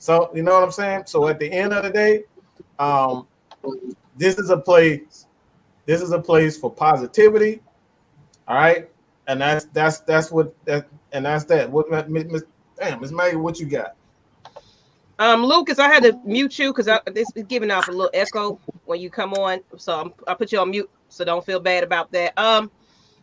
Speaker 7: So you know what I'm saying. So at the end of the day, this is a place for positivity. All right. And that's what that and that's that. What Miss Maggie, what you got?
Speaker 5: Lucas, I had to mute you because this is giving off a little echo when you come on. So I put you on mute, so don't feel bad about that.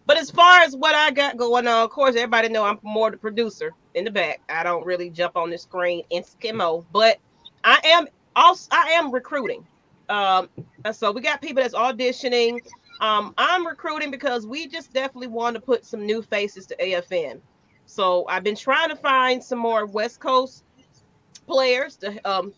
Speaker 5: But as far as what I got going on, of course, everybody know I'm more the producer in the back. I don't really jump on the screen and skimmo, but I am recruiting. So we got people that's auditioning. I'm recruiting because we just definitely want to put some new faces to AFN. So I've been trying to find some more West Coast players to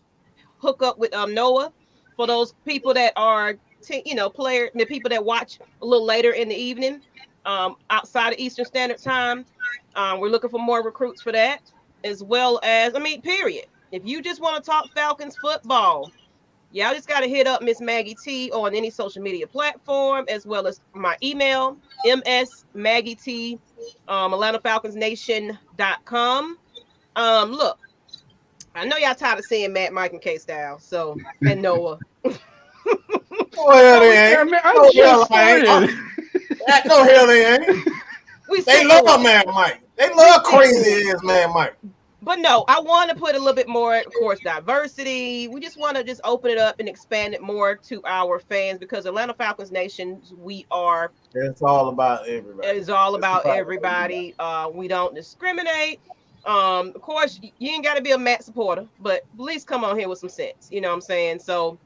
Speaker 5: hook up with Noah for those people that are the people that watch a little later in the evening outside of Eastern Standard Time. We're looking for more recruits for that, as well as period. If you just want to talk Falcons football, y'all just got to hit up Miss Maggie T on any social media platform, as well as my email, msmaggieT, AtlantaFalconsNation.com. Look, I know y'all tired of seeing Matt, Mike, and K-Style, and Noah.
Speaker 7: Well, they ain't. No hell they ain't. They love Mad Mike. They love crazy ass Mad Mike.
Speaker 5: But no, I want to put a little bit more, of course, diversity. We just want to just open it up and expand it more to our fans because Atlanta Falcons Nation, we are.
Speaker 7: It's all about everybody.
Speaker 5: It's all about everybody. We don't discriminate. Of course, you ain't got to be a Matt supporter, but at least come on here with some sense. You know what I'm saying? So,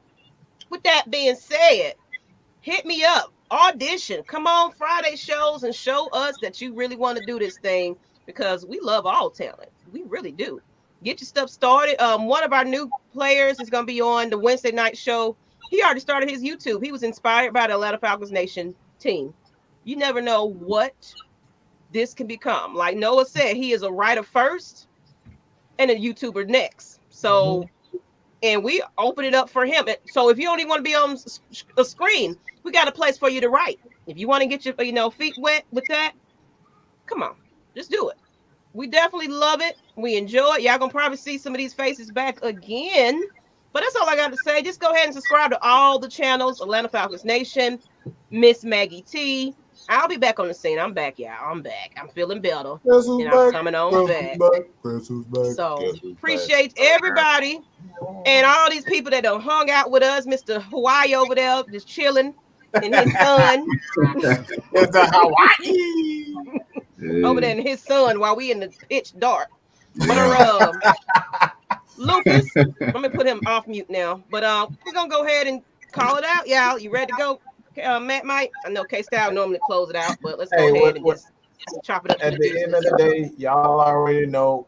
Speaker 5: with that being said, hit me up, audition, come on Friday shows and show us that you really want to do this thing because we love all talent. We really do. Get your stuff started. One of our new players is going to be on the Wednesday night show. He already started his YouTube. He was inspired by the Atlanta Falcons Nation team. You never know what this can become. Like Noah said, he is a writer first and a YouTuber next. So, and we open it up for him. So if you only want to be on a screen, we got a place for you to write. If you want to get your feet wet with that, come on, just do it. We definitely love it. We enjoy it. Y'all gonna probably see some of these faces back again. But that's all I got to say. Just go ahead and subscribe to all the channels. Atlanta Falcons Nation, Miss Maggie T. I'll be back on the scene. I'm back, y'all. I'm back. I'm feeling better. I'm coming on back. So appreciate everybody and all these people that done hung out with us. Mr. Hawaii over there just chilling in his sun.
Speaker 7: Mr. Hawaii.
Speaker 5: Over there in his sun while we in the pitch dark. But Lucas, I'm gonna put him off mute now. But we're gonna go ahead and call it out, y'all. You ready to go? Matt, Mike, I know K-Style normally close it out, but let's go ahead and just chop it up.
Speaker 7: At the end of the day, y'all already know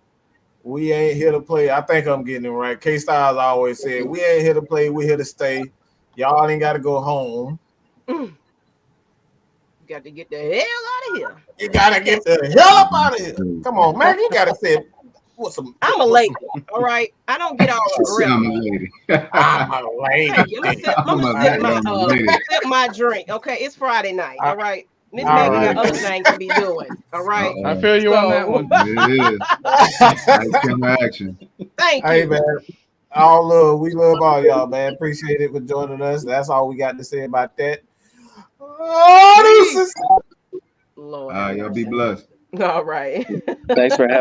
Speaker 7: we ain't here to play. I think I'm getting it right. K-Styles always said, we ain't here to play, we here to stay. Y'all ain't got to go home.
Speaker 5: You got to get the hell out of here.
Speaker 7: You got to get the hell up out of here. Come on, man. You got to say
Speaker 5: I'm a lady, all right? I don't get all
Speaker 2: I'm a lady.
Speaker 7: I'm a lady.
Speaker 5: Sip my drink, okay? It's Friday night, all right? Miss Maggie got other things to be doing, all right?
Speaker 4: I feel you on that one.
Speaker 2: Action.
Speaker 5: Thank you.
Speaker 7: Hey, man. All love. We love all y'all, man. Appreciate it for joining us. That's all we got to say about that.
Speaker 5: Lord.
Speaker 2: Y'all be blessed.
Speaker 5: All right.
Speaker 11: Thanks for having